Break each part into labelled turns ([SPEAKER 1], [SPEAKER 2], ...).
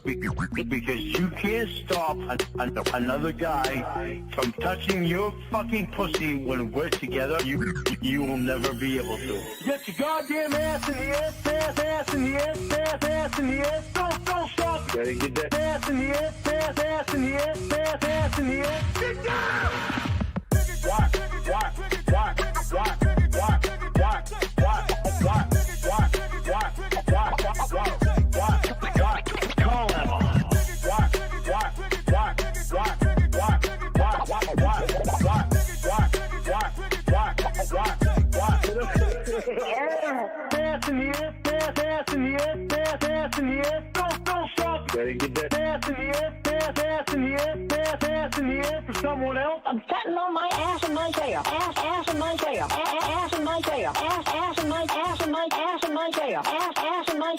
[SPEAKER 1] because you can't stop another guy from touching your fucking pussy when we're together. You will never be able to. Get your goddamn ass in the air, ass in the air, ass in the air. Don't stop. Gotta get that ass in the air, ass in the air, ass in the air. Get down. Call him. Ass in the air, ass in the air, ass in the air. Don't stop. Gotta get that ass in the air, ass in the air, ass in the air for someone else.
[SPEAKER 2] I'm sitting on my ass in my tail, ass in my tail, ass in my tail, ass in my tail, ass in my tail, ass in my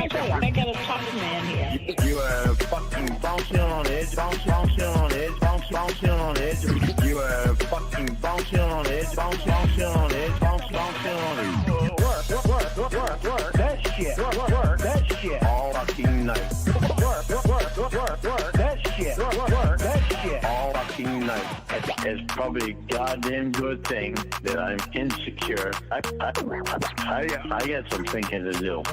[SPEAKER 2] tail. I got a tough man here.
[SPEAKER 1] You are fucking bouncing on edge, bouncing on edge, bouncing on edge. You are fucking bouncing on edge, bouncing on edge, bouncing on edge. Work, that shit, work, that shit, all fucking night. Work, that shit, work, that shit, all fucking night. It's probably a goddamn good thing that I'm insecure. I got some thinking to do.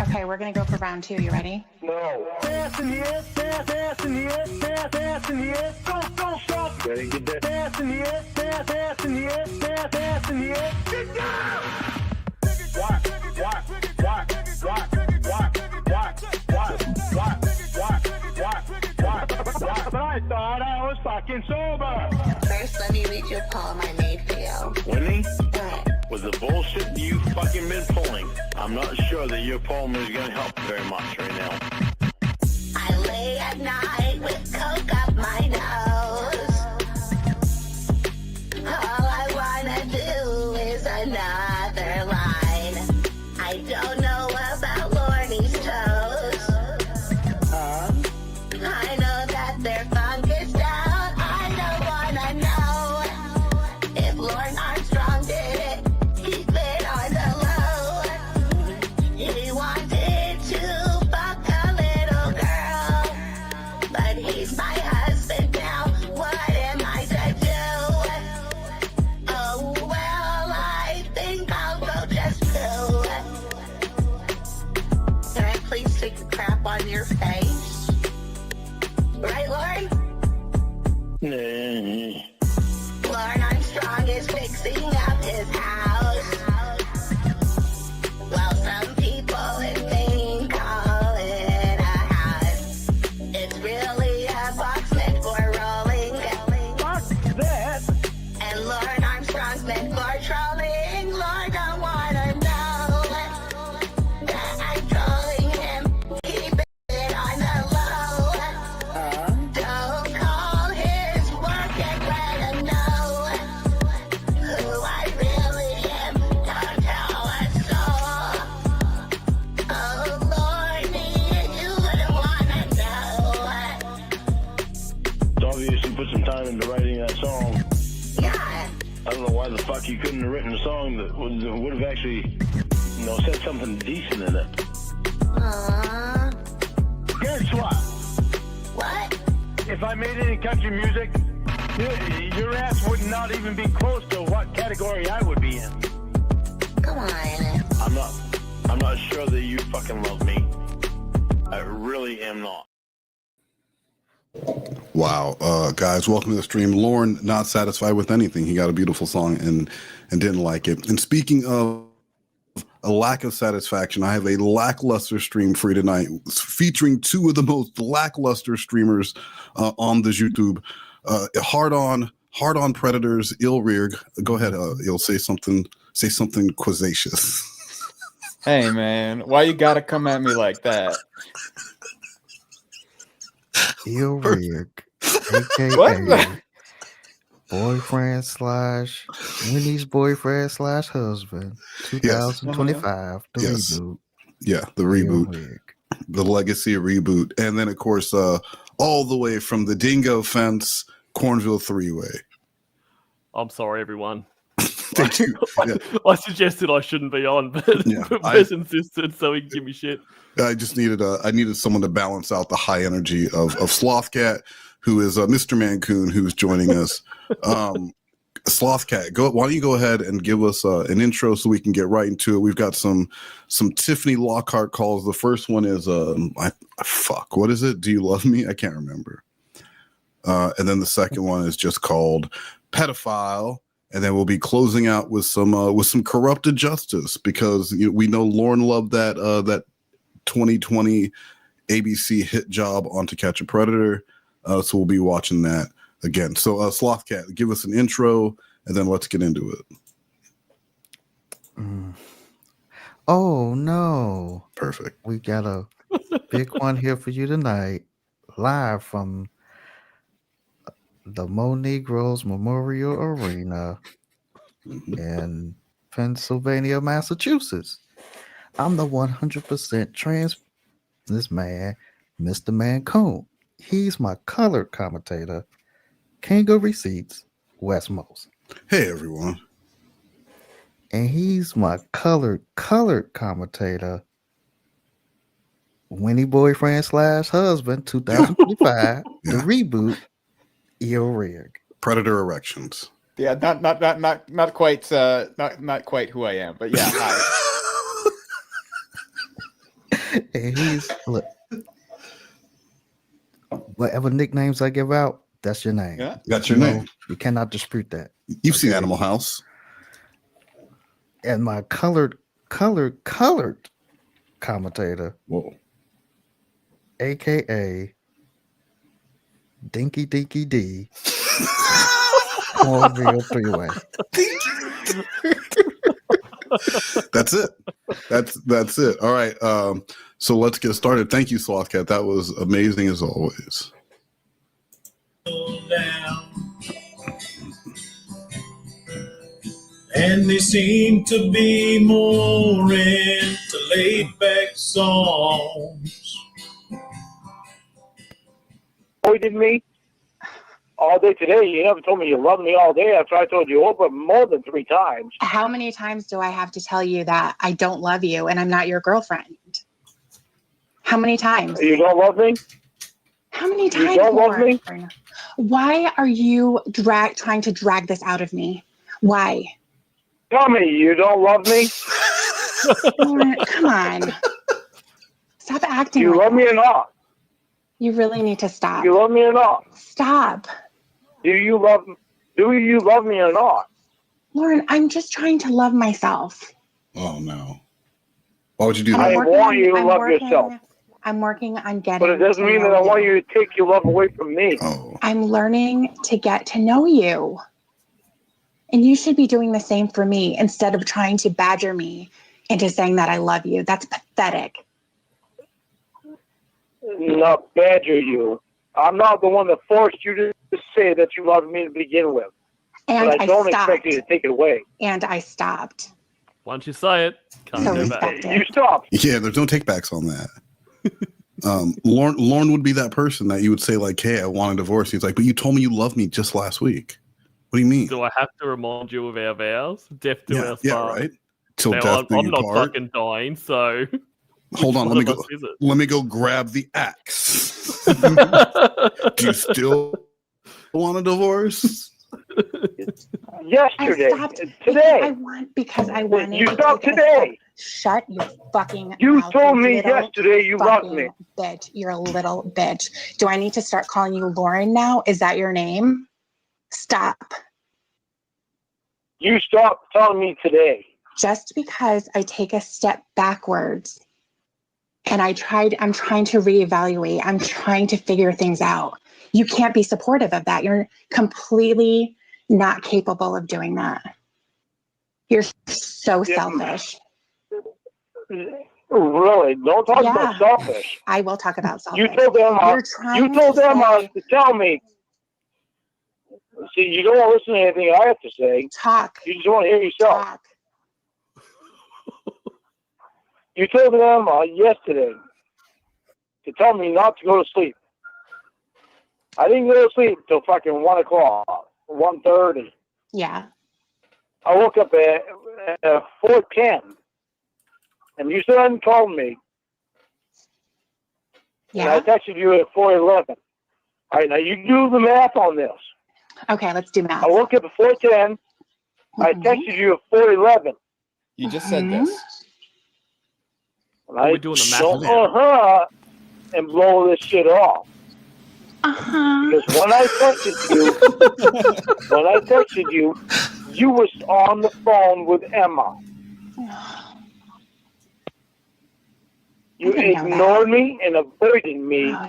[SPEAKER 3] Okay, we're gonna go for round 2. You ready?
[SPEAKER 1] No. Ass in the air, ass in the air, ass in the air. Don't stop. Gotta get that ass in the air, ass in the air, ass in the air. Get down. But I thought I was fucking sober.
[SPEAKER 2] First, let me read your poem I made for you.
[SPEAKER 1] Winnie, with the bullshit you fucking been pulling, I'm not sure that your poem is gonna help very much right now.
[SPEAKER 2] I lay at night with coke up my nose. All I wanna do is another line. I don't know about Lorne's toes. I know that their funk is down. I don't wanna know if Lorne Armstrong did it. Keep it on the low. He wanted to fuck a little girl, but he's my husband now. What am I to do? Oh well, I think I'll go just poo. Can I please take a crap on your face? Right, Lorne? Lorne Armstrong is fixing up his house. Well, some people in Maine call it a house. It's really a box meant for rolling.
[SPEAKER 1] What's that?
[SPEAKER 2] And Lorne Armstrong's meant for trolling. Lorne don't wanna know that I'm trolling him. Keep it on the low. Don't call his work and let him know who I really am. Don't tell us so. Oh, Lorne, you wouldn't wanna know.
[SPEAKER 1] It's obvious you put some time into writing that song.
[SPEAKER 2] Yeah.
[SPEAKER 1] I don't know why the fuck you couldn't have written a song that would have actually, said something decent in it. Guess what?
[SPEAKER 2] What?
[SPEAKER 1] If I made any country music, your ass would not even be close to what category I would be in.
[SPEAKER 2] Come on.
[SPEAKER 1] I'm not sure that you fucking love me. I really am not.
[SPEAKER 4] Wow, guys, welcome to the stream. Lorne, not satisfied with anything. He got a beautiful song and didn't like it. And speaking of a lack of satisfaction, I have a lackluster stream for you tonight, featuring two of the most lackluster streamers on the YouTube. Hard on Predators, Ilrig. Go ahead, Il, say something quizzacious.
[SPEAKER 5] Hey man, why you gotta come at me like that?
[SPEAKER 6] Ilrig, aka
[SPEAKER 5] What?
[SPEAKER 6] boyfriend slash Winnie's boyfriend slash husband. 2025, the
[SPEAKER 4] Yes.
[SPEAKER 6] reboot.
[SPEAKER 4] Yeah, the reboot,
[SPEAKER 6] Ilrig.
[SPEAKER 4] the legacy reboot, and then of course, all the way from the Dingo Fence, Cornville Three-Way.
[SPEAKER 7] I'm sorry, everyone.
[SPEAKER 4] Stay tuned. Yeah.
[SPEAKER 7] I suggested I shouldn't be on, but
[SPEAKER 4] Yeah,
[SPEAKER 7] Wes insisted, so he can give me shit.
[SPEAKER 4] I just needed I needed someone to balance out the high energy of Sloth Cat, who is Mr. Mancoon, who's joining us. Sloth Cat, why don't you go ahead and give us an intro so we can get right into it? We've got some Tiffany Lockhart calls. The first one is what is it? Do you love me? I can't remember. And then the second one is just called Pedophile. And then we'll be closing out with some corrupted justice, because we know Lorne loved that 2020 ABC hit job on To Catch a Predator. So we'll be watching that again. So Sloth Cat, give us an intro, and then let's get into it.
[SPEAKER 6] Oh no!
[SPEAKER 4] Perfect.
[SPEAKER 6] We got a big one here for you tonight, live from the Mo Negroes Memorial Arena in Pennsylvania, Massachusetts. I'm the 100% trans this man, Mr. Mancoon. He's my colored commentator, King of Receipts, Wes Most.
[SPEAKER 4] Hey everyone.
[SPEAKER 6] And he's my colored commentator, Winnie Boyfriend / Husband 2025, the reboot, EO Rig.
[SPEAKER 4] Predator erections.
[SPEAKER 5] Yeah, not quite not quite who I am, but yeah, hi.
[SPEAKER 6] And he's look, whatever nicknames I give out, that's your name.
[SPEAKER 5] Yeah.
[SPEAKER 4] That's your name.
[SPEAKER 6] You cannot dispute that.
[SPEAKER 4] You've seen Animal House.
[SPEAKER 6] And my colored commentator,
[SPEAKER 4] Whoa.
[SPEAKER 6] aka Dinky D, Cornmeal 3-way.
[SPEAKER 4] That's it. That's it. All right. So let's get started. Thank you, Sloth Cat. That was amazing as always.
[SPEAKER 8] And they seem to be more into laid-back songs.
[SPEAKER 1] Avoided me all day today. You never told me you love me all day after I told you over more than 3 times.
[SPEAKER 3] How many times do I have to tell you that I don't love you and I'm not your girlfriend? How many times?
[SPEAKER 1] You don't love me?
[SPEAKER 3] How many times?
[SPEAKER 1] You don't love me?
[SPEAKER 3] Why are you trying to drag this out of me? Why?
[SPEAKER 1] Tell me you don't love me?
[SPEAKER 3] Lorne, come on. Stop acting
[SPEAKER 1] You
[SPEAKER 3] like
[SPEAKER 1] love
[SPEAKER 3] that.
[SPEAKER 1] me or not?
[SPEAKER 3] You really need to stop.
[SPEAKER 1] You love me or not?
[SPEAKER 3] Stop.
[SPEAKER 1] Do you love me or not?
[SPEAKER 3] Lorne, I'm just trying to love myself.
[SPEAKER 4] Oh no. Why would you do
[SPEAKER 1] I
[SPEAKER 4] that?
[SPEAKER 1] want you to love yourself.
[SPEAKER 3] I'm working on getting
[SPEAKER 1] But it doesn't
[SPEAKER 3] to
[SPEAKER 1] mean
[SPEAKER 3] know
[SPEAKER 1] that I want
[SPEAKER 3] you.
[SPEAKER 1] you to take your love away from me.
[SPEAKER 4] Oh.
[SPEAKER 3] I'm learning to get to know you. And you should be doing the same for me instead of trying to badger me into saying that I love you. That's pathetic.
[SPEAKER 1] Not badger you. I'm not the one that forced you to say that you love me to begin with.
[SPEAKER 3] And
[SPEAKER 1] But I don't
[SPEAKER 3] stopped.
[SPEAKER 1] expect you to take it away.
[SPEAKER 3] And I stopped.
[SPEAKER 7] Once you say it, can't
[SPEAKER 3] So
[SPEAKER 7] go back.
[SPEAKER 3] respect
[SPEAKER 1] You
[SPEAKER 3] it.
[SPEAKER 1] stopped.
[SPEAKER 4] Yeah, there's no takebacks on that. Lorne would be that person that you would say, like, hey, I want a divorce. He's like, but you told me you loved me just last week. What do you mean?
[SPEAKER 7] Do I have to remind you of our vows? Death to our
[SPEAKER 4] Yeah,
[SPEAKER 7] stars.
[SPEAKER 4] right. Till
[SPEAKER 7] Now,
[SPEAKER 4] death do
[SPEAKER 7] I'm
[SPEAKER 4] you
[SPEAKER 7] not
[SPEAKER 4] part.
[SPEAKER 7] fucking dying, so
[SPEAKER 4] Hold on,
[SPEAKER 7] one of us is
[SPEAKER 4] let me go grab the axe.
[SPEAKER 7] it?
[SPEAKER 4] Do you still want a divorce?
[SPEAKER 1] Yesterday.
[SPEAKER 3] I stopped
[SPEAKER 1] Today.
[SPEAKER 3] because I wanted
[SPEAKER 1] You
[SPEAKER 3] to
[SPEAKER 1] stopped
[SPEAKER 3] take a
[SPEAKER 1] today.
[SPEAKER 3] step. Shut your fucking
[SPEAKER 1] You
[SPEAKER 3] mouth,
[SPEAKER 1] told me
[SPEAKER 3] little
[SPEAKER 1] yesterday you loved
[SPEAKER 3] fucking
[SPEAKER 1] me.
[SPEAKER 3] Bitch. You're a little bitch. Do I need to start calling you Lauren now? Is that your name? Stop.
[SPEAKER 1] You stopped telling me today.
[SPEAKER 3] Just because I take a step backwards and I'm trying to reevaluate, I'm trying to figure things out. You can't be supportive of that. You're completely not capable of doing that. You're so
[SPEAKER 1] Yeah.
[SPEAKER 3] selfish.
[SPEAKER 1] Really? Don't talk
[SPEAKER 3] Yeah.
[SPEAKER 1] about selfish.
[SPEAKER 3] I will talk about selfish.
[SPEAKER 1] You told them.
[SPEAKER 3] You're trying
[SPEAKER 1] You told
[SPEAKER 3] to
[SPEAKER 1] them
[SPEAKER 3] say,
[SPEAKER 1] to tell me. See, you don't want to listen to anything I have to say.
[SPEAKER 3] talk.
[SPEAKER 1] You just want to hear yourself.
[SPEAKER 3] Talk.
[SPEAKER 1] You told them yesterday to tell me not to go to sleep. I didn't go to sleep until fucking 1 o'clock, 1:30.
[SPEAKER 3] Yeah.
[SPEAKER 9] I woke up at 4:10, and you still hadn't called me. And I
[SPEAKER 3] Yeah.
[SPEAKER 9] texted you at 4:11. All right, now you do the math on this.
[SPEAKER 3] Okay, let's do math.
[SPEAKER 9] I woke up at 4:10. I
[SPEAKER 3] Mhm.
[SPEAKER 9] texted you at 4:11.
[SPEAKER 5] You just said
[SPEAKER 3] Mhm.
[SPEAKER 5] this.
[SPEAKER 9] And
[SPEAKER 7] Are
[SPEAKER 9] I
[SPEAKER 7] we doing the math
[SPEAKER 9] don't
[SPEAKER 7] now?
[SPEAKER 9] know her and blow this shit off.
[SPEAKER 3] Uh-huh.
[SPEAKER 9] Because when I texted you, you was on the phone with Emma. You
[SPEAKER 3] I didn't know
[SPEAKER 9] ignored me and avoided me
[SPEAKER 3] Oh,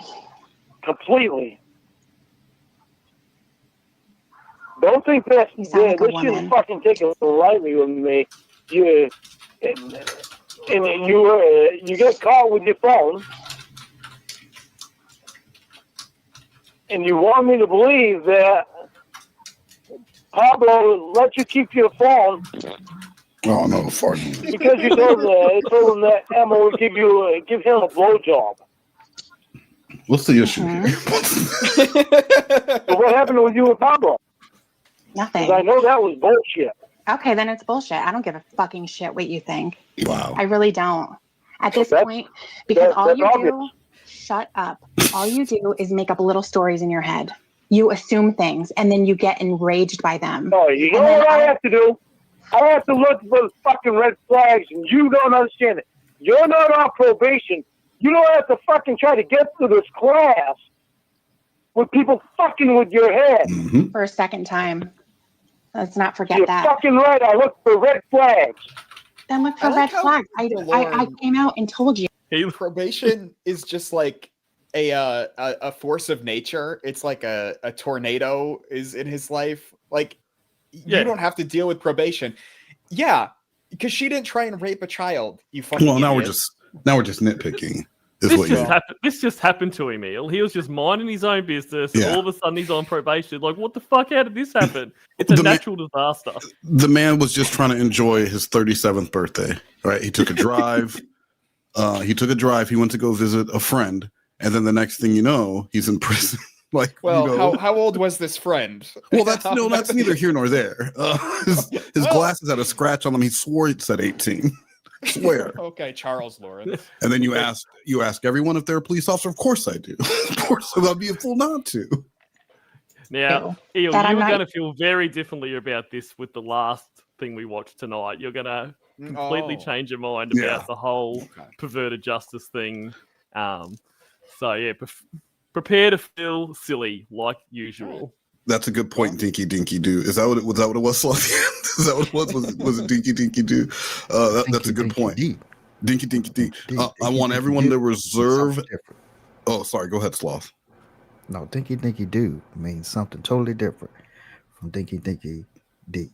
[SPEAKER 9] completely. Don't think that's
[SPEAKER 3] You sound like a
[SPEAKER 9] this
[SPEAKER 3] woman.
[SPEAKER 9] shouldn't fucking take it lightly with me. You you get caught with your phone, and you want me to believe that Pablo let you keep your phone
[SPEAKER 4] Oh no, fart.
[SPEAKER 9] because you told him that Emma would give him a blowjob.
[SPEAKER 4] What's the issue
[SPEAKER 3] Mhm.
[SPEAKER 4] here?
[SPEAKER 9] So what happened with you and Pablo?
[SPEAKER 3] Nothing.
[SPEAKER 9] Because I know that was bullshit.
[SPEAKER 3] Okay, then it's bullshit. I don't give a fucking shit what you think.
[SPEAKER 4] Wow.
[SPEAKER 3] I really don't. At this
[SPEAKER 9] That's-
[SPEAKER 3] point, because all
[SPEAKER 9] that's
[SPEAKER 3] you
[SPEAKER 9] obvious.
[SPEAKER 3] do, shut up. All you do is make up little stories in your head. You assume things and then you get enraged by them.
[SPEAKER 9] No, you know
[SPEAKER 3] And then
[SPEAKER 9] what I have to do? I have to look for the fucking red flags, and you don't understand it. You're not on probation. You don't have to fucking try to get through this class with people fucking with your head.
[SPEAKER 4] Mhm.
[SPEAKER 3] For a second time. Let's not forget
[SPEAKER 9] You're
[SPEAKER 3] that.
[SPEAKER 9] fucking right. I look for red flags.
[SPEAKER 3] Then look for
[SPEAKER 5] I like
[SPEAKER 3] red
[SPEAKER 5] how
[SPEAKER 3] flags. I
[SPEAKER 5] Lorne-
[SPEAKER 3] came out and told you.
[SPEAKER 5] Probation is just like a force of nature. It's like a tornado is in his life. Like
[SPEAKER 7] Yeah.
[SPEAKER 5] you don't have to deal with probation. Yeah, because she didn't try and rape a child. You fucking
[SPEAKER 4] Well, now we're
[SPEAKER 5] idiot.
[SPEAKER 4] just nitpicking. Is
[SPEAKER 7] This
[SPEAKER 4] what you
[SPEAKER 7] just happened. This just happened to him, Eel. He was just minding his own business, and
[SPEAKER 4] Yeah.
[SPEAKER 7] all of a sudden he's on probation. Like, what the fuck? How did this happen? It's a
[SPEAKER 4] The man-
[SPEAKER 7] natural disaster.
[SPEAKER 4] The man was just trying to enjoy his 37th birthday. Right? He took a drive. He went to go visit a friend, and then the next thing you know, he's in prison. Like,
[SPEAKER 5] Well,
[SPEAKER 4] you know,
[SPEAKER 5] how old was this friend?
[SPEAKER 4] well, that's neither here nor there. His
[SPEAKER 5] Well-
[SPEAKER 4] glasses had a scratch on them. He swore it said 18. I swear.
[SPEAKER 5] Okay, Charles Lawrence.
[SPEAKER 4] And then you ask everyone if they're a police officer. Of course I do. Of course, I'd be a fool not to.
[SPEAKER 7] Now, Eel,
[SPEAKER 3] That I'm
[SPEAKER 7] you're
[SPEAKER 3] not-
[SPEAKER 7] going to feel very differently about this with the last thing we watched tonight. You're going to completely
[SPEAKER 5] Oh.
[SPEAKER 7] change your mind about
[SPEAKER 4] Yeah.
[SPEAKER 7] the whole
[SPEAKER 5] Okay.
[SPEAKER 7] perverted justice thing. So yeah, prepare to feel silly like usual.
[SPEAKER 4] That's a good point, Dinky Dinky Doo. Is that what it was, Sloth? Is that what it was? Was it Dinky Dinky Doo? That's a good point. Dinky Dinky Dee. I want everyone to reserve.
[SPEAKER 6] Different.
[SPEAKER 4] Oh, sorry. Go ahead, Sloth.
[SPEAKER 6] No, Dinky Dinky Doo means something totally different from Dinky Dinky D.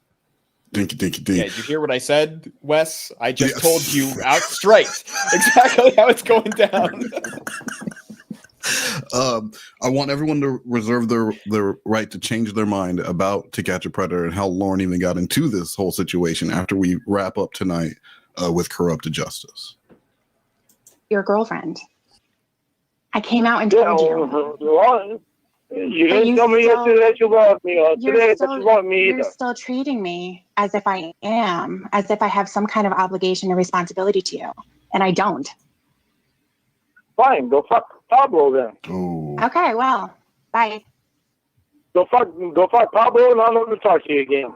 [SPEAKER 4] Dinky Dinky
[SPEAKER 5] Yeah,
[SPEAKER 4] Dee.
[SPEAKER 5] did you hear what I said, Wes? I just
[SPEAKER 4] Yes.
[SPEAKER 5] told you out straight exactly how it's going down.
[SPEAKER 4] I want everyone to reserve their right to change their mind about To Catch a Predator and how Lorne even got into this whole situation after we wrap up tonight with Corrupted Justice.
[SPEAKER 3] Your girlfriend. I came out and told you.
[SPEAKER 9] You
[SPEAKER 3] But
[SPEAKER 9] didn't
[SPEAKER 3] you
[SPEAKER 9] tell me
[SPEAKER 3] still-
[SPEAKER 9] yesterday that you loved me, or today that you love me
[SPEAKER 3] You're
[SPEAKER 9] either.
[SPEAKER 3] still treating me as if I am, as if I have some kind of obligation or responsibility to you. And I don't.
[SPEAKER 9] Fine, go fuck Pablo then.
[SPEAKER 4] Oh,
[SPEAKER 3] Okay, well, bye.
[SPEAKER 9] Go fuck Pablo, and I'll never talk to you again.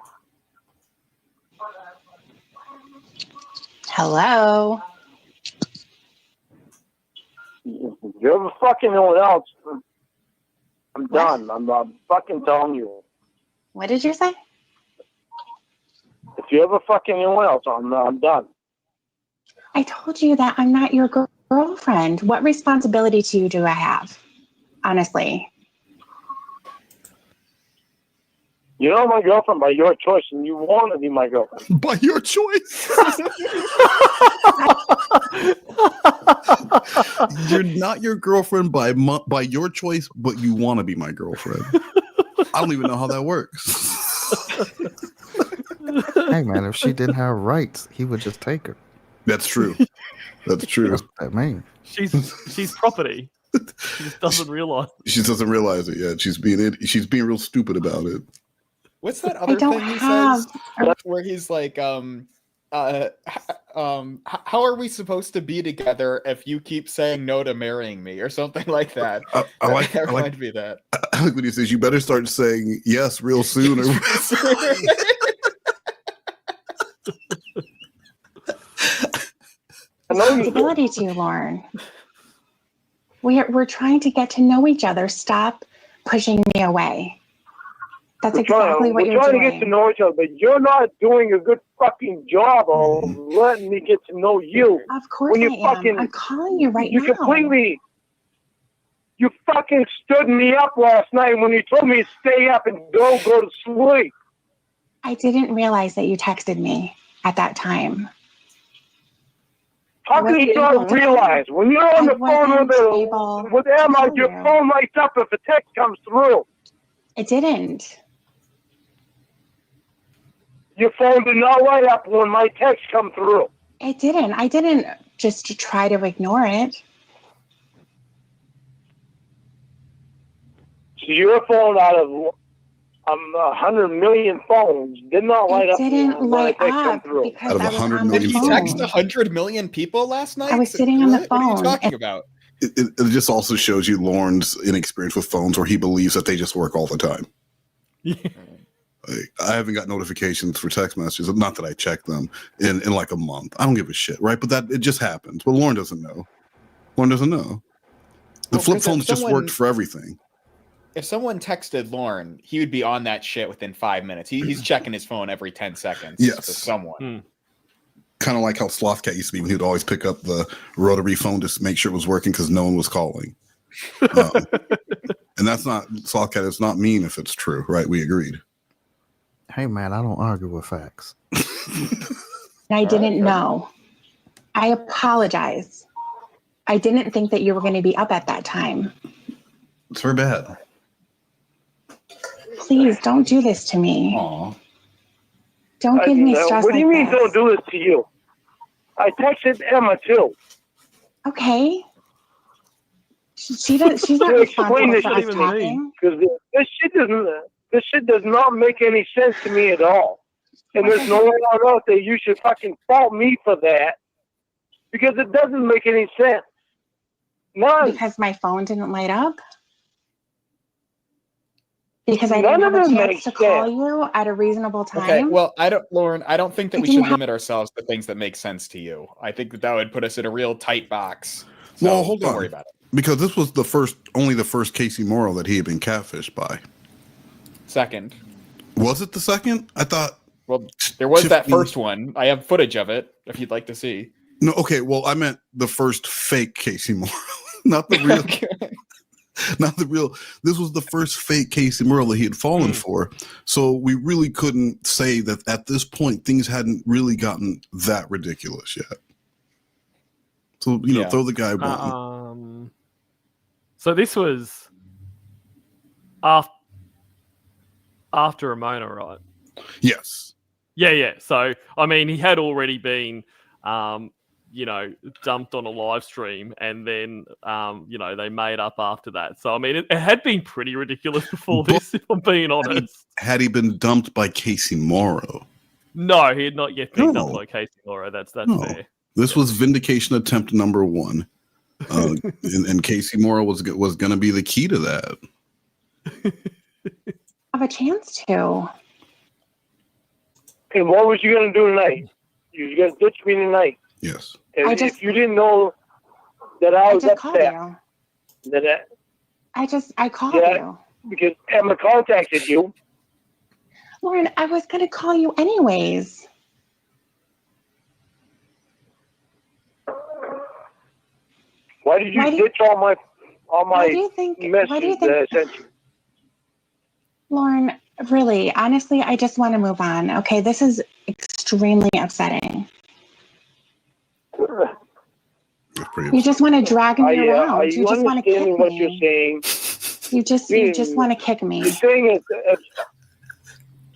[SPEAKER 3] Hello.
[SPEAKER 9] If you ever fucking anyone else, I'm done. I'm fucking telling you.
[SPEAKER 3] What did you say?
[SPEAKER 9] If you ever fucking anyone else, I'm done.
[SPEAKER 3] I told you that I'm not your girlfriend. What responsibility to you do I have? Honestly.
[SPEAKER 9] You're not my girlfriend by your choice, and you want to be my girlfriend.
[SPEAKER 4] by your choice. You're not your girlfriend by your choice, but you want to be my girlfriend. I don't even know how that works.
[SPEAKER 6] Hey man, if she didn't have rights, he would just take her.
[SPEAKER 4] That's true. That's true.
[SPEAKER 6] That's what that means.
[SPEAKER 7] She's property. She just doesn't realize.
[SPEAKER 4] She doesn't realize it yet. She's being real stupid about it.
[SPEAKER 5] What's that
[SPEAKER 3] I
[SPEAKER 5] other
[SPEAKER 3] don't
[SPEAKER 5] thing he
[SPEAKER 3] have.
[SPEAKER 5] says? Where he's like, how are we supposed to be together if you keep saying no to marrying me or something like that?
[SPEAKER 4] I like
[SPEAKER 5] That reminded me of that.
[SPEAKER 4] I like when he says, "You better start saying yes real soon." Or
[SPEAKER 3] responsibility to you, Lorne. We're trying to get to know each other. Stop pushing me away. That's exactly what
[SPEAKER 9] we're
[SPEAKER 3] you're
[SPEAKER 9] trying
[SPEAKER 3] doing.
[SPEAKER 9] to get to know each other, but you're not doing a good fucking job of letting me get to know you.
[SPEAKER 3] Of course
[SPEAKER 9] When you
[SPEAKER 3] I am.
[SPEAKER 9] fucking-
[SPEAKER 3] I'm calling you right
[SPEAKER 9] You
[SPEAKER 3] now.
[SPEAKER 9] you fucking stood me up last night when you told me to stay up and go to sleep.
[SPEAKER 3] I didn't realize that you texted me at that time.
[SPEAKER 9] How can you not realize when you're on the phone with Emma, your phone lights up if a text comes through?
[SPEAKER 3] It didn't.
[SPEAKER 9] Your phone did not light up when my text come through.
[SPEAKER 3] It didn't. I didn't just try to ignore it.
[SPEAKER 9] So your phone out of 100 million phones did not light up.
[SPEAKER 3] It didn't light
[SPEAKER 9] when a text come
[SPEAKER 3] up
[SPEAKER 9] through.
[SPEAKER 3] because
[SPEAKER 4] Out of
[SPEAKER 3] I was
[SPEAKER 4] 100
[SPEAKER 3] on the
[SPEAKER 4] million
[SPEAKER 5] Did he
[SPEAKER 3] phone.
[SPEAKER 5] text 100 million people last night?
[SPEAKER 3] I was sitting on the
[SPEAKER 5] What are you
[SPEAKER 3] phone
[SPEAKER 5] talking about?
[SPEAKER 4] it just also shows you Lorne's inexperience with phones, where he believes that they just work all the time.
[SPEAKER 7] Yeah.
[SPEAKER 4] Like, I haven't got notifications for text messages. Not that I check them in like a month. I don't give a shit, right? But that it just happens. But Lorne doesn't know. Lorne doesn't know. The
[SPEAKER 5] Well,
[SPEAKER 4] flip
[SPEAKER 5] 'cause if
[SPEAKER 4] phones just
[SPEAKER 5] someone-
[SPEAKER 4] worked for everything.
[SPEAKER 5] If someone texted Lorne, he would be on that shit within 5 minutes. He's checking his phone every 10 seconds
[SPEAKER 4] Yes.
[SPEAKER 5] for someone.
[SPEAKER 4] Kind of like how Sloth Cat used to be when he would always pick up the rotary phone to make sure it was working because no one was calling. And that's not Sloth Cat. It's not mean if it's true, right? We agreed.
[SPEAKER 6] Hey man, I don't argue with facts.
[SPEAKER 3] I didn't know. I apologize. I didn't think that you were going to be up at that time.
[SPEAKER 4] It's very bad.
[SPEAKER 3] Please don't do this to me.
[SPEAKER 4] Aw.
[SPEAKER 3] Don't give me stress.
[SPEAKER 9] What do you
[SPEAKER 3] like
[SPEAKER 9] mean
[SPEAKER 3] this.
[SPEAKER 9] don't do this to you? I texted Emma too.
[SPEAKER 3] Okay. She's not
[SPEAKER 9] To explain
[SPEAKER 3] responsible
[SPEAKER 9] this
[SPEAKER 3] for us
[SPEAKER 7] shit.
[SPEAKER 3] talking.
[SPEAKER 9] Because this shit does not make any sense to me at all. And there's no one on earth that you should fucking fault me for that, because it doesn't make any sense. None.
[SPEAKER 3] Because my phone didn't light up? Because I
[SPEAKER 9] None
[SPEAKER 3] didn't
[SPEAKER 9] of
[SPEAKER 3] have a
[SPEAKER 9] it
[SPEAKER 3] chance
[SPEAKER 9] makes
[SPEAKER 3] to call
[SPEAKER 9] sense.
[SPEAKER 3] you at a reasonable time?
[SPEAKER 5] Okay, well, Lauren, I don't think that
[SPEAKER 3] I
[SPEAKER 5] we
[SPEAKER 3] didn't
[SPEAKER 5] should
[SPEAKER 3] have-
[SPEAKER 5] limit ourselves to things that make sense to you. I think that would put us in a real tight box. So
[SPEAKER 4] Well, hold
[SPEAKER 5] don't
[SPEAKER 4] on.
[SPEAKER 5] worry about it.
[SPEAKER 4] Because this was only the first Casey Morrow that he had been catfished by.
[SPEAKER 5] Second.
[SPEAKER 4] Was it the second? I thought.
[SPEAKER 5] Well, there was that
[SPEAKER 4] Tiffany-
[SPEAKER 5] first one. I have footage of it if you'd like to see.
[SPEAKER 4] No, okay. Well, I meant the first fake Casey Morrow, not the real. Not the real. This was the first fake Casey Morrow that he had fallen for. So we really couldn't say that at this point things hadn't really gotten that ridiculous yet. So throw the guy a bone.
[SPEAKER 7] So this was after Ramona, right?
[SPEAKER 4] Yes.
[SPEAKER 7] Yeah. So I mean, he had already been, dumped on a live stream, and then, they made up after that. So I mean, it had been pretty ridiculous before this, if I'm being honest.
[SPEAKER 4] Had he been dumped by Casey Morrow?
[SPEAKER 7] No, he had not yet been
[SPEAKER 4] No.
[SPEAKER 7] dumped by Casey Morrow. That's
[SPEAKER 4] No.
[SPEAKER 7] fair.
[SPEAKER 4] This was vindication attempt number one, and Casey Morrow was going to be the key to that.
[SPEAKER 3] Have a chance to.
[SPEAKER 9] And what was you going to do tonight? You going to ditch me tonight?
[SPEAKER 4] Yes.
[SPEAKER 9] And if you didn't know that I was
[SPEAKER 3] just called
[SPEAKER 9] upset,
[SPEAKER 3] you.
[SPEAKER 9] that
[SPEAKER 3] I called
[SPEAKER 9] Yeah.
[SPEAKER 3] you.
[SPEAKER 9] because Emma contacted you.
[SPEAKER 3] Lauren, I was going to call you anyways.
[SPEAKER 9] Why did you ditch all my
[SPEAKER 3] Why do you think
[SPEAKER 9] messages that I sent you?
[SPEAKER 3] Lauren, really, honestly, I just want to move on. Okay, this is extremely upsetting. You just want to drag me around.
[SPEAKER 9] Are
[SPEAKER 3] You
[SPEAKER 9] you
[SPEAKER 3] just want to
[SPEAKER 9] understanding
[SPEAKER 3] kick
[SPEAKER 9] what
[SPEAKER 3] me.
[SPEAKER 9] you're saying?
[SPEAKER 3] You just want to kick me.
[SPEAKER 9] You're saying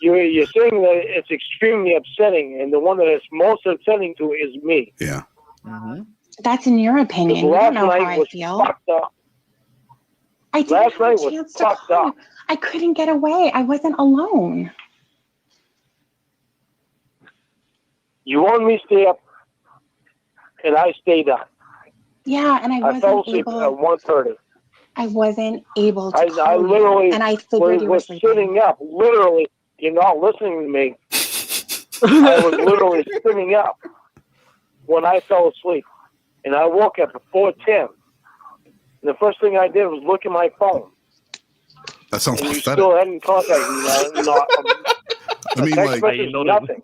[SPEAKER 9] you're saying that it's extremely upsetting, and the one that it's most upsetting to is me.
[SPEAKER 4] Yeah.
[SPEAKER 5] Mm-hmm.
[SPEAKER 3] That's in your opinion. You don't know how I feel.
[SPEAKER 9] Fucked up.
[SPEAKER 3] I didn't
[SPEAKER 9] Last
[SPEAKER 3] have
[SPEAKER 9] night
[SPEAKER 3] a
[SPEAKER 9] was
[SPEAKER 3] chance to
[SPEAKER 9] fucked
[SPEAKER 3] call
[SPEAKER 9] up.
[SPEAKER 3] you. I couldn't get away. I wasn't alone.
[SPEAKER 9] You wanted me to stay up, and I stayed up.
[SPEAKER 3] Yeah, and
[SPEAKER 9] I fell asleep at 1:30.
[SPEAKER 3] I wasn't able to
[SPEAKER 9] I
[SPEAKER 3] call
[SPEAKER 9] literally
[SPEAKER 3] you, and I figured you were
[SPEAKER 9] was
[SPEAKER 3] sleeping.
[SPEAKER 9] sitting up. Literally, you're not listening to me. I was literally sitting up when I fell asleep, and I woke up at 4:10. And the first thing I did was look at my phone.
[SPEAKER 4] That sounds
[SPEAKER 9] And you
[SPEAKER 4] pathetic.
[SPEAKER 9] still hadn't contacted me.
[SPEAKER 4] I mean,
[SPEAKER 9] text
[SPEAKER 4] like,
[SPEAKER 9] message, nothing.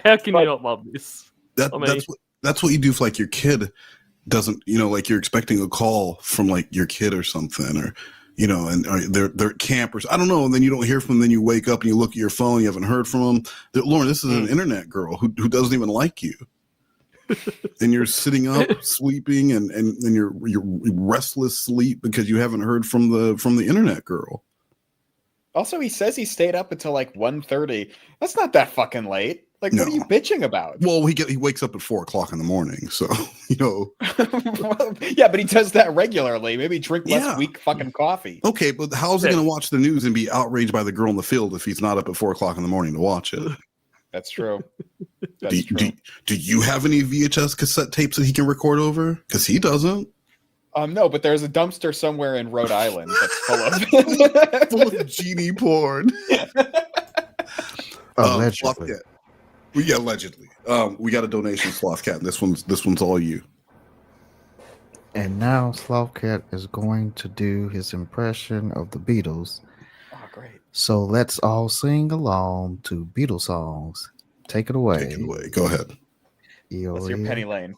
[SPEAKER 7] How can
[SPEAKER 9] But-
[SPEAKER 7] you not love this? I mean-
[SPEAKER 4] that's what you do if like your kid doesn't, like you're expecting a call from like your kid or something, or and or they're at camp or I don't know, and then you don't hear from them. Then you wake up and you look at your phone, you haven't heard from them. Lauren, this is an internet girl who doesn't even like you. And you're sitting up, sleeping, and you're restless sleep because you haven't heard from the internet girl.
[SPEAKER 5] Also, he says he stayed up until like 1:30. That's not that fucking late. Like,
[SPEAKER 4] No.
[SPEAKER 5] what are you bitching about?
[SPEAKER 4] Well, he wakes up at 4:00 in the morning, so
[SPEAKER 5] Yeah, but he does that regularly. Maybe drink less
[SPEAKER 4] Yeah.
[SPEAKER 5] weak fucking coffee.
[SPEAKER 4] Okay, but how's he going to watch the news and be outraged by the girl in the field if he's not up at 4:00 in the morning to watch it?
[SPEAKER 5] That's true.
[SPEAKER 4] Do you have any VHS cassette tapes that he can record over? Because he doesn't.
[SPEAKER 5] No, but there's a dumpster somewhere in Rhode Island that's
[SPEAKER 4] Full of genie porn.
[SPEAKER 6] Allegedly.
[SPEAKER 4] Allegedly. We got a donation, Sloth Cat. This one's all you.
[SPEAKER 6] And now Slothcat is going to do his impression of the Beatles.
[SPEAKER 5] Oh, great.
[SPEAKER 6] So let's all sing along to Beatles songs. Take it away.
[SPEAKER 4] Take it away. Go ahead.
[SPEAKER 5] Let's hear Penny Lane.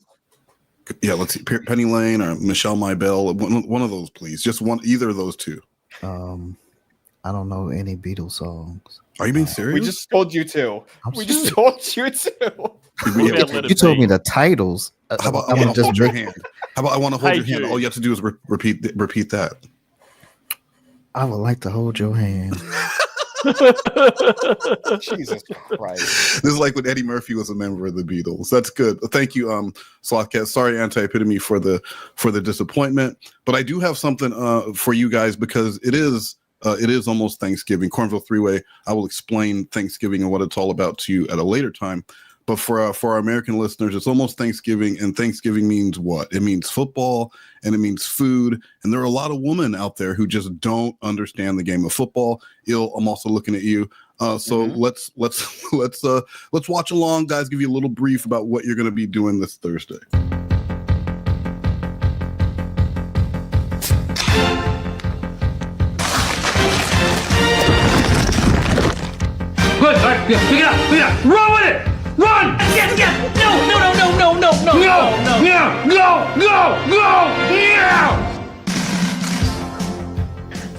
[SPEAKER 4] Yeah, let's see. Penny Lane or Michelle My Belle. One of those, please. Just one, either of those two.
[SPEAKER 6] I don't know any Beatles songs.
[SPEAKER 4] Are you being serious?
[SPEAKER 5] We just told you to.
[SPEAKER 6] I'm
[SPEAKER 5] Just
[SPEAKER 6] serious.
[SPEAKER 5] told you to.
[SPEAKER 6] You told me the titles.
[SPEAKER 4] How about
[SPEAKER 6] I
[SPEAKER 4] I want to
[SPEAKER 6] just
[SPEAKER 4] hold your
[SPEAKER 6] drink.
[SPEAKER 4] hand? How about I want to hold
[SPEAKER 7] Hey,
[SPEAKER 4] your hand?
[SPEAKER 7] Jude.
[SPEAKER 4] All you have to do is repeat that.
[SPEAKER 6] I would like to hold your hand.
[SPEAKER 5] Jesus Christ.
[SPEAKER 4] This is like when Eddie Murphy was a member of the Beatles. That's good. Thank you, Slothcat. Sorry, anti-epitome for the disappointment. But I do have something for you guys because it is almost Thanksgiving. Cornville Three-Way. I will explain Thanksgiving and what it's all about to you at a later time. But for our American listeners, it's almost Thanksgiving, and Thanksgiving means what? It means football, and it means food. And there are a lot of women out there who just don't understand the game of football. I'm also looking at you. So let's watch along, guys. Give you a little brief about what you're going to be doing this Thursday.
[SPEAKER 10] Good. All right, pick it up. Run with it. Run. Yes. No. Go.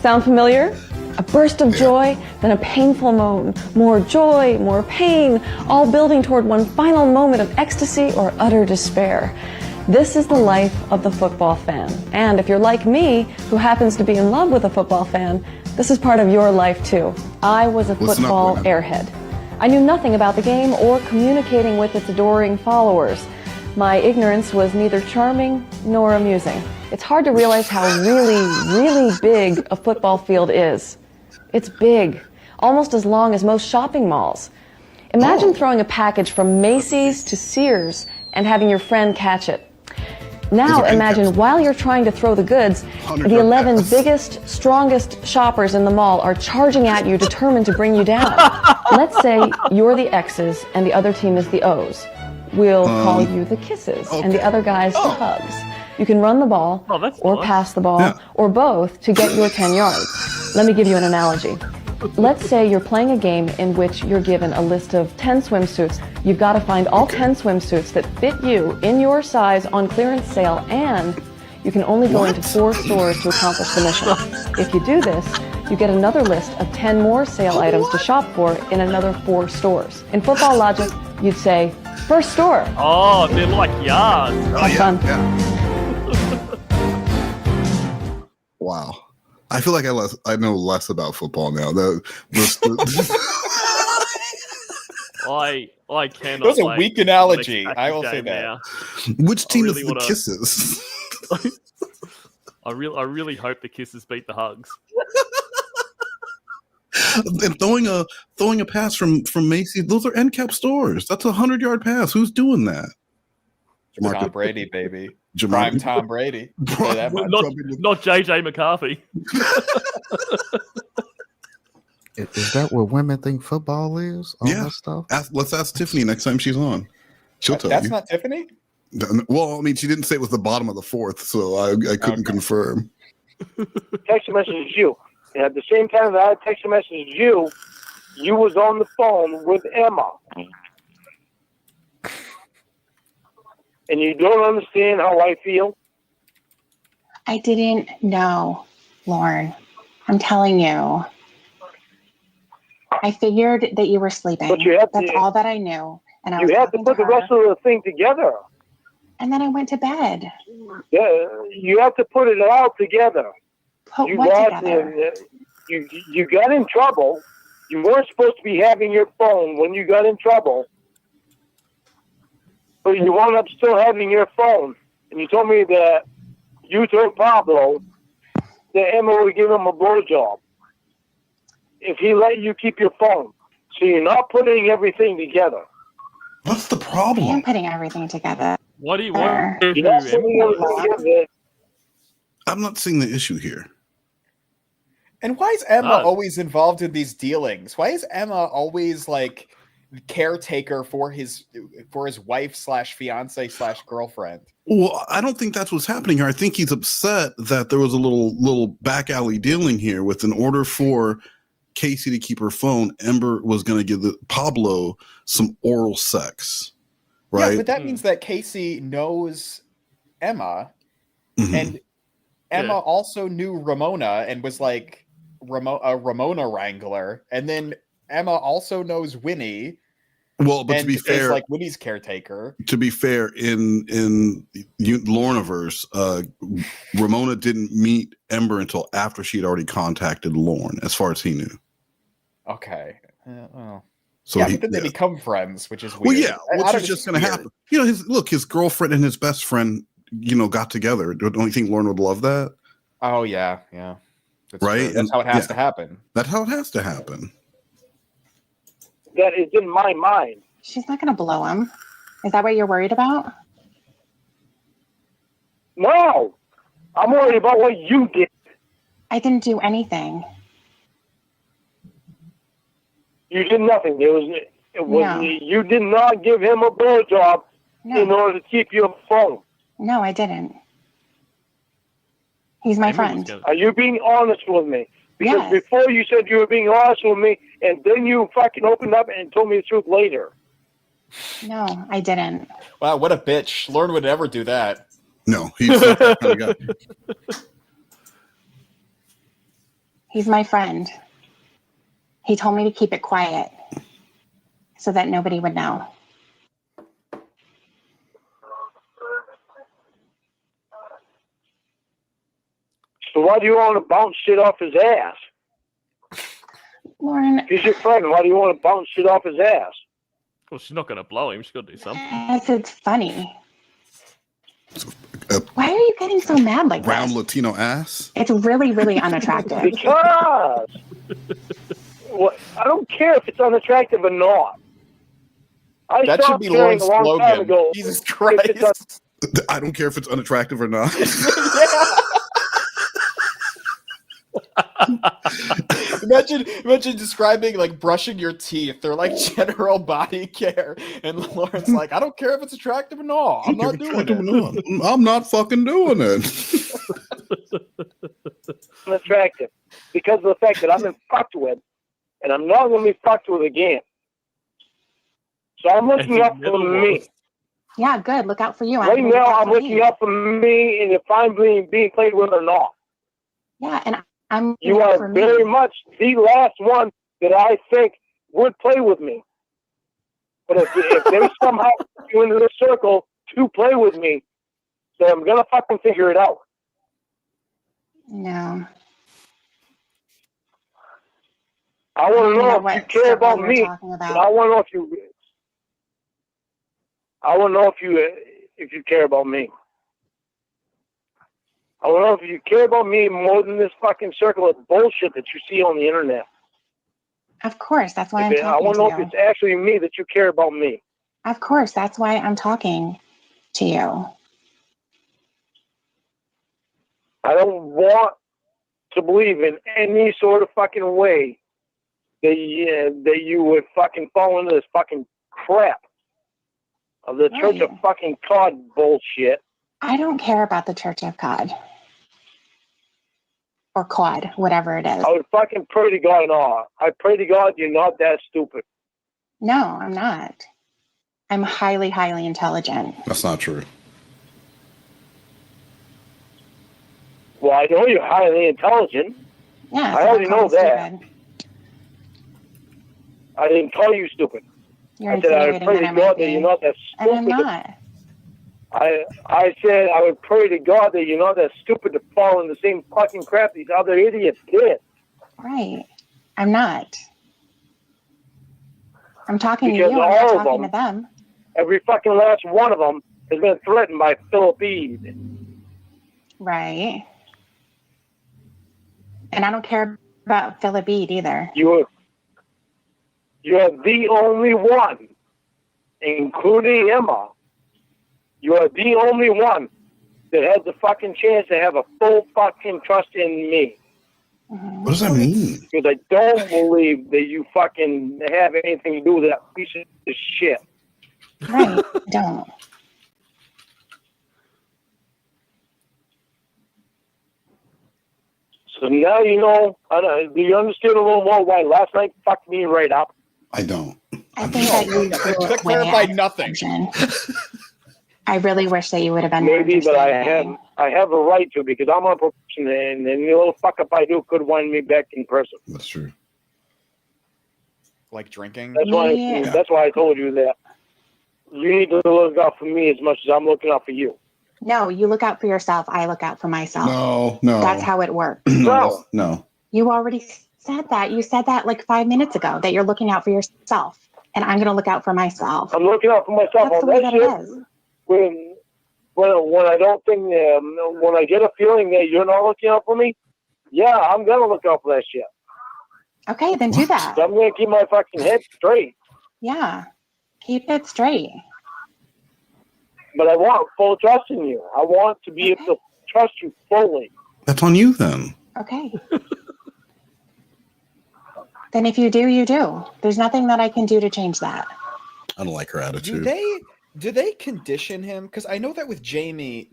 [SPEAKER 11] Sound familiar? A burst of joy, then a painful moan. More joy, more pain, all building toward one final moment of ecstasy or utter despair. This is the life of the football fan. And if you're like me, who happens to be in love with a football fan, this is part of your life too. I was a football airhead. I knew nothing about the game or communicating with its adoring followers. My ignorance was neither charming nor amusing. It's hard to realize how really big a football field is. It's big, almost as long as most shopping malls. Imagine throwing a package from Macy's to Sears and having your friend catch it. Now imagine while you're trying to throw the goods, the 11 biggest, strongest shoppers in the mall are charging at you, determined to bring you down. Let's say you're the X's and the other team is the O's. We'll call you the Kisses and the other guys the Hugs. You can run the ball or pass the ball or both to get your 10 yards. Let me give you an analogy. Let's say you're playing a game in which you're given a list of 10 swimsuits. You've got to find all 10 swimsuits that fit you in your size on clearance sale, and you can only go into 4 stores to accomplish the mission. If you do this, you get another list of 10 more sale items to shop for in another 4 stores. In football logic, you'd say, first store.
[SPEAKER 7] Oh, they're like yards.
[SPEAKER 11] Have fun.
[SPEAKER 4] Wow. I feel like I know less about football now.
[SPEAKER 7] I cannot.
[SPEAKER 5] That was a
[SPEAKER 7] wait
[SPEAKER 5] weak
[SPEAKER 7] for the
[SPEAKER 5] analogy.
[SPEAKER 7] next
[SPEAKER 5] I will
[SPEAKER 7] game
[SPEAKER 5] say that.
[SPEAKER 7] now.
[SPEAKER 4] Which team
[SPEAKER 7] really
[SPEAKER 4] is the
[SPEAKER 7] wanna-
[SPEAKER 4] Kisses?
[SPEAKER 7] I really hope the Kisses beat the Hugs.
[SPEAKER 4] And throwing a pass from Macy, those are end cap stores. That's a 100-yard pass. Who's doing that?
[SPEAKER 5] Tom Brady, baby.
[SPEAKER 4] Jamar-
[SPEAKER 5] Prime Tom Brady. Say that much.
[SPEAKER 7] Not JJ McCarthy.
[SPEAKER 6] Is that what women think football is? All that stuff?
[SPEAKER 4] Let's ask Tiffany next time she's on. She'll tell you.
[SPEAKER 5] That's not Tiffany?
[SPEAKER 4] Well, I mean, she didn't say it was the bottom of the fourth, so I couldn't confirm.
[SPEAKER 9] Text message you. And at the same time that I text message you, you was on the phone with Emma. And you don't understand how I feel?
[SPEAKER 3] I didn't know, Lorne. I'm telling you. I figured that you were sleeping.
[SPEAKER 9] But you have
[SPEAKER 3] That's all that I knew. And I was
[SPEAKER 9] you had to
[SPEAKER 3] talking
[SPEAKER 9] put the
[SPEAKER 3] her,
[SPEAKER 9] rest of the thing together.
[SPEAKER 3] and then I went to bed.
[SPEAKER 9] Yeah, you have to put it all together.
[SPEAKER 3] Put
[SPEAKER 9] You
[SPEAKER 3] what
[SPEAKER 9] got
[SPEAKER 3] together?
[SPEAKER 9] you got in trouble. You weren't supposed to be having your phone when you got in trouble. But you wound up still having your phone. And you told me that you told Pablo that Emma would give him a blowjob if he let you keep your phone. So you're not putting everything together.
[SPEAKER 4] What's the
[SPEAKER 3] I
[SPEAKER 4] problem?
[SPEAKER 3] am putting everything together.
[SPEAKER 7] What do you
[SPEAKER 3] There.
[SPEAKER 7] want?
[SPEAKER 9] You're not putting everything together.
[SPEAKER 4] I'm not seeing the issue here.
[SPEAKER 5] And why is Emma always involved in these dealings? Why is Emma always like caretaker for his wife / fiance / girlfriend?
[SPEAKER 4] Well, I don't think that's what's happening here. I think he's upset that there was a little back alley dealing here with, in order for Casey to keep her phone, Ember was going to give Pablo some oral sex, right?
[SPEAKER 5] Yeah, but that means that Casey knows Emma, and Emma also knew Ramona and was like a Ramona wrangler, and then Emma also knows Winnie.
[SPEAKER 4] Well, but to be fair,
[SPEAKER 5] like Winnie's caretaker.
[SPEAKER 4] To be fair, in Lorneverse, Ramona didn't meet Ember until after she'd already contacted Lorne, as far as he knew.
[SPEAKER 5] Okay. Well.
[SPEAKER 4] So
[SPEAKER 5] yeah, but then they become friends, which is weird.
[SPEAKER 4] Well, yeah, which is just going to happen. You know, his girlfriend and his best friend, got together. Don't you think Lorne would love that?
[SPEAKER 5] Oh yeah. That's
[SPEAKER 4] right.
[SPEAKER 5] True. That's how it has to happen.
[SPEAKER 4] That's how it has to happen.
[SPEAKER 9] That is in my mind.
[SPEAKER 3] She's not going to blow him. Is that what you're worried about?
[SPEAKER 9] No, I'm worried about what you did.
[SPEAKER 3] I didn't do anything.
[SPEAKER 9] You did nothing. It was
[SPEAKER 3] No.
[SPEAKER 9] You did not give him a blowjob in order to keep your phone.
[SPEAKER 3] No, I didn't. He's my friend.
[SPEAKER 9] Are you being honest with me? Because
[SPEAKER 3] Yes.
[SPEAKER 9] before you said you were being honest with me, and then you fucking opened up and told me the truth later.
[SPEAKER 3] No, I didn't.
[SPEAKER 5] Wow, what a bitch. Lorne would never do that.
[SPEAKER 4] No, he's not that kind of guy.
[SPEAKER 3] He's my friend. He told me to keep it quiet so that nobody would know.
[SPEAKER 9] So why do you want to bounce shit off his ass?
[SPEAKER 3] Lorne.
[SPEAKER 9] If he's your friend, why do you want to bounce shit off his ass?
[SPEAKER 7] Well, she's not going to blow him. She's got to do something.
[SPEAKER 3] Yes, it's funny. Why are you getting so mad like
[SPEAKER 4] Round
[SPEAKER 3] this?
[SPEAKER 4] Latino ass?
[SPEAKER 3] It's really, really unattractive.
[SPEAKER 9] Because I don't care if it's unattractive or not.
[SPEAKER 5] That should be Lorne's slogan.
[SPEAKER 9] Ago,
[SPEAKER 5] Jesus Christ.
[SPEAKER 4] I don't care if it's unattractive or not.
[SPEAKER 5] Imagine describing like brushing your teeth. They're like general body care, and Lauren's like, I don't care if it's attractive or not. I'm not doing it.
[SPEAKER 4] I'm not fucking doing it.
[SPEAKER 9] Unattractive because of the fact that I've been fucked with, and I'm not going to be fucked with again. So I'm looking up for me.
[SPEAKER 3] Yeah, good. Look out for you.
[SPEAKER 9] Right now, I'm looking up for me, and if I'm being played with or not.
[SPEAKER 3] Yeah, and I'm.
[SPEAKER 9] You are very much the last one that I think would play with me. But if they somehow put you into the circle to play with me, then I'm gonna fucking figure it out.
[SPEAKER 3] No.
[SPEAKER 9] I want to know if you care about me.
[SPEAKER 3] About.
[SPEAKER 9] I want to know if you. I want to know if you care about me. I want to know if you care about me more than this fucking circle of bullshit that you see on the internet.
[SPEAKER 3] Of course, that's why I'm
[SPEAKER 9] I
[SPEAKER 3] talking
[SPEAKER 9] want to know
[SPEAKER 3] to
[SPEAKER 9] if
[SPEAKER 3] you.
[SPEAKER 9] it's actually me that you care about me.
[SPEAKER 3] Of course, that's why I'm talking to you.
[SPEAKER 9] I don't want to believe in any sort of fucking way that you would fucking fall into this fucking crap of the Church of fucking God bullshit.
[SPEAKER 3] I don't care about the Church of God. Or Quad, whatever it is.
[SPEAKER 9] I would fucking pray to God and all. I pray to God you're not that stupid.
[SPEAKER 3] No, I'm not. I'm highly, highly intelligent.
[SPEAKER 4] That's not true.
[SPEAKER 9] Well, I know you're highly intelligent.
[SPEAKER 3] Yeah,
[SPEAKER 9] I already know that.
[SPEAKER 3] Stupid.
[SPEAKER 9] I didn't call you stupid.
[SPEAKER 3] You're
[SPEAKER 9] I said I would pray to God that you're not that stupid.
[SPEAKER 3] And I'm not.
[SPEAKER 9] I said I would pray to God that you're not that stupid to fall in the same fucking crap these other idiots did.
[SPEAKER 3] Right. I'm not. I'm talking
[SPEAKER 9] Because
[SPEAKER 3] to you. I'm
[SPEAKER 9] all
[SPEAKER 3] not
[SPEAKER 9] of
[SPEAKER 3] talking
[SPEAKER 9] them,
[SPEAKER 3] to them.
[SPEAKER 9] every fucking last one of them has been threatened by Philip Ede.
[SPEAKER 3] Right. And I don't care about Philip Ede either.
[SPEAKER 9] You're the only one, including Emma. You are the only one that has the fucking chance to have a full fucking trust in me.
[SPEAKER 4] What does that mean?
[SPEAKER 9] Because I don't believe that you fucking have anything to do with that piece of shit.
[SPEAKER 3] Right. I don't.
[SPEAKER 9] So now you know. Do you understand a little more why last night fucked me right up?
[SPEAKER 4] I don't.
[SPEAKER 3] I think that you
[SPEAKER 5] That clarified nothing.
[SPEAKER 3] I really wish that you would have been
[SPEAKER 9] Maybe,
[SPEAKER 3] there.
[SPEAKER 9] but I have a right to because I'm on probation, and the little fuck up I do could wind me back in prison.
[SPEAKER 4] That's true.
[SPEAKER 5] Like drinking.
[SPEAKER 9] That's why I told you that you need to look out for me as much as I'm looking out for you.
[SPEAKER 3] No, you look out for yourself. I look out for myself.
[SPEAKER 4] No.
[SPEAKER 3] That's how it works.
[SPEAKER 4] No.
[SPEAKER 3] You already said that. You said that like 5 minutes ago, that you're looking out for yourself. And I'm going to look out for myself.
[SPEAKER 9] I'm looking out for myself.
[SPEAKER 3] That's the way that it is.
[SPEAKER 9] When I don't think, when I get a feeling that you're not looking out for me, yeah, I'm going to look out for that shit.
[SPEAKER 3] Okay, then do that.
[SPEAKER 9] So I'm going to keep my fucking head straight.
[SPEAKER 3] Yeah, keep it straight.
[SPEAKER 9] But I want full trust in you. I want to be able to trust you fully.
[SPEAKER 4] That's on you then.
[SPEAKER 3] Okay. Then if you do, you do. There's nothing that I can do to change that.
[SPEAKER 4] I don't like her attitude.
[SPEAKER 5] Do they condition him? Because I know that with Jamie,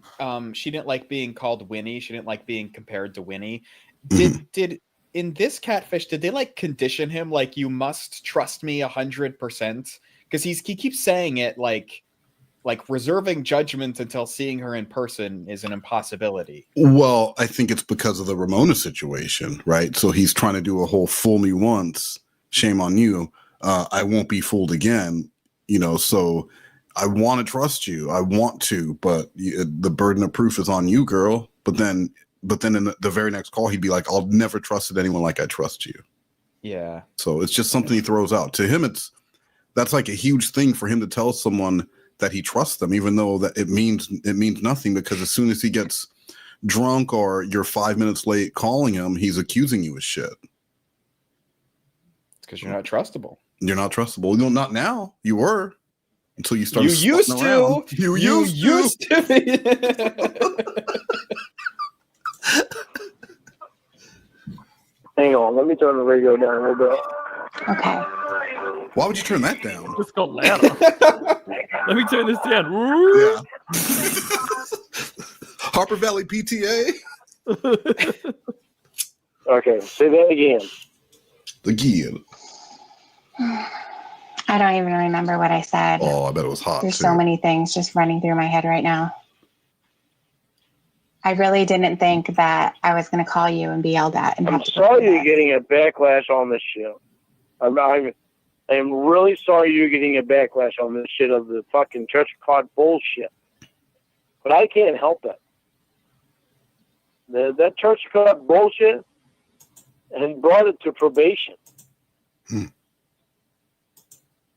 [SPEAKER 5] she didn't like being called Winnie. She didn't like being compared to Winnie. Did in this Catfish, did they like condition him like you must trust me 100%? Because he keeps saying it like reserving judgment until seeing her in person is an impossibility.
[SPEAKER 4] Well, I think it's because of the Ramona situation, right? So he's trying to do a whole fool me once, shame on you. I won't be fooled again, so I want to trust you. I want to, but the burden of proof is on you, girl. But then in the very next call, he'd be like, I'll never trusted anyone like I trust you.
[SPEAKER 5] Yeah.
[SPEAKER 4] So it's just something he throws out. To him, that's like a huge thing for him to tell someone that he trusts them, even though that it means nothing, because as soon as he gets drunk or you're 5 minutes late calling him, he's accusing you of shit.
[SPEAKER 5] It's because you're not trustable.
[SPEAKER 4] You're not trustable. No, not now. You were. Until you started.
[SPEAKER 5] You used to.
[SPEAKER 4] You used
[SPEAKER 5] to.
[SPEAKER 9] Hang on, let me turn the radio down a little bit.
[SPEAKER 3] Okay.
[SPEAKER 4] Why would you turn that down?
[SPEAKER 7] It just got louder. Let me turn this down.
[SPEAKER 4] Yeah. Harper Valley PTA.
[SPEAKER 9] Okay, say that again.
[SPEAKER 4] Again.
[SPEAKER 3] I don't even remember what I said.
[SPEAKER 4] Oh, I bet it was hot.
[SPEAKER 3] There's so many things just running through my head right now. I really didn't think that I was going to call you and be yelled at. And
[SPEAKER 9] I'm sorry you're getting a backlash on this shit. I am really sorry you're getting a backlash on this shit of the fucking Church of God bullshit. But I can't help it. That Church of God bullshit and brought it to probation.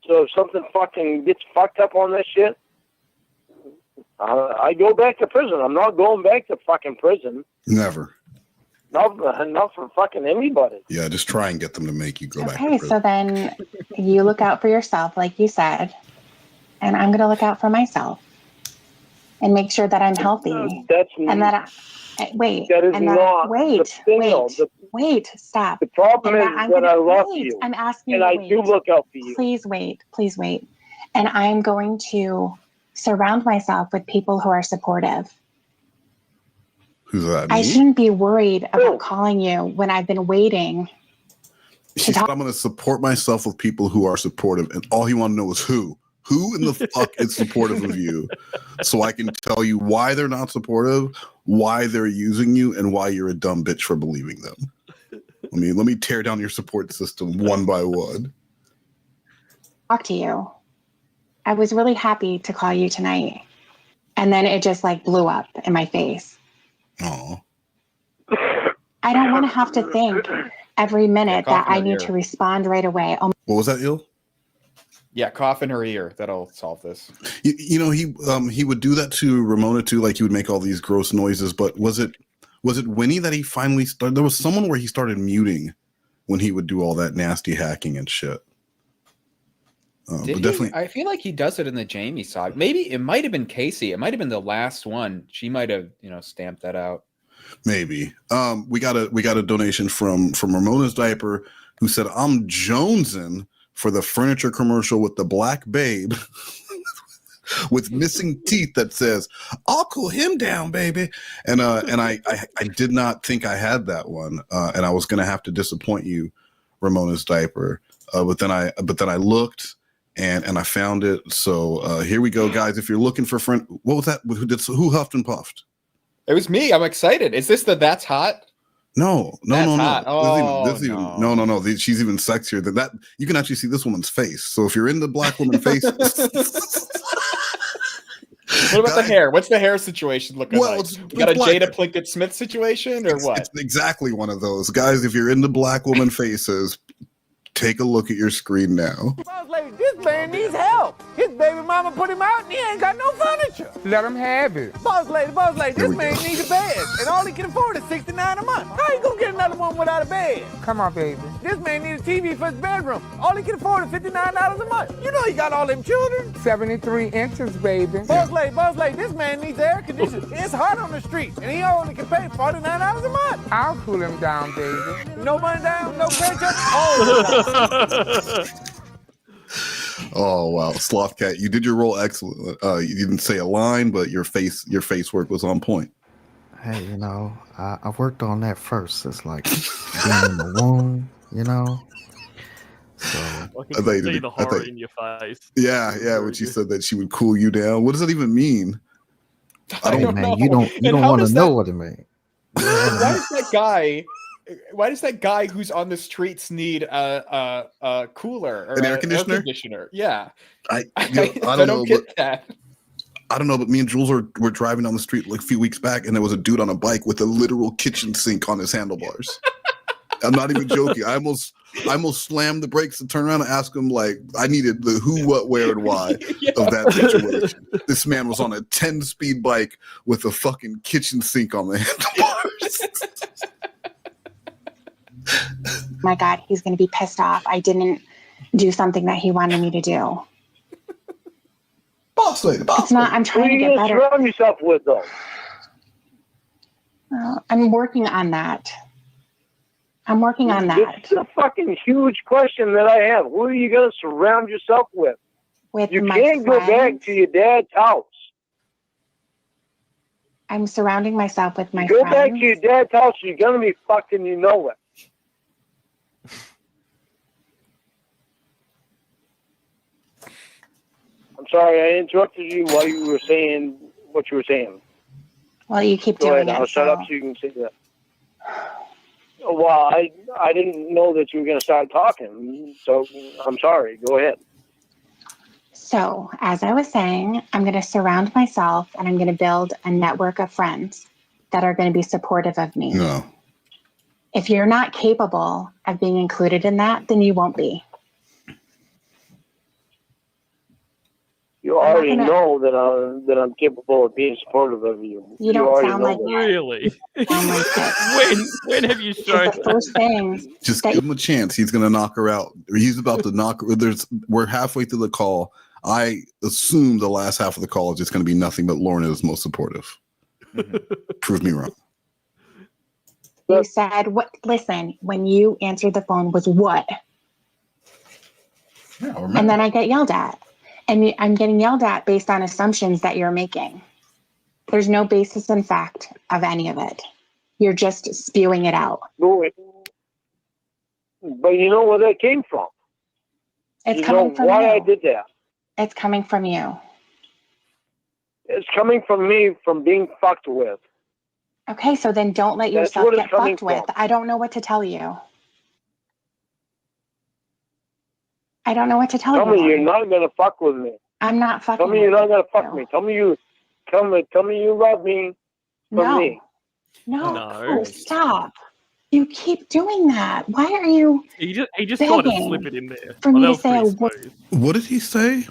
[SPEAKER 9] So if something fucking gets fucked up on this shit, I go back to prison. I'm not going back to fucking prison.
[SPEAKER 4] Never.
[SPEAKER 9] enough for fucking anybody.
[SPEAKER 4] Yeah, just try and get them to make you go back.
[SPEAKER 3] Okay, so then you look out for yourself, like you said, and I'm going to look out for myself and make sure that I'm healthy.
[SPEAKER 9] That's
[SPEAKER 3] and that wait.
[SPEAKER 9] That is
[SPEAKER 3] and
[SPEAKER 9] not
[SPEAKER 3] wait,
[SPEAKER 9] the thing,
[SPEAKER 3] wait, stop.
[SPEAKER 9] The problem is
[SPEAKER 3] I'm
[SPEAKER 9] that
[SPEAKER 3] gonna,
[SPEAKER 9] I love
[SPEAKER 3] wait,
[SPEAKER 9] you.
[SPEAKER 3] I'm asking
[SPEAKER 9] and
[SPEAKER 3] you,
[SPEAKER 9] I
[SPEAKER 3] wait.
[SPEAKER 9] do look out for you.
[SPEAKER 3] Please wait. And I'm going to surround myself with people who are supportive.
[SPEAKER 4] Who's that?
[SPEAKER 3] I
[SPEAKER 4] Me?
[SPEAKER 3] shouldn't be worried about calling you when I've been waiting.
[SPEAKER 4] She said, I'm going to support myself with people who are supportive. And all you want to know is who. Who in the fuck is supportive of you? So I can tell you why they're not supportive, why they're using you, and why you're a dumb bitch for believing them. Let me tear down your support system one by one.
[SPEAKER 3] Talk to you. I was really happy to call you tonight. And then it just like blew up in my face.
[SPEAKER 4] Oh.
[SPEAKER 3] I don't want to have to think every minute that I need
[SPEAKER 5] ear.
[SPEAKER 3] to respond right away. Oh,
[SPEAKER 4] What was that, Il?
[SPEAKER 5] Yeah, cough in her ear. That'll solve this.
[SPEAKER 4] You know, he would do that to Ramona too. Like he would make all these gross noises. But was it Winnie that he finally started? There was someone where he started muting when he would do all that nasty hacking and shit.
[SPEAKER 5] Did
[SPEAKER 4] but
[SPEAKER 5] he?
[SPEAKER 4] definitely,
[SPEAKER 5] I feel like he does it in the Jamie saga. Maybe it might have been Casey. It might have been the last one. She might have, stamped that out.
[SPEAKER 4] maybe. We got a donation from Ramona's diaper, who said, "I'm jonesing for the furniture commercial with the black babe with missing teeth that says, 'I'll cool him down, baby.'" And I did not think I had that one, and I was gonna have to disappoint you, Ramona's diaper. But then I looked and I found it. So here we go, guys. If you're looking for what was that? Who huffed and puffed?
[SPEAKER 5] It was me. I'm excited. Is this the That's Hot?
[SPEAKER 4] No.
[SPEAKER 5] Hot.
[SPEAKER 4] No. She's even sexier than that. You can actually see this woman's face. So if you're in the black woman face.
[SPEAKER 5] What about the hair? What's the hair situation looking like? You got a Jada Pinkett Smith situation or what?
[SPEAKER 4] It's exactly one of those. Guys, if you're into black woman faces, take a look at your screen now.
[SPEAKER 12] Boss lady, this man needs help. His baby mama put him out and he ain't got no furniture. Let him have it. Boss lady, this man needs a bed. And all he can afford is $69 a month. How you gonna get another one without a bed? Come on, baby. This man needs a TV for his bedroom. All he can afford is $59 a month. You know he got all them children. 73 inches, baby. Boss lady, this man needs air conditioning. It's hot on the street. And he only can pay $49 a month. I'll cool him down, baby. No money down, no pressure.
[SPEAKER 4] Oh wow, Sloth Cat, you did your role excellent. You didn't say a line, but your face work was on point.
[SPEAKER 6] Hey, I worked on that first. It's like being in the womb, So
[SPEAKER 7] I can see the horror in your face.
[SPEAKER 4] Yeah. When she said that she would cool you down. What does that even mean?
[SPEAKER 6] I don't know. You don't want to know what it means.
[SPEAKER 5] Why does that guy who's on the streets need a cooler or
[SPEAKER 4] an air conditioner?
[SPEAKER 5] Yeah,
[SPEAKER 4] I
[SPEAKER 5] don't get that.
[SPEAKER 4] I don't know, but me and Jules were driving down the street like a few weeks back, and there was a dude on a bike with a literal kitchen sink on his handlebars. I'm not even joking. I almost slammed the brakes and turned around and asked him, like, I needed the who, what, where, and why of that situation. This man was on a 10-speed bike with a fucking kitchen sink on the handlebars.
[SPEAKER 3] my God, he's going to be pissed off. I didn't do something that he wanted me to do.
[SPEAKER 4] Boss lady.
[SPEAKER 3] It's not, I'm trying to get better.
[SPEAKER 9] Surround yourself with, though?
[SPEAKER 3] I'm working on that.
[SPEAKER 9] It's a fucking huge question that I have. Who are you going to surround yourself with? You can't go back to your dad's house.
[SPEAKER 3] I'm surrounding myself with my
[SPEAKER 9] friends. Go back to
[SPEAKER 3] friends.
[SPEAKER 9] your dad's house, you're going to be fucked and you know it. I'm sorry, I interrupted you while you were saying what you were saying.
[SPEAKER 3] Well, you keep
[SPEAKER 9] Go
[SPEAKER 3] doing
[SPEAKER 9] ahead,
[SPEAKER 3] it.
[SPEAKER 9] I'll shut up so you can say that. Well, I didn't know that you were going to start talking, so I'm sorry. Go ahead.
[SPEAKER 3] So, as I was saying, I'm going to surround myself and I'm going to build a network of friends that are going to be supportive of me.
[SPEAKER 4] No.
[SPEAKER 3] If you're not capable of being included in that, then you won't be.
[SPEAKER 9] You already know that I'm capable of being supportive of you.
[SPEAKER 3] You don't
[SPEAKER 9] already
[SPEAKER 3] sound
[SPEAKER 9] know
[SPEAKER 3] like
[SPEAKER 9] that.
[SPEAKER 7] Really?
[SPEAKER 3] sound like it.
[SPEAKER 7] When have you
[SPEAKER 3] Because
[SPEAKER 7] shown
[SPEAKER 3] the first thing
[SPEAKER 4] Just
[SPEAKER 3] that
[SPEAKER 4] give him a chance. He's going to knock her out. He's about to knock her. We're halfway through the call. I assume the last half of the call is just going to be nothing but Lorne is most supportive. Prove me wrong.
[SPEAKER 3] you said, what? Listen, when you answered the phone was what? And then I get yelled at. And I'm getting yelled at based on assumptions that you're making. There's no basis in fact of any of it. You're just spewing it out.
[SPEAKER 9] But you know where that came from.
[SPEAKER 3] It's
[SPEAKER 9] you
[SPEAKER 3] coming
[SPEAKER 9] know
[SPEAKER 3] from
[SPEAKER 9] why
[SPEAKER 3] you.
[SPEAKER 9] I did that.
[SPEAKER 3] It's coming from you.
[SPEAKER 9] It's coming from me from being fucked with.
[SPEAKER 3] Okay, so then don't let
[SPEAKER 9] That's
[SPEAKER 3] yourself
[SPEAKER 9] what it's
[SPEAKER 3] get
[SPEAKER 9] coming
[SPEAKER 3] fucked with.
[SPEAKER 9] from.
[SPEAKER 3] I don't know what to tell you. I don't know what to tell
[SPEAKER 9] Tell
[SPEAKER 3] you.
[SPEAKER 9] me you're not gonna fuck with me.
[SPEAKER 3] I'm not fucking
[SPEAKER 9] Tell me you're not gonna fuck me. Tell me you love me for
[SPEAKER 3] No.
[SPEAKER 9] me.
[SPEAKER 3] No, stop. You keep doing that. Why are you
[SPEAKER 7] He just tried to
[SPEAKER 3] begging
[SPEAKER 7] slip it in there.
[SPEAKER 3] for me
[SPEAKER 7] that
[SPEAKER 3] to
[SPEAKER 7] was
[SPEAKER 3] say a
[SPEAKER 7] pretty
[SPEAKER 3] word?
[SPEAKER 7] smooth.
[SPEAKER 4] What did he say?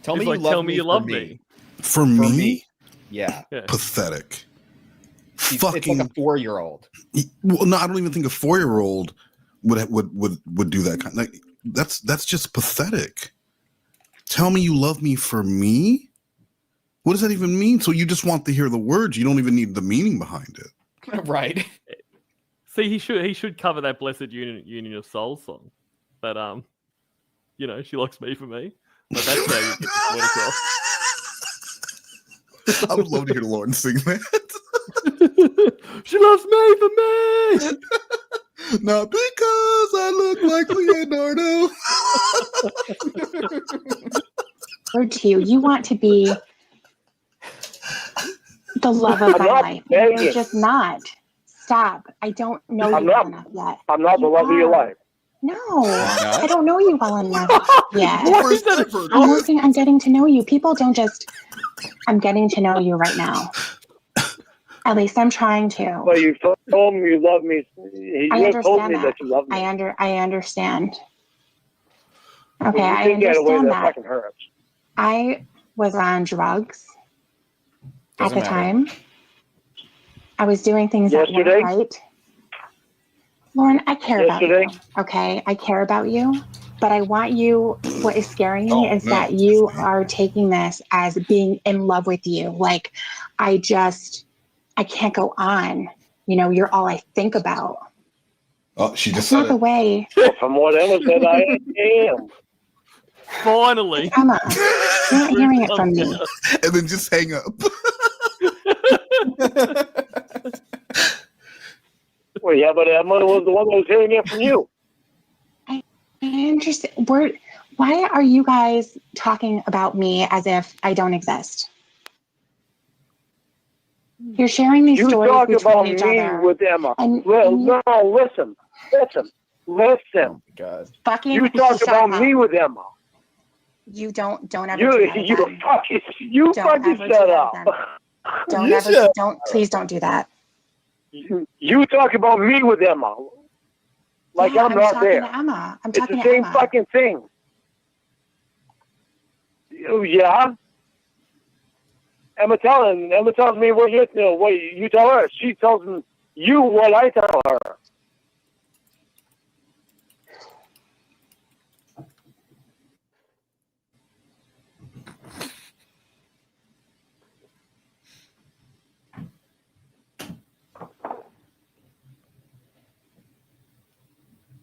[SPEAKER 5] Tell
[SPEAKER 7] He's
[SPEAKER 5] me
[SPEAKER 7] like,
[SPEAKER 5] you love
[SPEAKER 7] tell me
[SPEAKER 5] me
[SPEAKER 7] you
[SPEAKER 5] for
[SPEAKER 7] love
[SPEAKER 5] me.
[SPEAKER 7] me.
[SPEAKER 4] For me?
[SPEAKER 5] Yeah.
[SPEAKER 4] Pathetic.
[SPEAKER 5] It's like a 4-year-old.
[SPEAKER 4] Well, no, I don't even think a 4-year-old would do that kind. Like that's just pathetic. Tell me you love me for me. What does that even mean? So you just want to hear the words. You don't even need the meaning behind it.
[SPEAKER 5] Right.
[SPEAKER 7] See, he should cover that Blessed Union of Souls song. But she likes me for me. Like that's how you get the point across.
[SPEAKER 4] I would love to hear Lorne sing that.
[SPEAKER 7] She loves me for me.
[SPEAKER 4] Not because I look like Leonardo.
[SPEAKER 3] Word to you. You want to be the love of my life. You're just not. Stop. I don't know you well enough yet.
[SPEAKER 9] I'm not the love of your life.
[SPEAKER 3] No, I don't know you well enough yet.
[SPEAKER 7] What is that?
[SPEAKER 3] I'm working on getting to know you. People don't just. I'm getting to know you right now. At least I'm trying to.
[SPEAKER 9] But you told me you love me. You have told me that you love me.
[SPEAKER 3] I understand. Okay,
[SPEAKER 9] When you
[SPEAKER 3] I
[SPEAKER 9] take that away,
[SPEAKER 3] understand
[SPEAKER 9] that
[SPEAKER 3] that.
[SPEAKER 9] fucking hurts.
[SPEAKER 3] I was on drugs at
[SPEAKER 5] Doesn't
[SPEAKER 3] the
[SPEAKER 5] matter.
[SPEAKER 3] time. I was doing things that
[SPEAKER 9] Yesterday?
[SPEAKER 3] weren't right. Lauren, I care
[SPEAKER 9] Yesterday?
[SPEAKER 3] about you. Okay, I care about you, but I want you. What is scaring me is that
[SPEAKER 4] Tiffany.
[SPEAKER 3] you are taking this as being in love with you. Like, I can't go on. You're all I think about.
[SPEAKER 4] Oh, she just
[SPEAKER 3] That's not
[SPEAKER 4] said
[SPEAKER 3] the
[SPEAKER 4] it.
[SPEAKER 3] way.
[SPEAKER 9] From what Emma said, I am.
[SPEAKER 7] Finally.
[SPEAKER 3] Emma, you're not hearing it from me.
[SPEAKER 4] And then just hang up.
[SPEAKER 9] Well, yeah, but Emma was the one that was hearing it from you.
[SPEAKER 3] I understand. Why are you guys talking about me as if I don't exist? You're sharing these
[SPEAKER 9] You
[SPEAKER 3] stories
[SPEAKER 9] talk about
[SPEAKER 3] between each
[SPEAKER 9] me
[SPEAKER 3] other.
[SPEAKER 9] with Emma.
[SPEAKER 3] And
[SPEAKER 9] No, listen.
[SPEAKER 5] God.
[SPEAKER 3] Fucking
[SPEAKER 9] You talk
[SPEAKER 3] shut
[SPEAKER 9] about
[SPEAKER 3] up.
[SPEAKER 9] me with Emma.
[SPEAKER 3] You don't ever do that again.
[SPEAKER 9] You
[SPEAKER 3] Don't
[SPEAKER 9] fucking
[SPEAKER 3] ever do
[SPEAKER 9] shut
[SPEAKER 3] that
[SPEAKER 9] up.
[SPEAKER 3] again. Please don't do that.
[SPEAKER 9] You talk about me with Emma. Like
[SPEAKER 3] Yeah,
[SPEAKER 9] I'm not
[SPEAKER 3] talking
[SPEAKER 9] there.
[SPEAKER 3] to Emma. I'm
[SPEAKER 9] It's
[SPEAKER 3] talking
[SPEAKER 9] the
[SPEAKER 3] to
[SPEAKER 9] same
[SPEAKER 3] Emma.
[SPEAKER 9] fucking thing. Yeah. Emma tells me what you tell her. She tells you what I tell her.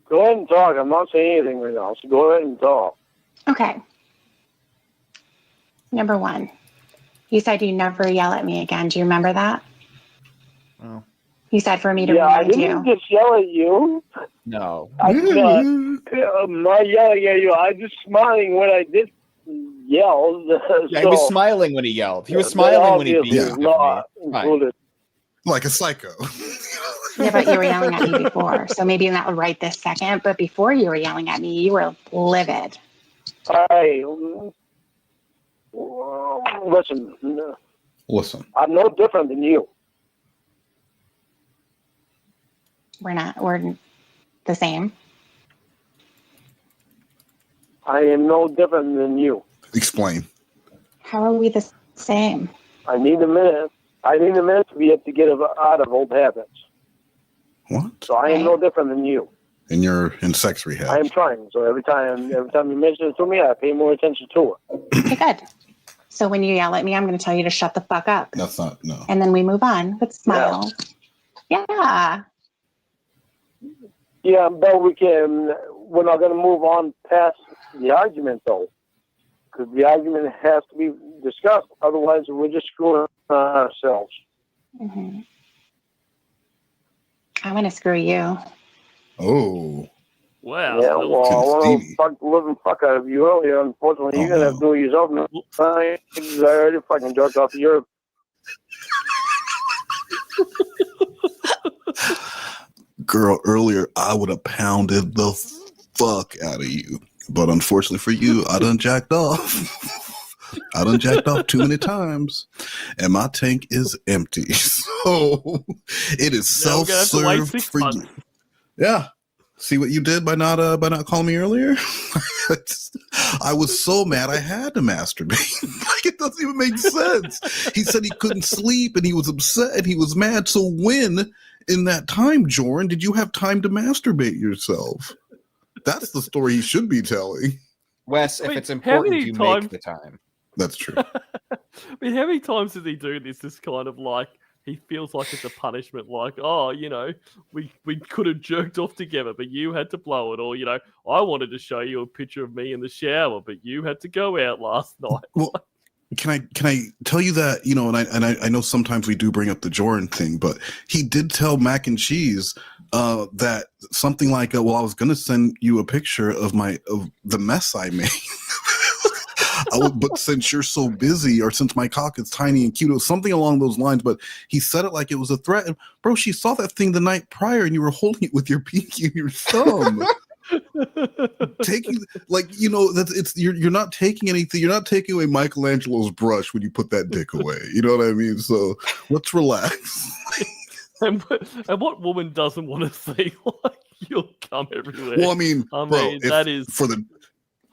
[SPEAKER 9] Go ahead and talk. I'm not saying anything right now, so go ahead and talk.
[SPEAKER 3] Okay. Number one, you said you never yell at me again. Do you remember that?
[SPEAKER 5] Oh.
[SPEAKER 3] You said for me to
[SPEAKER 9] I
[SPEAKER 3] remind
[SPEAKER 9] didn't
[SPEAKER 3] you.
[SPEAKER 9] just yell at you.
[SPEAKER 5] No.
[SPEAKER 9] I'm not yelling at you. I'm just smiling when I did yell.
[SPEAKER 5] Yeah, he was smiling when he yelled. He was smiling when he beat
[SPEAKER 9] obviously
[SPEAKER 5] Tiffany.
[SPEAKER 9] not
[SPEAKER 5] Fine.
[SPEAKER 9] included.
[SPEAKER 4] Like a psycho.
[SPEAKER 3] Yeah, but you were yelling at me before. So maybe not right this second, but before you were yelling at me, you were livid.
[SPEAKER 9] Hey, listen.
[SPEAKER 4] Listen.
[SPEAKER 9] I'm no different than you.
[SPEAKER 3] We're the same.
[SPEAKER 9] I am no different than you.
[SPEAKER 4] Explain.
[SPEAKER 3] How are we the same?
[SPEAKER 9] I need a minute. I need a minute to be able to get out of old habits.
[SPEAKER 4] What?
[SPEAKER 9] So I am no different than you.
[SPEAKER 4] And you're in sex rehab.
[SPEAKER 9] I am trying. So every time you mention it to me, I pay more attention to it.
[SPEAKER 3] Okay, good. So when you yell at me, I'm going to tell you to shut the fuck up.
[SPEAKER 4] That's not, no.
[SPEAKER 3] And then we move on with smiles. Yeah.
[SPEAKER 9] Yeah, but we're not going to move on past the argument, though. Because the argument has to be discussed. Otherwise, we're just screwing ourselves.
[SPEAKER 3] Mm-hmm. I want to screw you.
[SPEAKER 4] Oh.
[SPEAKER 7] Wow.
[SPEAKER 9] Yeah, well, I want to fuck the living fuck out of you earlier. Unfortunately, you're going to have to do it yourself. I already fucking jerked off to your...
[SPEAKER 4] Girl, earlier I would have pounded the fuck out of you. But unfortunately for you, I done jacked off. I done jacked off too many times. And my tank is empty. So it is self-serve for you. Yeah. See what you did by not calling me earlier? I was so mad I had to masturbate. Like, it doesn't even make sense. He said he couldn't sleep and he was upset and he was mad. So when in that time, Jordan, did you have time to masturbate yourself? That's the story he should be telling.
[SPEAKER 5] Wes, if it's important, you make the time.
[SPEAKER 4] That's true.
[SPEAKER 7] I mean, how many times does he do this? This kind of like, he feels like it's a punishment, like, oh, you know, we could have jerked off together, but you had to blow it. Or, you know, I wanted to show you a picture of me in the shower, but you had to go out last night.
[SPEAKER 4] Well, can I tell you that, you know, and I know sometimes we do bring up the Jordan thing, but he did tell Mac and Cheese that something like, well, I was going to send you a picture of the mess I made. But since you're so busy, or since my cock is tiny and cute, or something along those lines, but he said it like it was a threat. And bro, she saw that thing the night prior and you were holding it with your pinky and your thumb. Taking, like, you know, you're not taking anything. You're not taking away Michelangelo's brush when you put that dick away. You know what I mean? So let's relax.
[SPEAKER 7] And what woman doesn't want to see like you'll come everywhere?
[SPEAKER 4] Well, I mean, bro,
[SPEAKER 7] that is
[SPEAKER 4] for the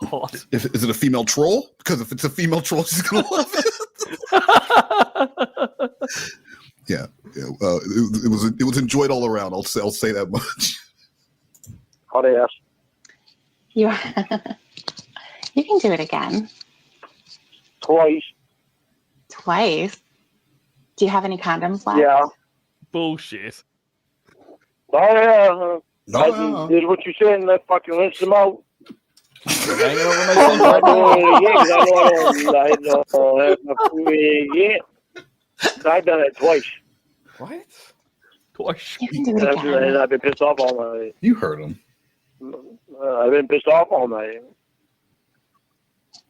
[SPEAKER 7] hot.
[SPEAKER 4] Is it a female troll? Because if it's a female troll, she's gonna love it. Yeah. It was enjoyed all around. I'll say that much.
[SPEAKER 9] Hot ass.
[SPEAKER 3] You can do it again.
[SPEAKER 9] Twice.
[SPEAKER 3] Do you have any condoms left?
[SPEAKER 9] Yeah.
[SPEAKER 7] Bullshit.
[SPEAKER 9] Oh yeah. I did what you said and I fucking rinsed them out.
[SPEAKER 5] Hanging over my
[SPEAKER 9] I don't have enough food yet. I've done it twice.
[SPEAKER 5] What?
[SPEAKER 7] Twice.
[SPEAKER 3] You can do it again.
[SPEAKER 9] And I've been pissed off all night.
[SPEAKER 4] You heard him.
[SPEAKER 9] I've been pissed off all night.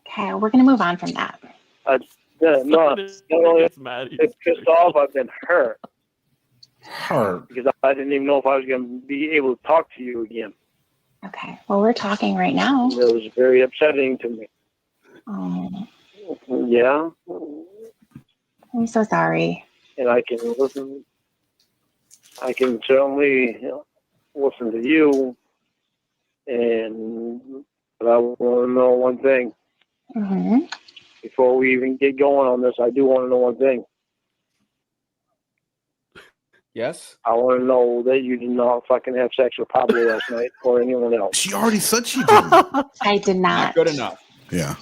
[SPEAKER 3] Okay, we're going to move on from that.
[SPEAKER 9] Not only been pissed off, I've been hurt. Because I didn't even know if I was going to be able to talk to you again.
[SPEAKER 3] Okay, well, we're talking right now.
[SPEAKER 9] It was very upsetting to me.
[SPEAKER 3] Oh,
[SPEAKER 9] Yeah.
[SPEAKER 3] I'm so sorry.
[SPEAKER 9] And I can listen. I can certainly listen to you. But I want to know one thing.
[SPEAKER 3] Mm-hmm.
[SPEAKER 9] Before we even get going on this, I do want to know one thing.
[SPEAKER 5] Yes?
[SPEAKER 9] I want to know that you did not fucking have sex with Pablo last night or anyone else.
[SPEAKER 4] She already said she did.
[SPEAKER 3] I did not.
[SPEAKER 5] Not good enough.
[SPEAKER 4] Yeah.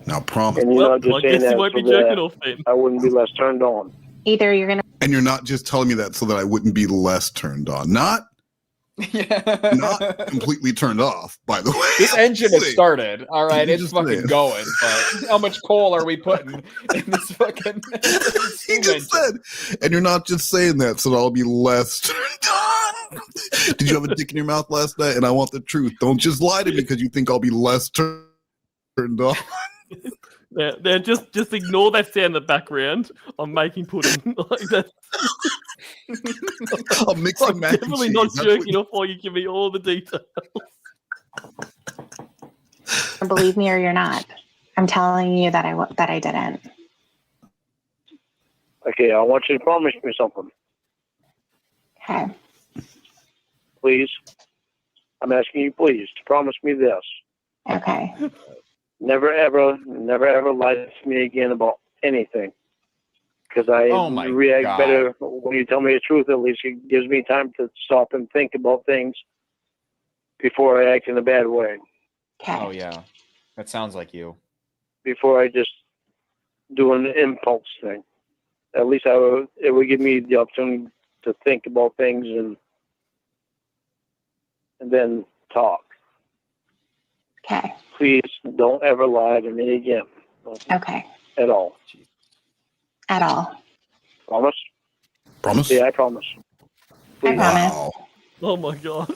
[SPEAKER 4] Now promise.
[SPEAKER 9] And you're not just
[SPEAKER 7] I
[SPEAKER 9] saying
[SPEAKER 7] guess you
[SPEAKER 9] that
[SPEAKER 7] won't
[SPEAKER 9] so
[SPEAKER 7] be jerking
[SPEAKER 9] that
[SPEAKER 7] off then.
[SPEAKER 9] I wouldn't be less turned on.
[SPEAKER 3] Either you're going to...
[SPEAKER 4] And you're not just telling me that so that I wouldn't be less turned on. Not completely turned off, by the way.
[SPEAKER 5] This engine has started. All right,
[SPEAKER 4] You
[SPEAKER 5] it's
[SPEAKER 4] just
[SPEAKER 5] fucking
[SPEAKER 4] saying.
[SPEAKER 5] going. But how much coal are we putting in this fucking?
[SPEAKER 4] He just said, and you're not just saying that so that I'll be less turned on. Did you have a dick in your mouth last night? And I want the truth. Don't just lie to me because you think I'll be less turned on.
[SPEAKER 7] Yeah, just ignore that sound in the background. I'm making pudding like that.
[SPEAKER 4] I'll mix some mac and
[SPEAKER 7] Definitely
[SPEAKER 4] cheese.
[SPEAKER 7] not
[SPEAKER 4] That's
[SPEAKER 7] jerking off while you give me all the details.
[SPEAKER 3] believe me or you're not. I'm telling you that I didn't.
[SPEAKER 9] Okay, I want you to promise me something.
[SPEAKER 3] Okay.
[SPEAKER 9] Please. I'm asking you, please, to promise me this.
[SPEAKER 3] Okay.
[SPEAKER 9] never ever lie to me again about anything. Because I react
[SPEAKER 5] God.
[SPEAKER 9] better when you tell me the truth. At least it gives me time to stop and think about things before I act in a bad way.
[SPEAKER 3] Okay.
[SPEAKER 5] Oh yeah, that sounds like you.
[SPEAKER 9] Before I just do an impulse thing. At least it would give me the opportunity to think about things and then talk.
[SPEAKER 3] Okay.
[SPEAKER 9] Please don't ever lie to me again.
[SPEAKER 3] Okay.
[SPEAKER 9] At all.
[SPEAKER 3] At all.
[SPEAKER 9] Promise?
[SPEAKER 4] Promise?
[SPEAKER 9] Yeah, I promise.
[SPEAKER 3] I promise.
[SPEAKER 4] Wow.
[SPEAKER 7] Oh my god.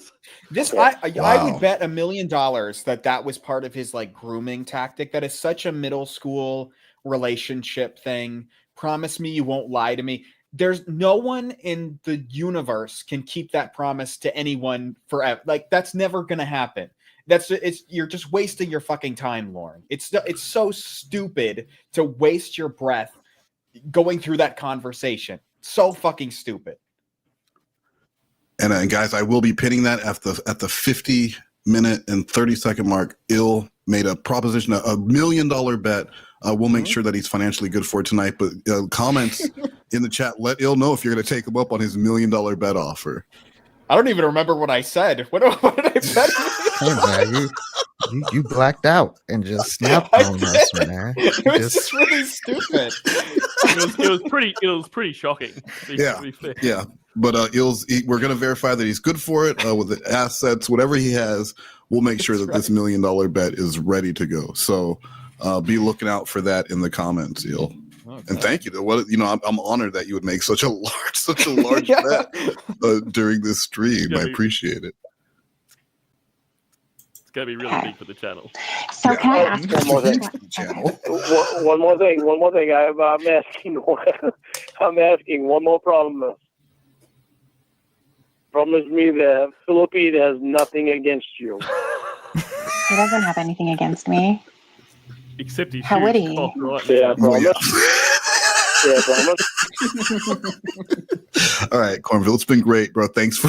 [SPEAKER 5] This
[SPEAKER 9] Yeah.
[SPEAKER 5] I
[SPEAKER 4] Wow.
[SPEAKER 5] would bet $1 million that was part of his like grooming tactic. That is such a middle school relationship thing. Promise me you won't lie to me. There's no one in the universe can keep that promise to anyone forever. Like that's never gonna happen. You're just wasting your fucking time, Lorne. It's so stupid to waste your breath going through that conversation. So fucking stupid.
[SPEAKER 4] And guys, I will be pinning that at the 50-minute and 30-second mark. Il made a proposition, a $1 million bet. We'll make sure that he's financially good for it tonight. But comments in the chat, let Il know if you're going to take him up on his $1 million bet offer.
[SPEAKER 5] I don't even remember what I said. What did I bet?
[SPEAKER 6] Hey, man, you blacked out and just snapped on us, man.
[SPEAKER 5] It was just really stupid.
[SPEAKER 7] It was pretty shocking. To be fair.
[SPEAKER 4] Yeah. But we're going to verify that he's good for it with the assets, whatever he has. We'll make sure that this $1 million bet is ready to go. So be looking out for that in the comments, Il. Okay. And thank you. I'm honored that you would make such a large bet during this stream. I appreciate it.
[SPEAKER 7] It's gonna be really big for the channel.
[SPEAKER 3] So can I ask
[SPEAKER 9] one more thing? One more thing. I'm asking one more problem. Promise me that Philippine has nothing against you.
[SPEAKER 3] He doesn't have anything against me.
[SPEAKER 7] Except he's
[SPEAKER 3] How would he?
[SPEAKER 9] Yeah, I promise. Yeah, I promise.
[SPEAKER 4] All right, Cornville, it's been great, bro. Thanks for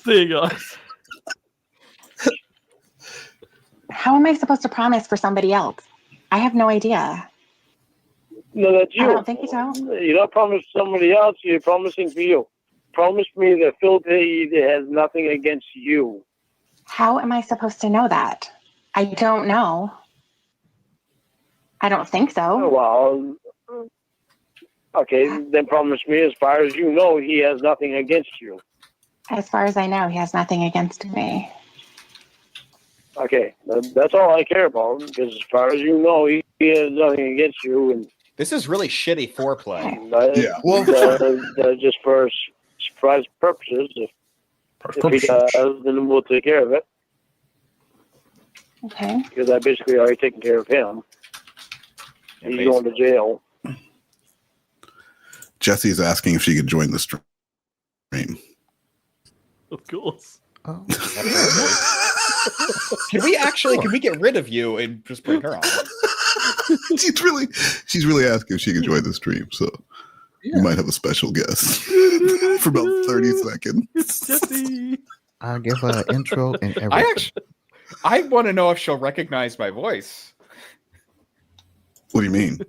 [SPEAKER 7] See you guys.
[SPEAKER 3] How am I supposed to promise for somebody else? I have no idea.
[SPEAKER 9] No, that's you.
[SPEAKER 3] I don't think so.
[SPEAKER 9] You're not promising somebody else. You're promising for you. Promise me that Philippine has nothing against you.
[SPEAKER 3] How am I supposed to know that? I don't know. I don't think so.
[SPEAKER 9] Well, okay, then promise me as far as you know, he has nothing against you.
[SPEAKER 3] As far as I know, he has nothing against me.
[SPEAKER 9] Okay, that's all I care about, because as far as you know, he has nothing against you. And
[SPEAKER 5] this is really shitty foreplay.
[SPEAKER 4] Yeah, well,
[SPEAKER 9] just for surprise purposes. If he does, then we'll take care of it.
[SPEAKER 3] Okay.
[SPEAKER 9] Because I basically already taken care of him.
[SPEAKER 5] Yeah,
[SPEAKER 9] he's going to jail.
[SPEAKER 4] Jesse's asking if she could join the stream.
[SPEAKER 7] Of course.
[SPEAKER 6] Oh.
[SPEAKER 5] Can we get rid of you and just bring her on?
[SPEAKER 4] She's really asking if she could join the stream, so you might have a special guest for about 30 seconds.
[SPEAKER 7] Jesse.
[SPEAKER 6] I'll give her an intro and everything.
[SPEAKER 5] I want to know if she'll recognize my voice.
[SPEAKER 4] What do you mean?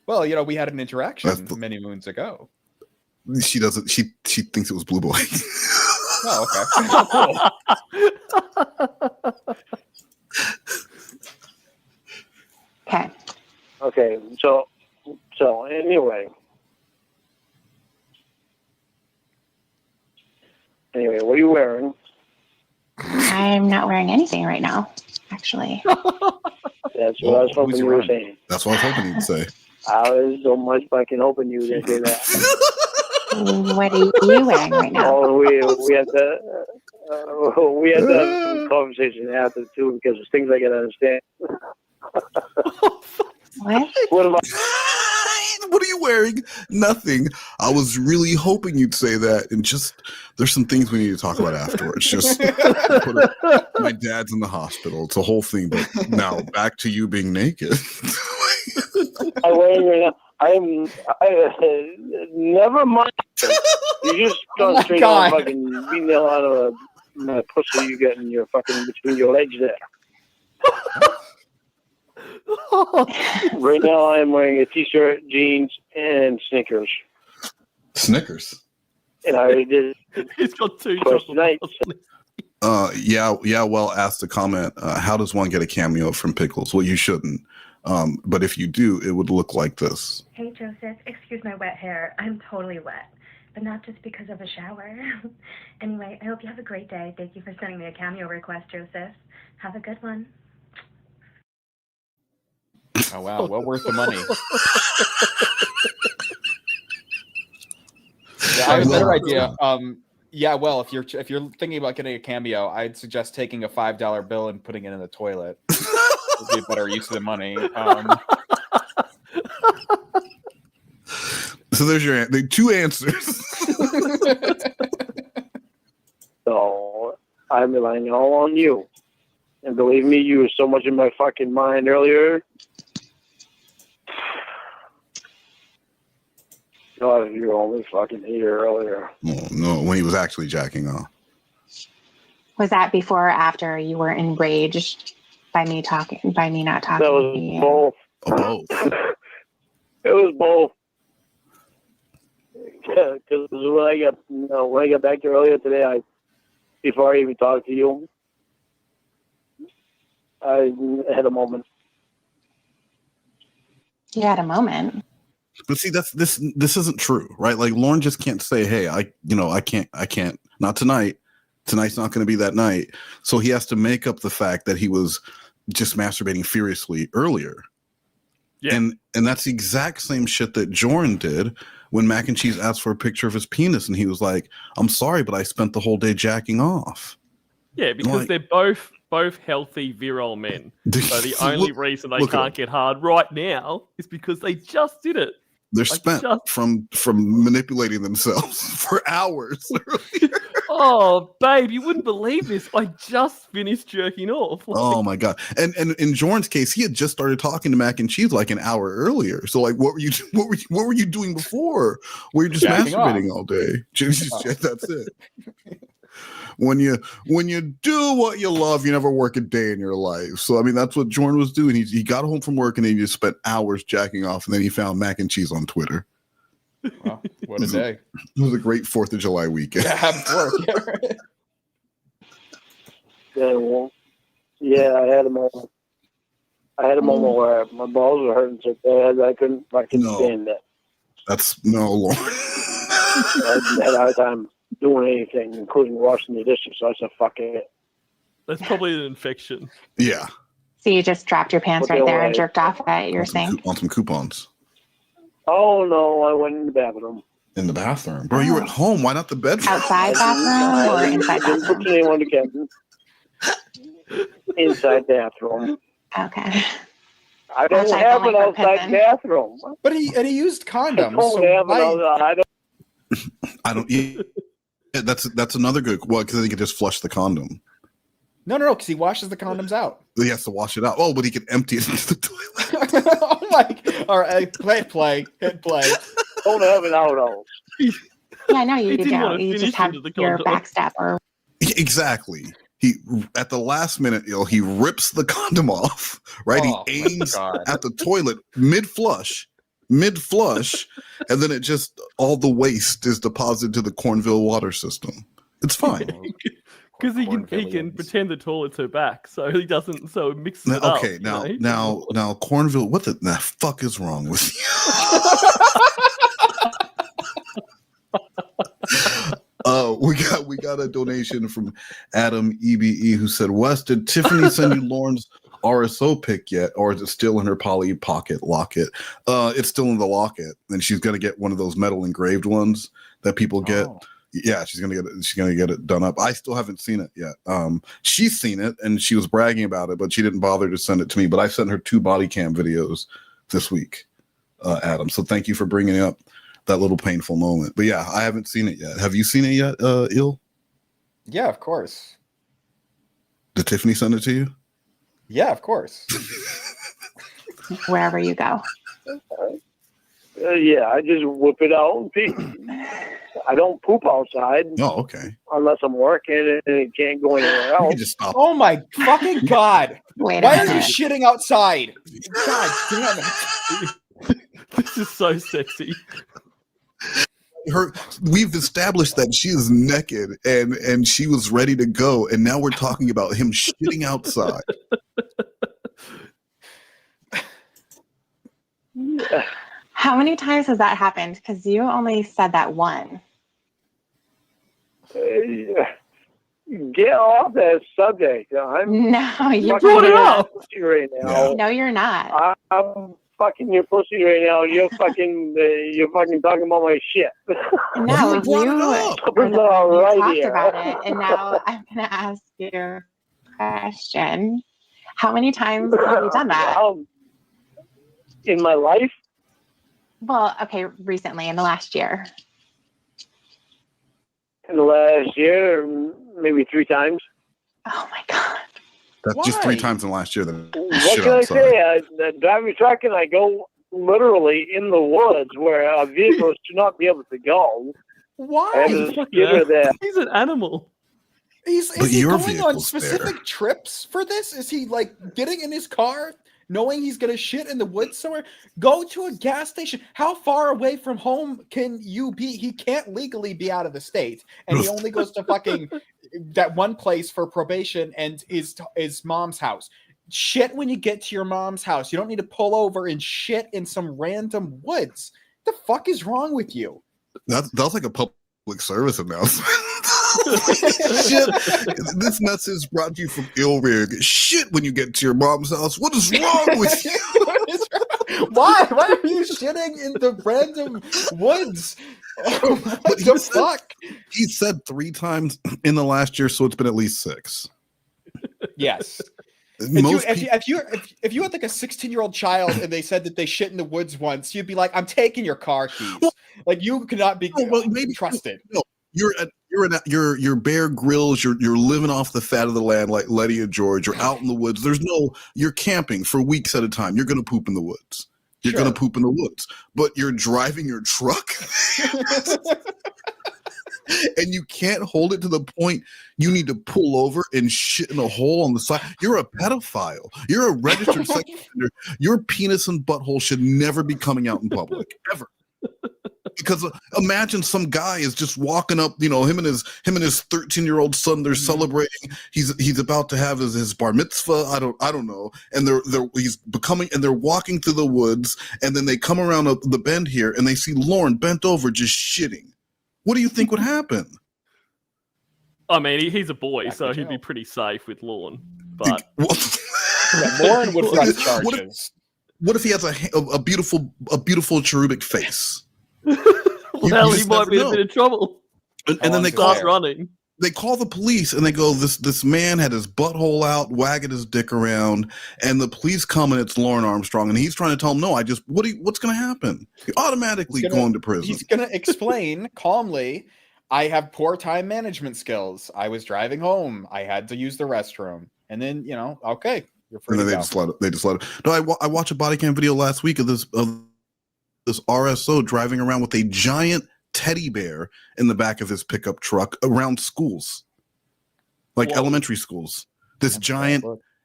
[SPEAKER 5] Well, we had an interaction many moons ago.
[SPEAKER 4] She doesn't. She thinks it was Blue Boy.
[SPEAKER 5] Oh,
[SPEAKER 3] Okay.
[SPEAKER 9] Okay. So anyway, what are you wearing?
[SPEAKER 3] I'm not wearing anything right now, actually.
[SPEAKER 9] That's what I was hoping you were saying.
[SPEAKER 4] That's what I was hoping you'd say.
[SPEAKER 9] I was so much fucking hoping you were going to say that.
[SPEAKER 3] What are you wearing right now?
[SPEAKER 9] Oh, we had that conversation after too, because there's things I gotta understand.
[SPEAKER 3] What?
[SPEAKER 9] What am I?
[SPEAKER 4] What are you wearing? Nothing. I was really hoping you'd say that, and there's some things we need to talk about afterwards. My dad's in the hospital. It's a whole thing. But now back to you being naked.
[SPEAKER 9] I'm wearing right now. Never mind. You just concentrate on fucking beating the hell out of the pussy you get in your fucking between your legs there. Right now, I'm wearing a t-shirt, jeans, and Snickers.
[SPEAKER 4] Snickers.
[SPEAKER 9] And I already did
[SPEAKER 7] He's got 2
[SPEAKER 9] twice
[SPEAKER 7] chocolate
[SPEAKER 9] tonight.
[SPEAKER 7] bars.
[SPEAKER 4] Yeah. Well, asked a comment. How does one get a cameo from Pickles? Well, you shouldn't. But if you do, it would look like this.
[SPEAKER 13] Hey, Joseph, excuse my wet hair. I'm totally wet, but not just because of a shower. Anyway, I hope you have a great day. Thank you for sending me a cameo request, Joseph. Have a good one.
[SPEAKER 5] Oh wow, well worth the money. Yeah, I have a better idea. Yeah, well, if you're thinking about getting a cameo, I'd suggest taking a $5 bill and putting it in the toilet. Would be a better use of the money.
[SPEAKER 4] So there's your the 2 answers.
[SPEAKER 9] So I'm relying all on you. And believe me, you were so much in my fucking mind earlier. God, you were only fucking here earlier.
[SPEAKER 4] Oh, no, when he was actually jacking off.
[SPEAKER 3] Was that before or after you were enraged by me not talking
[SPEAKER 9] That was
[SPEAKER 3] to you?
[SPEAKER 9] both.
[SPEAKER 4] Oh, both.
[SPEAKER 9] It was both. Yeah, because when I got back there earlier today, before I even talked to you, I had a moment.
[SPEAKER 3] You had a moment.
[SPEAKER 4] But see, this isn't true, right? Like Lorne just can't say, "Hey, I can't, not tonight. Tonight's not going to be that night." So he has to make up the fact that he was just masturbating furiously earlier. Yeah. And that's the exact same shit that Jordan did when Mac and Cheese asked for a picture of his penis, and he was like, "I'm sorry, but I spent the whole day jacking off."
[SPEAKER 7] Yeah, because they're both healthy, virile men. So the only reason they can't get hard right now is because they just did it.
[SPEAKER 4] They're spent from manipulating themselves for hours.
[SPEAKER 7] Oh, babe, you wouldn't believe this. I just finished jerking off.
[SPEAKER 4] Oh my god! And in Jordan's case, he had just started talking to Mac and Cheese like an hour earlier. So like, what were you doing before? Were you just masturbating all day? That's it. When you do what you love, you never work a day in your life. So I mean, that's what Jordan was doing. He got home from work and then he just spent hours jacking off, and then he found Mac and Cheese on Twitter.
[SPEAKER 5] Wow, what a day!
[SPEAKER 4] It was a great 4th of July weekend.
[SPEAKER 9] Yeah, I had a moment. I had a moment where my balls were hurting so bad I couldn't stand that.
[SPEAKER 4] That's no, Lord.
[SPEAKER 9] I had a hard time doing anything, including washing the dishes. So I said, "Fuck it."
[SPEAKER 7] That's probably an infection.
[SPEAKER 4] Yeah.
[SPEAKER 3] So you just dropped your pants right there and jerked off at your sink?
[SPEAKER 4] On some coupons.
[SPEAKER 9] Oh no, I went in the bathroom.
[SPEAKER 4] In the bathroom, bro. You were at home. Why not the bedroom?
[SPEAKER 3] Outside bathroom or inside
[SPEAKER 9] Didn't put
[SPEAKER 3] bathroom?
[SPEAKER 9] anyone together. Inside bathroom.
[SPEAKER 3] Okay.
[SPEAKER 9] I don't
[SPEAKER 3] Hashtag
[SPEAKER 9] have
[SPEAKER 3] only
[SPEAKER 9] an
[SPEAKER 3] for
[SPEAKER 9] outside
[SPEAKER 3] pimping.
[SPEAKER 9] bathroom.
[SPEAKER 5] But he used condoms.
[SPEAKER 9] I don't
[SPEAKER 5] so
[SPEAKER 9] have
[SPEAKER 5] why-
[SPEAKER 9] an
[SPEAKER 4] I don't. Yeah, that's another good. Well, because then he could just flush the condom.
[SPEAKER 5] No, because he washes the condoms out.
[SPEAKER 4] He has to wash it out. Oh, but he can empty it into the toilet.
[SPEAKER 5] Oh my! All right, hit play.
[SPEAKER 9] Don't have an out.
[SPEAKER 3] Yeah, no, you
[SPEAKER 7] didn't want
[SPEAKER 3] don't.
[SPEAKER 7] to
[SPEAKER 3] You
[SPEAKER 7] finish
[SPEAKER 3] just have
[SPEAKER 7] into the
[SPEAKER 3] your
[SPEAKER 7] condom.
[SPEAKER 3] backstep or
[SPEAKER 4] Exactly. He at the last minute, he rips the condom off. Right.
[SPEAKER 5] Oh,
[SPEAKER 4] he
[SPEAKER 5] my
[SPEAKER 4] aims
[SPEAKER 5] God.
[SPEAKER 4] at the toilet mid flush, and then it just all the waste is deposited to the Cornville water system. It's fine.
[SPEAKER 7] Because he can pretend the toilets are back, so he doesn't. So it mixes it
[SPEAKER 4] Okay,
[SPEAKER 7] up.
[SPEAKER 4] now, Cornville, what the fuck is wrong with you? We got a donation from Adam EBE who said, "Wes, did Tiffany send you Lorne's RSO pic yet, or is it still in her Polly Pocket locket?" It's still in the locket, and she's gonna get one of those metal engraved ones that people get.
[SPEAKER 5] Oh.
[SPEAKER 4] Yeah, she's gonna get it done up. I still haven't seen it yet. She's seen it and she was bragging about it, but she didn't bother to send it to me. But I sent her 2 body cam videos this week, Adam. So thank you for bringing up that little painful moment. But yeah, I haven't seen it yet. Have you seen it yet, Il?
[SPEAKER 5] Yeah, of course.
[SPEAKER 4] Did Tiffany send it to you?
[SPEAKER 5] Yeah, of course.
[SPEAKER 3] wherever you go.
[SPEAKER 9] Yeah, I just whip it out and pee. I don't poop outside.
[SPEAKER 4] Oh, okay.
[SPEAKER 9] Unless I'm working and it can't go anywhere
[SPEAKER 4] You
[SPEAKER 9] else.
[SPEAKER 4] can just stop.
[SPEAKER 5] Oh my fucking god!
[SPEAKER 3] Wait
[SPEAKER 5] Why
[SPEAKER 3] a
[SPEAKER 5] are you
[SPEAKER 3] minute.
[SPEAKER 5] shitting outside? God damn it!
[SPEAKER 7] This is so sexy.
[SPEAKER 4] We've established that she is naked and she was ready to go, and now we're talking about him shitting outside.
[SPEAKER 3] How many times has that happened? Because you only said that one.
[SPEAKER 9] Get off that subject. I'm
[SPEAKER 3] No, you
[SPEAKER 7] brought it up.
[SPEAKER 9] pussy right now.
[SPEAKER 3] No, you're not.
[SPEAKER 9] I'm fucking your pussy right now. You're fucking talking about my shit.
[SPEAKER 3] No,
[SPEAKER 4] You brought it
[SPEAKER 3] you
[SPEAKER 4] up.
[SPEAKER 3] are the
[SPEAKER 9] All
[SPEAKER 3] one who
[SPEAKER 9] right
[SPEAKER 3] talked
[SPEAKER 9] here.
[SPEAKER 3] about it, and now I'm going to ask you a question. How many times have you done that?
[SPEAKER 9] In my life?
[SPEAKER 3] Well, okay, recently in the last year.
[SPEAKER 9] In the last year, maybe 3 times.
[SPEAKER 3] Oh my god!
[SPEAKER 4] That's just 3 times in the last year. That
[SPEAKER 9] What
[SPEAKER 4] shit
[SPEAKER 9] can I
[SPEAKER 4] outside.
[SPEAKER 9] say? I drive a truck and I go literally in the woods where a vehicle should not be able to go. I
[SPEAKER 5] Why?
[SPEAKER 9] have a skidder there.
[SPEAKER 7] He's an animal.
[SPEAKER 5] Is
[SPEAKER 4] But
[SPEAKER 5] he
[SPEAKER 4] your
[SPEAKER 5] going on
[SPEAKER 4] vehicle's
[SPEAKER 5] specific
[SPEAKER 4] there.
[SPEAKER 5] trips for this? Is he like getting in his car knowing he's gonna shit in the woods somewhere? Go to a gas station. How far away from home can you be? He can't legally be out of the state, and he only goes to fucking that one place for probation and his mom's house. Shit when you get to your mom's house. You don't need to pull over and shit in some random woods. The fuck is wrong with you?
[SPEAKER 4] That was like a public service announcement. Shit. This message brought to you from Ilrig. Shit when you get to your mom's house. What is wrong with you?
[SPEAKER 5] Why? Why are you shitting in the random woods? What
[SPEAKER 4] But
[SPEAKER 5] the fuck?
[SPEAKER 4] He said 3 times in the last year, so it's been at least 6.
[SPEAKER 5] Yes.
[SPEAKER 4] Most
[SPEAKER 5] If you had like a 16-year-old child and they said that they shit in the woods once, you'd be like, "I'm taking your car keys." Like you could not be
[SPEAKER 4] maybe
[SPEAKER 5] trusted.
[SPEAKER 4] No, you're Bear Grylls. You're living off the fat of the land like Letty and George. You're out in the woods. You're camping for weeks at a time. You're gonna poop in the woods. You're gonna poop in the woods, but you're driving your truck. And you can't hold it to the point you need to pull over and shit in a hole on the side. You're a pedophile. You're a registered sex offender. Your penis and butthole should never be coming out in public, ever. Because imagine some guy is just walking up, him and his 13-year-old son. They're celebrating. He's about to have his bar mitzvah. I don't know. And they're walking through the woods, and then they come around the bend here, and they see Lorne bent over just shitting. What do you think would happen?
[SPEAKER 7] I mean, he's a boy, so he'd be pretty safe with Lorne. But
[SPEAKER 5] Lorne would press charges.
[SPEAKER 4] What if he has a beautiful cherubic face?
[SPEAKER 7] Well, he might be in a bit of trouble.
[SPEAKER 4] And then they
[SPEAKER 7] start running.
[SPEAKER 4] They call the police and they go, this man had his butthole out, wagging his dick around, and the police come and it's Lorne Armstrong, and he's trying to tell him, no, what's going to happen? You're automatically going to prison.
[SPEAKER 5] He's going to explain calmly, I have poor time management skills. I was driving home. I had to use the restroom. And then, okay, you're free
[SPEAKER 4] and then
[SPEAKER 5] to go.
[SPEAKER 4] they just let it. No, I watched a body cam video last week of this RSO driving around with a giant teddy bear in the back of his pickup truck around schools, like elementary schools. This giant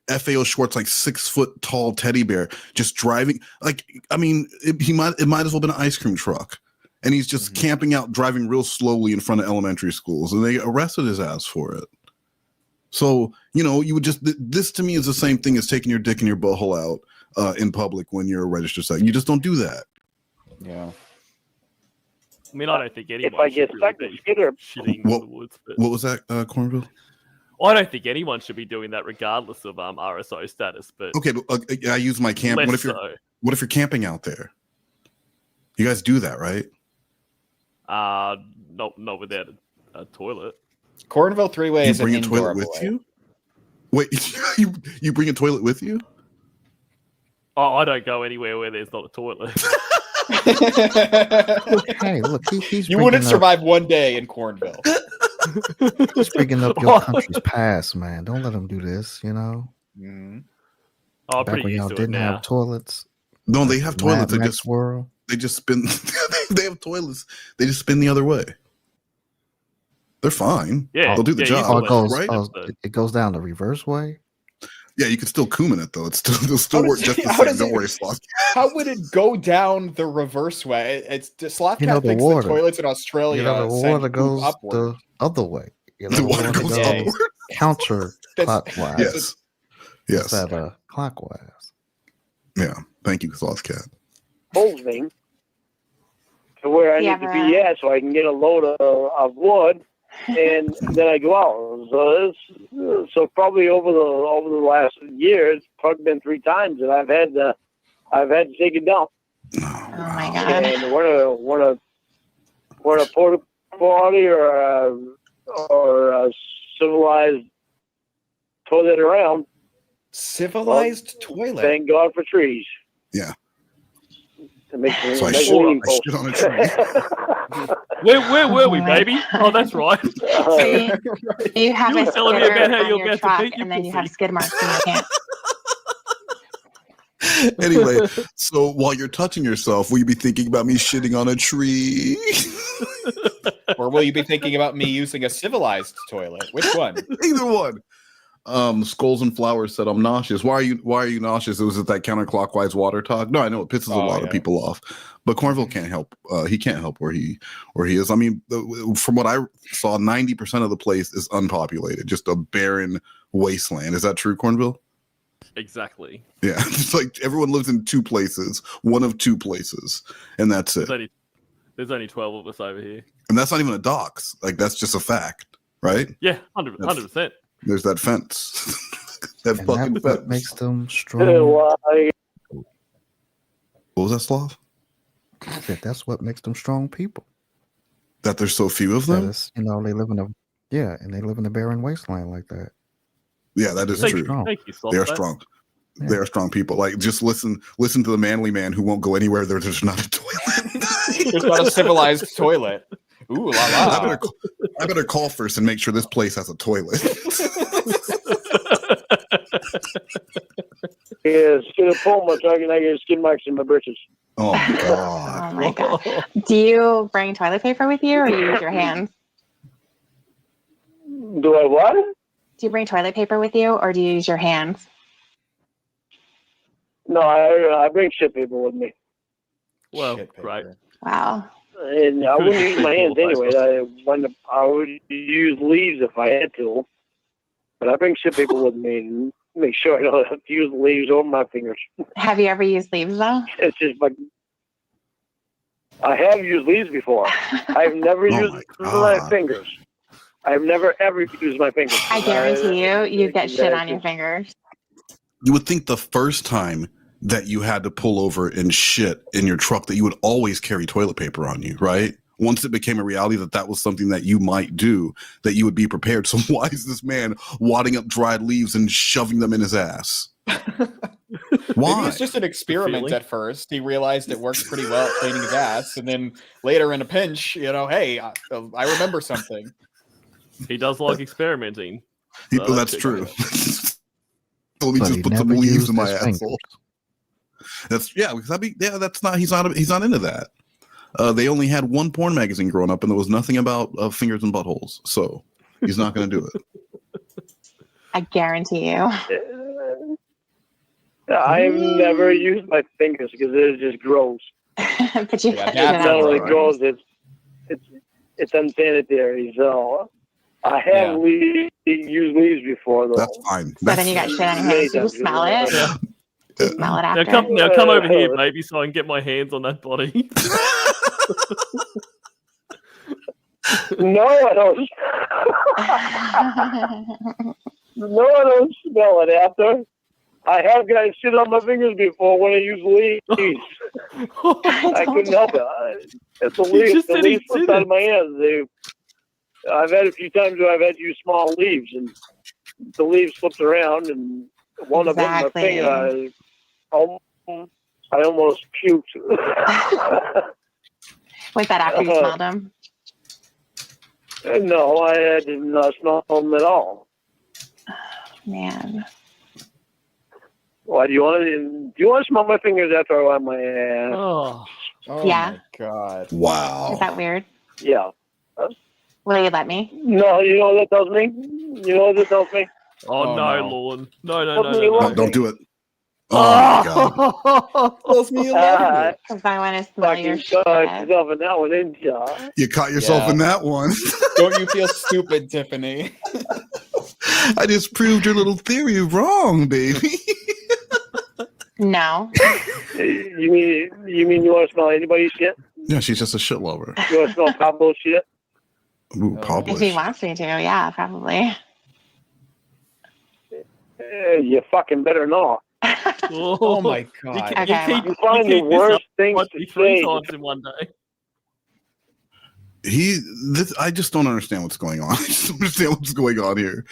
[SPEAKER 4] FAO Schwartz, like 6 foot tall teddy bear, just driving. Like, I mean, it might as well have been an ice cream truck, and he's just camping out, driving real slowly in front of elementary schools, and they arrested his ass for it. So you would just this to me is the same thing as taking your dick and your butthole out in public when you're a registered sex. You just don't do that.
[SPEAKER 5] Yeah.
[SPEAKER 7] I mean, I don't think anyone.
[SPEAKER 9] If I get stuck in skidder,
[SPEAKER 7] shitting in the woods. But
[SPEAKER 4] what was that, Cornville?
[SPEAKER 7] I don't think anyone should be doing that, regardless of RSO status. But
[SPEAKER 4] okay, but I use my camp. What if you're camping out there? You guys do that, right?
[SPEAKER 7] Not without a toilet.
[SPEAKER 5] Cornville three-way is
[SPEAKER 4] bring
[SPEAKER 5] an
[SPEAKER 4] a toilet
[SPEAKER 5] indoor
[SPEAKER 4] with
[SPEAKER 5] boy.
[SPEAKER 4] you? Wait, you bring a toilet with you?
[SPEAKER 7] Oh, I don't go anywhere where there's not a toilet.
[SPEAKER 6] Hey, look, he's
[SPEAKER 5] you wouldn't survive one day in Cornville.
[SPEAKER 6] He's bringing up your country's past, man. Don't let him do this,
[SPEAKER 5] Mm-hmm.
[SPEAKER 7] Oh,
[SPEAKER 6] back when y'all didn't have toilets.
[SPEAKER 4] No, they have toilets.
[SPEAKER 6] They just
[SPEAKER 4] spin. They have toilets. They just spin the other way. They're fine.
[SPEAKER 7] Yeah,
[SPEAKER 4] they'll do the job,
[SPEAKER 6] Oh, it goes,
[SPEAKER 4] right?
[SPEAKER 6] it goes down the reverse way.
[SPEAKER 4] Yeah, you can still Kuman it though. It'll still work just the same. Don't worry, Sloth.
[SPEAKER 5] How would it go down the reverse way? It's Sloth
[SPEAKER 6] You know,
[SPEAKER 5] Cat
[SPEAKER 6] the
[SPEAKER 5] thinks
[SPEAKER 6] water.
[SPEAKER 5] the toilets in Australia
[SPEAKER 6] You know, the
[SPEAKER 5] send
[SPEAKER 6] water
[SPEAKER 5] poop
[SPEAKER 6] goes
[SPEAKER 5] upward.
[SPEAKER 6] the other way. You know,
[SPEAKER 4] The water goes upward?
[SPEAKER 6] counterclockwise.
[SPEAKER 4] Yes. Yes.
[SPEAKER 6] Instead of clockwise.
[SPEAKER 4] Yeah. Thank you, Sloth Cat.
[SPEAKER 9] Holds me to where I need to be at so I can get a load of wood, and then I go out. So probably over the last year, it's probably been 3 times that I've had to take it down.
[SPEAKER 3] Oh my god!
[SPEAKER 9] And when a porta potty or a civilized toilet around.
[SPEAKER 5] Civilized toilet.
[SPEAKER 9] Thank God for trees.
[SPEAKER 4] Yeah.
[SPEAKER 9] It makes me,
[SPEAKER 4] So I
[SPEAKER 9] makes
[SPEAKER 4] shit
[SPEAKER 9] me
[SPEAKER 4] on a tree.
[SPEAKER 7] Where were we, baby? Oh, that's right.
[SPEAKER 3] You have
[SPEAKER 7] You
[SPEAKER 3] a
[SPEAKER 7] were telling me
[SPEAKER 3] skidder
[SPEAKER 7] about how
[SPEAKER 3] on
[SPEAKER 7] you're
[SPEAKER 3] your
[SPEAKER 7] about to
[SPEAKER 3] truck,
[SPEAKER 7] beat your
[SPEAKER 3] and then you
[SPEAKER 7] pussy.
[SPEAKER 3] have skid marks in your pants.
[SPEAKER 4] Anyway, so while you're touching yourself, will you be thinking about me shitting on a tree?
[SPEAKER 5] Or will you be thinking about me using a civilized toilet? Which one?
[SPEAKER 4] Either one. Skulls and Flowers said, "I'm nauseous." Why are you nauseous? It was that counterclockwise water talk. No, I know it pisses a lot of people off, but Cornville can't help. He can't help where he is. I mean, from what I saw, 90% of the place is unpopulated, just a barren wasteland. Is that true, Cornville?
[SPEAKER 7] Exactly.
[SPEAKER 4] Yeah, it's like everyone lives in 2 places, one of 2 places, and that's it.
[SPEAKER 7] There's only 12 of us over here.
[SPEAKER 4] And that's not even a dox. Like, that's just a fact, right?
[SPEAKER 7] Yeah, 100%.
[SPEAKER 4] There's that fence. That
[SPEAKER 6] And
[SPEAKER 4] fucking
[SPEAKER 6] that's
[SPEAKER 4] fence.
[SPEAKER 6] what makes them strong.
[SPEAKER 4] What was that, Sloth?
[SPEAKER 6] I said that's what makes them strong people.
[SPEAKER 4] That there's so few of them?
[SPEAKER 6] Because, they live in a barren wasteland like that.
[SPEAKER 4] Yeah, that is true.
[SPEAKER 7] Thank you, Sloth.
[SPEAKER 4] They are strong. Yeah. They are strong people. Like, just listen to the manly man who won't go anywhere there's not a toilet.
[SPEAKER 5] There's not a civilized toilet. Ooh, la la.
[SPEAKER 4] I better call first and make sure this place has a toilet.
[SPEAKER 9] Yeah, skin of Puma, so I get skin marks in my britches.
[SPEAKER 4] Oh my god.
[SPEAKER 3] Oh my god! Do you bring toilet paper with you, or you use your hands?
[SPEAKER 9] Do I what?
[SPEAKER 3] Do you bring toilet paper with you, or do you use your hands?
[SPEAKER 9] No, I bring shit paper with me.
[SPEAKER 7] Well, great.
[SPEAKER 3] Wow.
[SPEAKER 9] And I wouldn't use my hands anyway. I would use leaves if I had to. But I bring shit paper with me and make sure I don't have to use leaves over my fingers.
[SPEAKER 3] Have you ever used leaves though?
[SPEAKER 9] It's just like I have used leaves before. I've never used my fingers. I've never ever used my fingers.
[SPEAKER 3] I guarantee you get shit on your fingers.
[SPEAKER 4] You would think the first time that you had to pull over and shit in your truck that you would always carry toilet paper on you, right? Once it became a reality that was something that you might do, that you would be prepared. So why is this man wadding up dried leaves and shoving them in his ass? Why?
[SPEAKER 5] Maybe it was just an experiment at first. He realized it worked pretty well at cleaning his ass, and then later in a pinch, hey, I remember something.
[SPEAKER 7] He does like experimenting.
[SPEAKER 4] So that's true. Let me just put some leaves in my asshole. That's not. He's not into that. They only had one porn magazine growing up, and there was nothing about fingers and buttholes. So he's not going to do it.
[SPEAKER 3] I guarantee you.
[SPEAKER 9] I've never used my fingers because it's just gross.
[SPEAKER 3] But you
[SPEAKER 9] not only gross, it's unsanitary. So I have used leaves before, though.
[SPEAKER 4] That's fine.
[SPEAKER 3] But then you got shit on your hands. You smell it. You smell it after.
[SPEAKER 7] Now come over here, baby, so I can get my hands on that body.
[SPEAKER 9] No, I don't. No, I don't smell it after. I have got shit on my fingers before when I use leaves. I couldn't help it. It's the leaves slipped out of my hands. I've had a few times where I've had to use small leaves, and the leaves slipped around, and one of them, my finger, I almost puked.
[SPEAKER 3] Was that after you smelled them?
[SPEAKER 9] No, I did not smell them at all.
[SPEAKER 3] Man.
[SPEAKER 9] Why do you want to smell my fingers after I wipe my ass?
[SPEAKER 5] Oh
[SPEAKER 3] yeah.
[SPEAKER 5] My God.
[SPEAKER 4] Wow.
[SPEAKER 3] Is that weird?
[SPEAKER 9] Yeah.
[SPEAKER 3] Will you let me?
[SPEAKER 9] No, you know what that tells me? You know what that tells me?
[SPEAKER 7] Oh, no,
[SPEAKER 5] no.
[SPEAKER 7] Lorne. No.
[SPEAKER 4] Don't do it. Oh my god.
[SPEAKER 5] Tells me you love me.
[SPEAKER 3] Because I want to smell your
[SPEAKER 9] Fucking
[SPEAKER 3] shit.
[SPEAKER 9] caught yourself in that one, didn't you?
[SPEAKER 4] You caught yourself
[SPEAKER 5] Yeah.
[SPEAKER 4] in that one.
[SPEAKER 5] Don't you feel stupid, Tiffany?
[SPEAKER 4] I just proved your little theory wrong, baby.
[SPEAKER 3] No.
[SPEAKER 9] You mean you want to smell anybody's shit?
[SPEAKER 4] Yeah, she's just a shit lover.
[SPEAKER 9] You want to smell Pablo's shit?
[SPEAKER 4] Ooh,
[SPEAKER 3] If
[SPEAKER 4] publish.
[SPEAKER 3] he wants me to, yeah, probably.
[SPEAKER 9] You fucking better not.
[SPEAKER 5] Oh my god.
[SPEAKER 3] Okay.
[SPEAKER 9] You find the worst things to
[SPEAKER 7] three
[SPEAKER 9] say.
[SPEAKER 7] times in one day.
[SPEAKER 4] I just don't understand what's going on. I just don't understand what's going on here.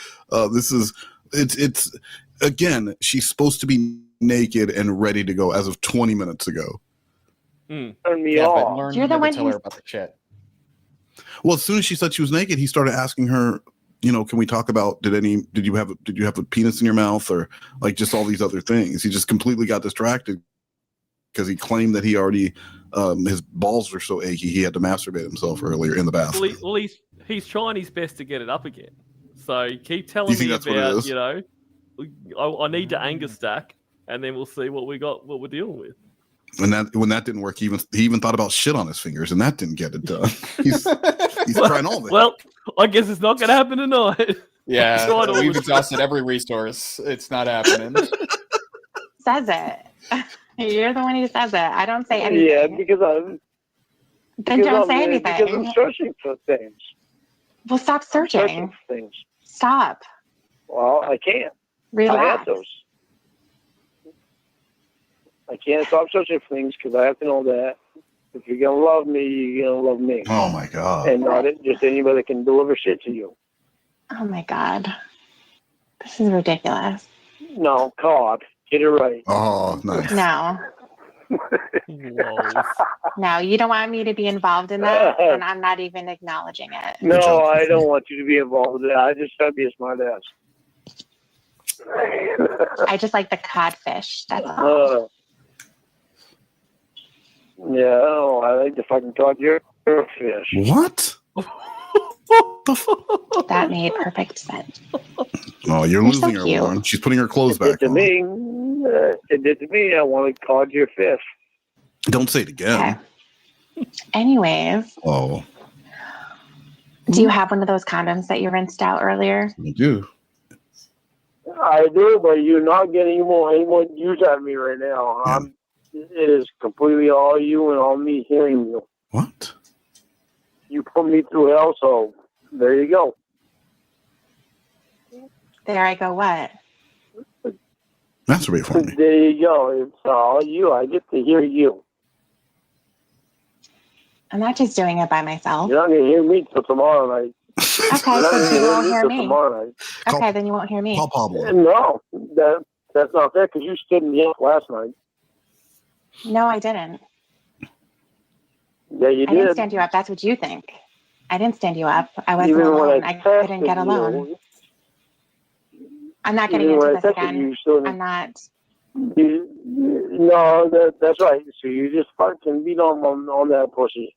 [SPEAKER 4] It's again, she's supposed to be naked and ready to go as of 20 minutes ago.
[SPEAKER 9] Turn me
[SPEAKER 5] Yeah, but
[SPEAKER 9] off.
[SPEAKER 5] Lorne
[SPEAKER 3] You're the
[SPEAKER 5] never
[SPEAKER 3] one
[SPEAKER 5] tell her
[SPEAKER 3] who's-
[SPEAKER 5] about the shit.
[SPEAKER 4] Well, as soon as she said she was naked, he started asking her, can we talk about did you have a penis in your mouth, or like just all these other things? He just completely got distracted because he claimed that he already his balls were so achy he had to masturbate himself earlier in the bathroom.
[SPEAKER 7] Well, he's trying his best to get it up again. So keep
[SPEAKER 4] Do
[SPEAKER 7] telling
[SPEAKER 4] you think
[SPEAKER 7] me
[SPEAKER 4] that's what it
[SPEAKER 7] about,
[SPEAKER 4] is?
[SPEAKER 7] I need to anger stack, and then we'll see what we're dealing with.
[SPEAKER 4] And when that didn't work, he even thought about shit on his fingers, and that didn't get it done. He's trying all this.
[SPEAKER 7] Well, I guess it's not going to happen tonight.
[SPEAKER 5] Yeah,
[SPEAKER 7] Trying all
[SPEAKER 5] we've
[SPEAKER 7] the-
[SPEAKER 5] exhausted every resource. It's not happening.
[SPEAKER 3] Says it. You're the one who says it. I don't say anything.
[SPEAKER 9] Yeah, because I'm.
[SPEAKER 3] Then don't say
[SPEAKER 9] Because I'm
[SPEAKER 3] anything.
[SPEAKER 9] searching for things.
[SPEAKER 3] Well, stop
[SPEAKER 9] Searching
[SPEAKER 3] searching.
[SPEAKER 9] for things.
[SPEAKER 3] Stop.
[SPEAKER 9] Well, I can't. I
[SPEAKER 3] Relax.
[SPEAKER 9] have those. I can't stop searching for things because I have to know that if you're gonna love me, you're gonna love me,
[SPEAKER 4] Oh my god.
[SPEAKER 9] and not just anybody that can deliver shit to you.
[SPEAKER 3] Oh my God. This is ridiculous.
[SPEAKER 9] No, God, get it right.
[SPEAKER 4] Oh, nice.
[SPEAKER 3] No.
[SPEAKER 7] Whoa.
[SPEAKER 3] No, you don't want me to be involved in that, and I'm not even acknowledging it.
[SPEAKER 9] No,
[SPEAKER 4] job,
[SPEAKER 9] I
[SPEAKER 4] Tiffany.
[SPEAKER 9] don't want you to be involved with that. I just try to be a smart ass.
[SPEAKER 3] I just like the codfish. That's all.
[SPEAKER 9] Yeah, oh, I like to fucking talk your fish.
[SPEAKER 4] What?
[SPEAKER 3] That made perfect sense.
[SPEAKER 4] Oh, you're
[SPEAKER 3] You're so
[SPEAKER 4] losing her,
[SPEAKER 3] cute.
[SPEAKER 4] Lauren. She's putting her clothes
[SPEAKER 9] It did
[SPEAKER 4] back
[SPEAKER 9] to
[SPEAKER 4] on.
[SPEAKER 9] me. It did to me. I want to call your fish.
[SPEAKER 4] Don't say it again.
[SPEAKER 3] Okay. Anyways,
[SPEAKER 4] Oh,
[SPEAKER 3] do you have one of those condoms that you rinsed out earlier?
[SPEAKER 4] I do.
[SPEAKER 9] I do, but you're not getting any more use out of me right now.
[SPEAKER 4] Yeah.
[SPEAKER 9] It is completely all you and all me hearing you.
[SPEAKER 4] What?
[SPEAKER 9] You put me through hell, so there you go.
[SPEAKER 3] There I go. What?
[SPEAKER 4] Masturbate for me.
[SPEAKER 9] There you go. It's all you. I get to hear you.
[SPEAKER 3] I'm not just doing it by myself.
[SPEAKER 9] You're not going to hear me till tomorrow night.
[SPEAKER 3] Okay,
[SPEAKER 9] You're not
[SPEAKER 3] so
[SPEAKER 9] going to
[SPEAKER 3] you won't hear
[SPEAKER 9] till
[SPEAKER 3] me.
[SPEAKER 9] tomorrow night.
[SPEAKER 3] Okay, then you won't hear me.
[SPEAKER 4] Call Pablo.
[SPEAKER 9] No, that's not fair because you stood me up last night.
[SPEAKER 3] No, I didn't.
[SPEAKER 9] Yeah, you
[SPEAKER 3] I didn't
[SPEAKER 9] did.
[SPEAKER 3] stand you up. That's what you think. I didn't stand you up. I wasn't
[SPEAKER 9] Even when
[SPEAKER 3] alone. I couldn't
[SPEAKER 9] texted
[SPEAKER 3] get alone.
[SPEAKER 9] you,
[SPEAKER 3] I'm not getting
[SPEAKER 9] even when
[SPEAKER 3] into
[SPEAKER 9] I
[SPEAKER 3] this
[SPEAKER 9] texted
[SPEAKER 3] again.
[SPEAKER 9] you, still
[SPEAKER 3] I'm not.
[SPEAKER 9] No, that's right. So you just fucking beat on that pussy.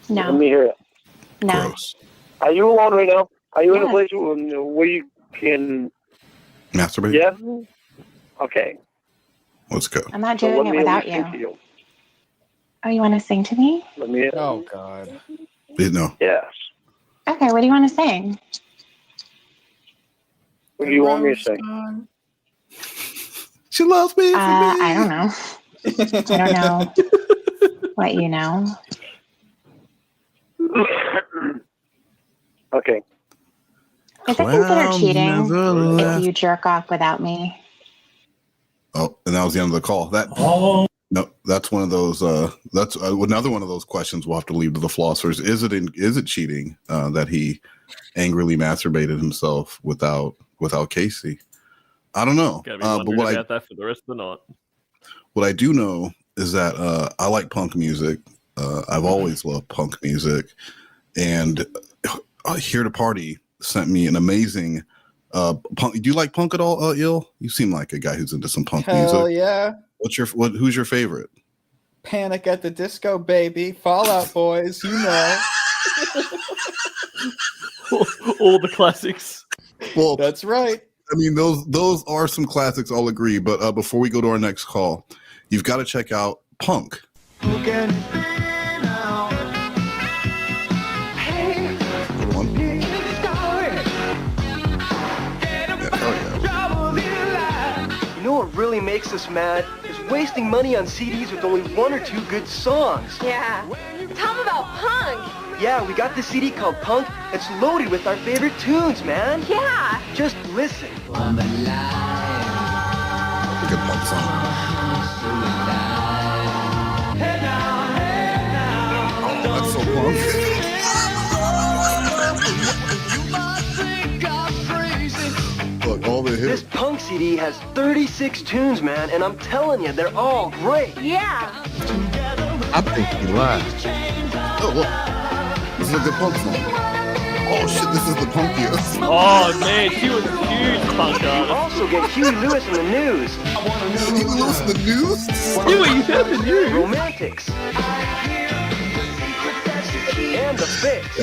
[SPEAKER 9] Let
[SPEAKER 3] No.
[SPEAKER 9] me hear it.
[SPEAKER 3] No.
[SPEAKER 4] Gross.
[SPEAKER 9] Are you alone right now? Are you in a
[SPEAKER 3] Yes.
[SPEAKER 9] place where you can?
[SPEAKER 4] Masturbate?
[SPEAKER 9] Yeah. Okay.
[SPEAKER 4] Let's go.
[SPEAKER 3] I'm not
[SPEAKER 9] So
[SPEAKER 3] doing
[SPEAKER 9] let
[SPEAKER 3] it
[SPEAKER 9] me
[SPEAKER 3] without
[SPEAKER 9] sing to
[SPEAKER 3] you.
[SPEAKER 9] you.
[SPEAKER 3] Oh, you want to sing to me?
[SPEAKER 9] Let me.
[SPEAKER 5] Oh god.
[SPEAKER 4] No.
[SPEAKER 9] Yes.
[SPEAKER 3] Okay, what do you want to sing?
[SPEAKER 9] What do you want me to sing?
[SPEAKER 4] She loves me.
[SPEAKER 3] I don't know. I don't know what you know.
[SPEAKER 9] Okay.
[SPEAKER 3] Is it considered
[SPEAKER 4] Clouds
[SPEAKER 3] cheating
[SPEAKER 4] never
[SPEAKER 3] if
[SPEAKER 4] left.
[SPEAKER 3] you jerk off without me?
[SPEAKER 4] Oh, and that was the end of the call. No, that's one of those. That's another one of those questions we'll have to leave to the philosophers. Is it cheating that he angrily masturbated himself without Casey? I don't know.
[SPEAKER 7] Gonna be
[SPEAKER 4] But
[SPEAKER 7] wondering about that for the rest of the night.
[SPEAKER 4] what I do know is that I like punk music. I've always loved punk music, and Here to Party sent me an amazing punk. Do you like punk at all, Il? You seem like a guy who's into some punk
[SPEAKER 5] Hell
[SPEAKER 4] music.
[SPEAKER 5] yeah.
[SPEAKER 4] Who's your favorite?
[SPEAKER 5] Panic at the Disco, baby. Fallout Boys, you know.
[SPEAKER 7] All the classics.
[SPEAKER 4] Well,
[SPEAKER 5] That's right.
[SPEAKER 4] I mean, those are some classics. I'll agree. But before we go to our next call, you've got to check out Punk.
[SPEAKER 14] You know what really makes us mad is wasting money on CDs with only one or two good songs.
[SPEAKER 2] Yeah. Tell them about Punk.
[SPEAKER 14] Yeah, we got this CD called Punk. It's loaded with our favorite tunes, man.
[SPEAKER 2] Yeah.
[SPEAKER 14] Just listen.
[SPEAKER 4] Good Punk song. Oh, that's so Punk. Look, all the hits.
[SPEAKER 14] This Punk CD has 36 tunes, man, and I'm telling you, they're all great.
[SPEAKER 2] Yeah.
[SPEAKER 6] I think he lied.
[SPEAKER 4] Oh, look. This is a good Punk song. Oh, shit, this is the punkiest.
[SPEAKER 7] Oh, man, she was a huge Punk
[SPEAKER 14] You
[SPEAKER 7] artist.
[SPEAKER 14] also get Huey Lewis in the News.
[SPEAKER 4] Huey Lewis in the News?
[SPEAKER 7] Huey, you have the news.
[SPEAKER 14] Romantics. And The Fix.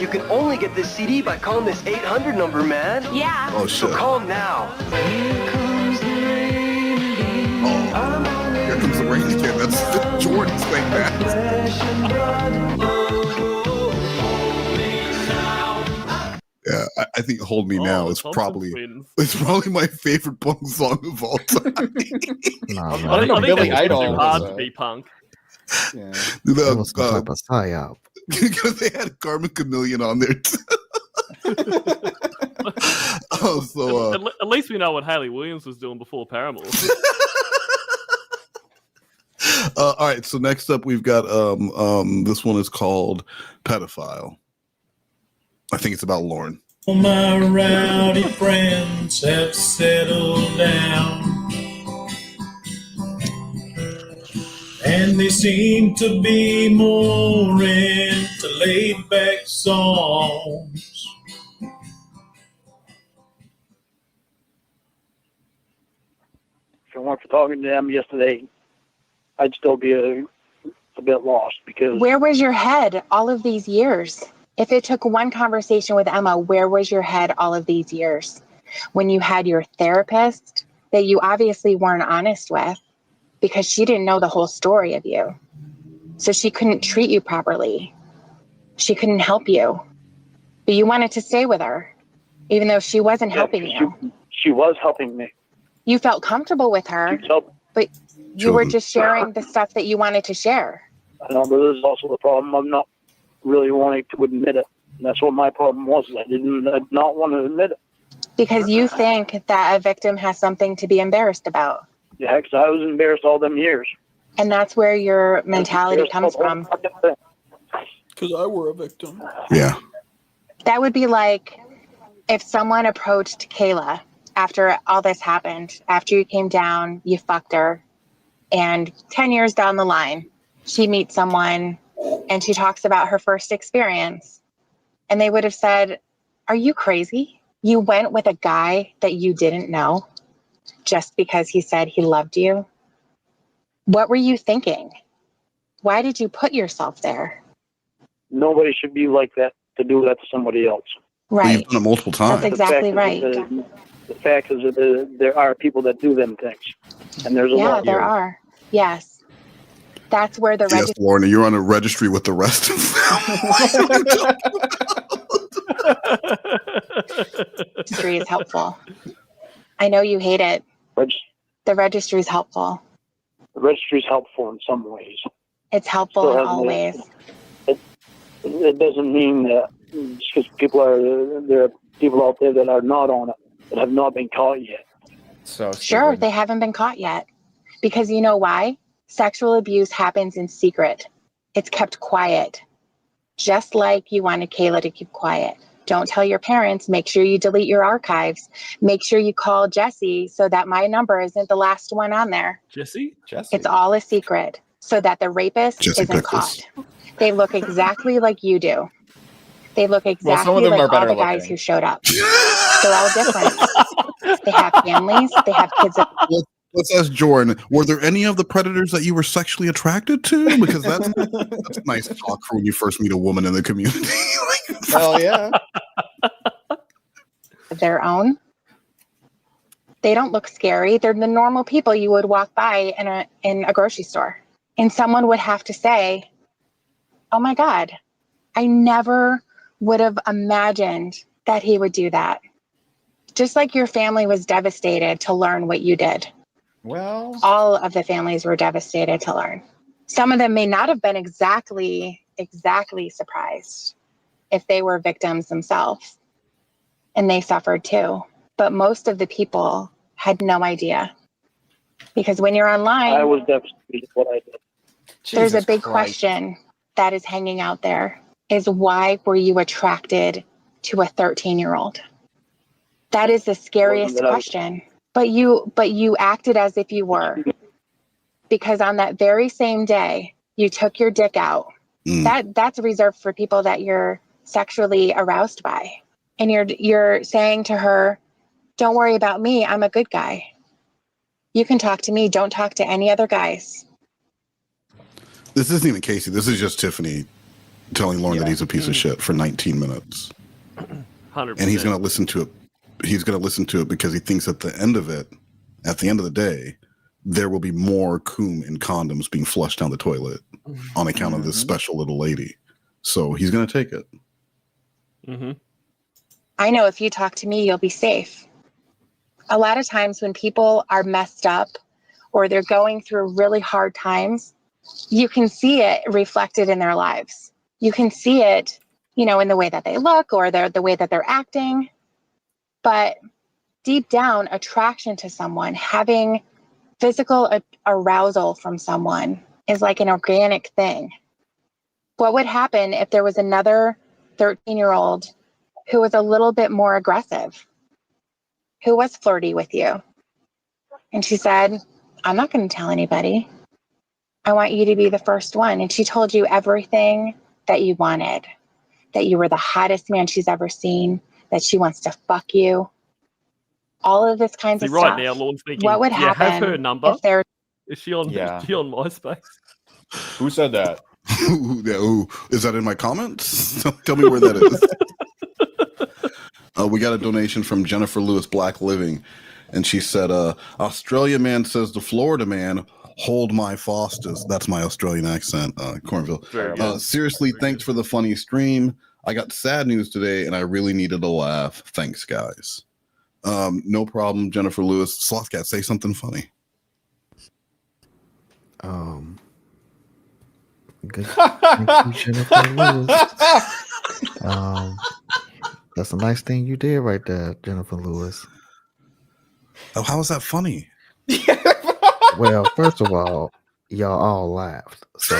[SPEAKER 14] You can only get this CD by calling this 800 number, man.
[SPEAKER 2] Yeah.
[SPEAKER 4] Oh, shit.
[SPEAKER 14] So call now.
[SPEAKER 4] Here comes the rain again. That's Jordan's thing, man. Yeah, I think "Hold Me Now" is probably my favorite Punk song of all time.
[SPEAKER 6] Nah,
[SPEAKER 7] I
[SPEAKER 6] man.
[SPEAKER 7] think
[SPEAKER 5] Billy
[SPEAKER 7] that's
[SPEAKER 5] Idol
[SPEAKER 7] too hard
[SPEAKER 5] was
[SPEAKER 7] to be Punk.
[SPEAKER 5] Yeah.
[SPEAKER 6] That was some type of psyop.
[SPEAKER 4] Because they had Carmen Chameleon on there too.
[SPEAKER 7] At least we know what Hayley Williams was doing before Paramore.
[SPEAKER 4] All right, so next up we've got this one is called Pedophile. I think it's about Lorne.
[SPEAKER 8] All my rowdy friends have settled down, and they seem to be more into laid-back songs.
[SPEAKER 9] If it weren't for talking to them yesterday, I'd still be a bit lost because
[SPEAKER 3] Where was your head all of these years? If it took one conversation with Emma, where was your head all of these years? When you had your therapist that you obviously weren't honest with because she didn't know the whole story of you. So she couldn't treat you properly. She couldn't help you. But you wanted to stay with her, even though she wasn't helping you.
[SPEAKER 9] she was helping me.
[SPEAKER 3] You felt comfortable with her, but you were just sharing the stuff that you wanted to share.
[SPEAKER 9] I know, but this is also the problem. I'm not really wanting to admit it. And that's what my problem was. I did not want to admit it.
[SPEAKER 3] Because you think that a victim has something to be embarrassed about.
[SPEAKER 9] Yeah, because I was embarrassed all them years.
[SPEAKER 3] And that's where your mentality comes from.
[SPEAKER 5] Because I were a victim.
[SPEAKER 4] Yeah.
[SPEAKER 3] That would be like if someone approached Kayla after all this happened, after you came down, you fucked her, and 10 years down the line, she meets someone and she talks about her first experience. And they would have said, "Are you crazy? You went with a guy that you didn't know just because he said he loved you? What were you thinking? Why did you put yourself there?"
[SPEAKER 9] Nobody should be like that to do that to somebody else.
[SPEAKER 3] Right.
[SPEAKER 4] You've done it multiple times.
[SPEAKER 3] That's exactly right.
[SPEAKER 9] The fact is that there are people that do them things. And there's a lot.
[SPEAKER 3] Yeah, there are. Yes. That's where the
[SPEAKER 4] Yes, Lorne, you're on a registry with the rest of
[SPEAKER 3] registry is helpful. I know you hate it. The registry is helpful.
[SPEAKER 9] The registry is helpful in some ways.
[SPEAKER 3] It's helpful in all ways.
[SPEAKER 9] It doesn't mean that just because there are people out there that are not on it, that have not been caught yet.
[SPEAKER 5] So
[SPEAKER 3] Sure, they haven't been caught yet. Because you know why? Sexual abuse happens in secret. It's kept quiet. Just like you wanted Kayla to keep quiet. Don't tell your parents. Make sure you delete your archives. Make sure you call Jesse so that my number isn't the last one on there.
[SPEAKER 7] Jesse?
[SPEAKER 3] It's all a secret so that the rapist isn't caught. They look exactly like you do. They look exactly like all the guys who showed up. They're all different. They have families. They have kids.
[SPEAKER 4] let's ask Jordan. Were there any of the predators that you were sexually attracted to? Because that's nice talk for when you first meet a woman in the community.
[SPEAKER 5] Hell yeah.
[SPEAKER 3] Their own. They don't look scary. They're the normal people you would walk by in a grocery store. And someone would have to say, oh my God, I never would have imagined that he would do that. Just like your family was devastated to learn what you did.
[SPEAKER 5] Well,
[SPEAKER 3] all of the families were devastated to learn. Some of them may not have been exactly surprised if they were victims themselves and they suffered too. But most of the people had no idea. Because when you're online,
[SPEAKER 9] I was devastated what I did.
[SPEAKER 3] There's a
[SPEAKER 5] Jesus
[SPEAKER 3] big
[SPEAKER 5] Christ.
[SPEAKER 3] question that is hanging out there is why were you attracted to a 13-year-old? That is the scariest question. But you acted as if you were. Because on that very same day, you took your dick out. That's reserved for people that you're sexually aroused by. And you're saying to her, don't worry about me, I'm a good guy. You can talk to me, don't talk to any other guys.
[SPEAKER 4] This isn't even Casey. This is just Tiffany telling Lorne that he's a piece of shit for 19 minutes.
[SPEAKER 7] 100%.
[SPEAKER 4] And he's going to listen to it. He's going to listen to it because he thinks at the end of the day, there will be more coom and condoms being flushed down the toilet on account of this special little lady. So he's going to take it.
[SPEAKER 7] Mm-hmm.
[SPEAKER 3] I know if you talk to me, you'll be safe. A lot of times when people are messed up or they're going through really hard times, you can see it reflected in their lives. You can see it, in the way that they look or the way that they're acting. But deep down, attraction to someone, having physical arousal from someone is like an organic thing. What would happen if there was another 13-year-old who was a little bit more aggressive, who was flirty with you? And she said, I'm not going to tell anybody. I want you to be the first one. And she told you everything that you wanted, that you were the hottest man she's ever seen, that she wants to fuck you. All of this kinds of
[SPEAKER 7] right
[SPEAKER 3] stuff.
[SPEAKER 7] now, Lorne's thinking,
[SPEAKER 3] what would
[SPEAKER 7] do you
[SPEAKER 3] happen
[SPEAKER 7] have her number?
[SPEAKER 3] if there?
[SPEAKER 7] Is she on MySpace?
[SPEAKER 5] Who said that?
[SPEAKER 4] Ooh, is that in my comments? Tell me where that is. We got a donation from Jennifer Lewis Black Living, and she said, Australia man says to Florida man, hold my Fosters. That's my Australian accent, Cornville. Seriously, thanks for the funny stream. I got sad news today, and I really needed a laugh. Thanks, guys. No problem, Jennifer Lewis. Slothcat, say something funny.
[SPEAKER 6] Good. Thank you, Jennifer Lewis. That's a nice thing you did right there, Jennifer Lewis.
[SPEAKER 4] Oh, how is that funny?
[SPEAKER 6] Well, first of all, y'all all laughed, so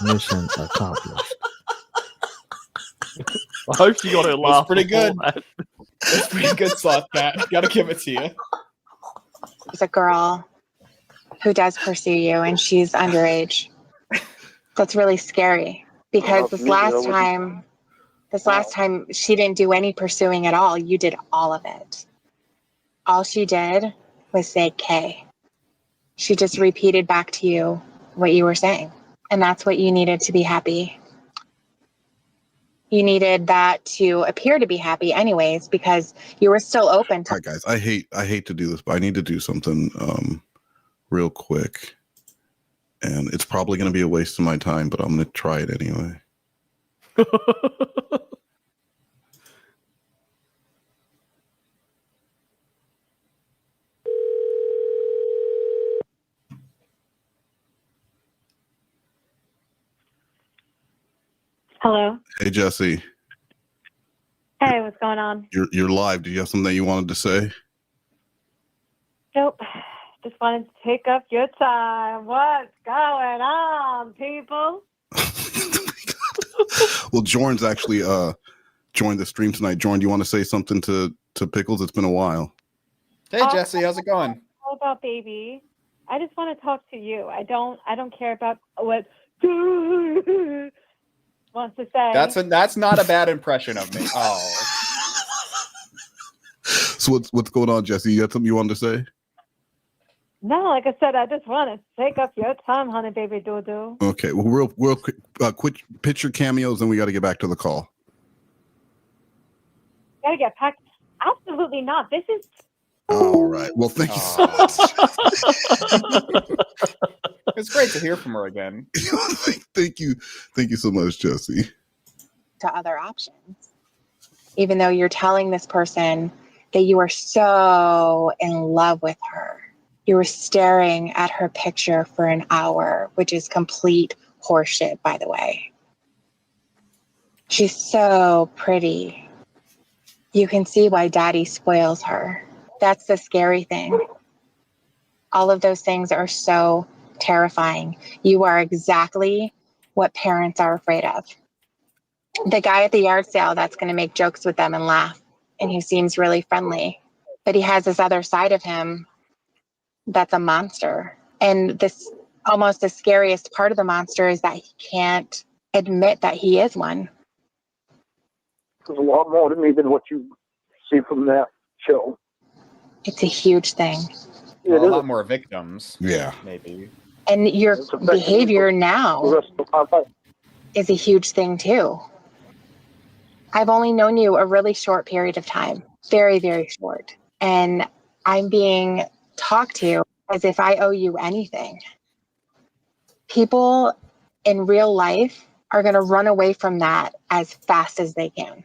[SPEAKER 6] mission accomplished.
[SPEAKER 7] I hope she got her laugh.
[SPEAKER 5] That's pretty good.
[SPEAKER 7] That.
[SPEAKER 5] That's pretty good, Sloth Pat. Gotta give it to you.
[SPEAKER 3] There's a girl who does pursue you, and she's underage. That's really scary because this last time she didn't do any pursuing at all. You did all of it. All she did was say K. She just repeated back to you what you were saying. And that's what you needed to be happy. You needed that to appear to be happy anyways, because you were still open to.
[SPEAKER 4] All right, guys, I hate to do this, but I need to do something real quick. And it's probably going to be a waste of my time, but I'm going to try it anyway.
[SPEAKER 13] Hello.
[SPEAKER 4] Hey, Jesse.
[SPEAKER 13] Hey, what's going on?
[SPEAKER 4] You're live. Do you have something that you wanted to say?
[SPEAKER 13] Nope. Just wanted to take up your time. What's going on, people?
[SPEAKER 4] Well, Jordan's actually joined the stream tonight. Jordan, do you want to say something to Pickles? It's been a while.
[SPEAKER 5] Hey, Jesse, how's it going?
[SPEAKER 13] All about baby. I just want to talk to you. I don't care about what wants to say.
[SPEAKER 5] That's not a bad impression of me. Oh.
[SPEAKER 4] So what's going on, Jesse? You got something you wanted to say?
[SPEAKER 15] No, like I said, I just want to take up your time, honey, baby, doo-doo.
[SPEAKER 4] Okay, well, real quick picture cameos, and we got to get back to the call.
[SPEAKER 15] Gotta get packed. Absolutely not. This is.
[SPEAKER 4] All right. Well, thank you so much.
[SPEAKER 5] It's great to hear from her again.
[SPEAKER 4] Thank you so much, Jesse.
[SPEAKER 3] To other options, even though you're telling this person that you are so in love with her. You were staring at her picture for an hour, which is complete horseshit, by the way. She's so pretty. You can see why daddy spoils her. That's the scary thing. All of those things are so terrifying. You are exactly what parents are afraid of. The guy at the yard sale that's going to make jokes with them and laugh, and he seems really friendly, but he has this other side of him that's a monster. And this almost the scariest part of the monster is that he can't admit that he is one.
[SPEAKER 9] There's a lot more to me than what you see from that show.
[SPEAKER 3] It's a huge thing.
[SPEAKER 5] A lot more victims.
[SPEAKER 4] Yeah.
[SPEAKER 5] Maybe.
[SPEAKER 3] And your behavior now is a huge thing too. I've only known you a really short period of time. Very, very short. And I'm being talked to as if I owe you anything. People in real life are going to run away from that as fast as they can.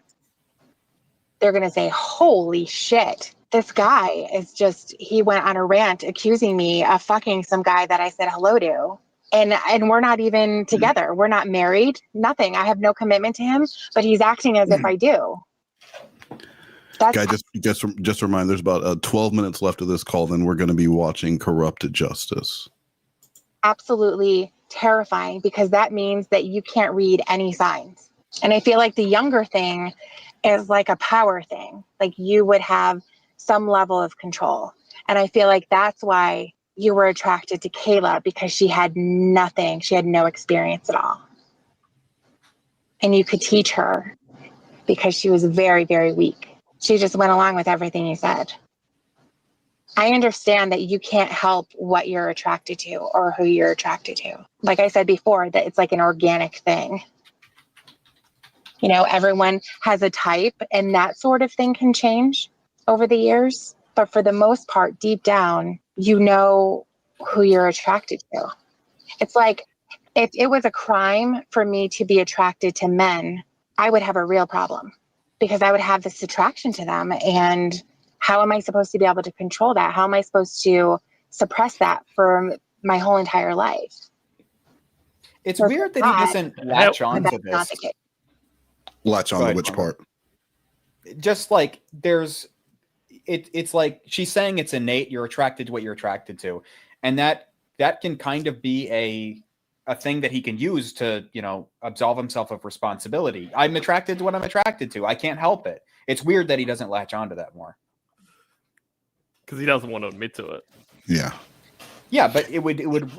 [SPEAKER 3] They're going to say, holy shit, this guy is just, he went on a rant accusing me of fucking some guy that I said hello to. And we're not even together. We're not married, nothing. I have no commitment to him, but he's acting as if I do.
[SPEAKER 4] Guy, just a reminder, there's about 12 minutes left of this call, then we're going to be watching Corrupted Justice.
[SPEAKER 3] Absolutely terrifying, because that means that you can't read any signs. And I feel like the younger thing is like a power thing. Like you would have some level of control. And I feel like that's why you were attracted to Kayla, because she had nothing. She had no experience at all. And you could teach her because she was very, very weak. She just went along with everything you said. I understand that you can't help what you're attracted to or who you're attracted to. Like I said before, that it's like an organic thing. You know, everyone has a type, and that sort of thing can change over the years. But for the most part, deep down, you know who you're attracted to. It's like if it was a crime for me to be attracted to men, I would have a real problem, because I would have this attraction to them. And how am I supposed to be able to control that? How am I supposed to suppress that for my whole entire life?
[SPEAKER 5] It's weird that he doesn't latch on to this.
[SPEAKER 4] Latch on to which part?
[SPEAKER 5] Just like it's like she's saying it's innate. You're attracted to what you're attracted to. And that can kind of be a thing that he can use to, you know, absolve himself of responsibility. I'm attracted to what I'm attracted to. I can't help it. It's weird that he doesn't latch onto that more.
[SPEAKER 7] Because he doesn't want to admit to it.
[SPEAKER 4] Yeah.
[SPEAKER 5] Yeah, but it would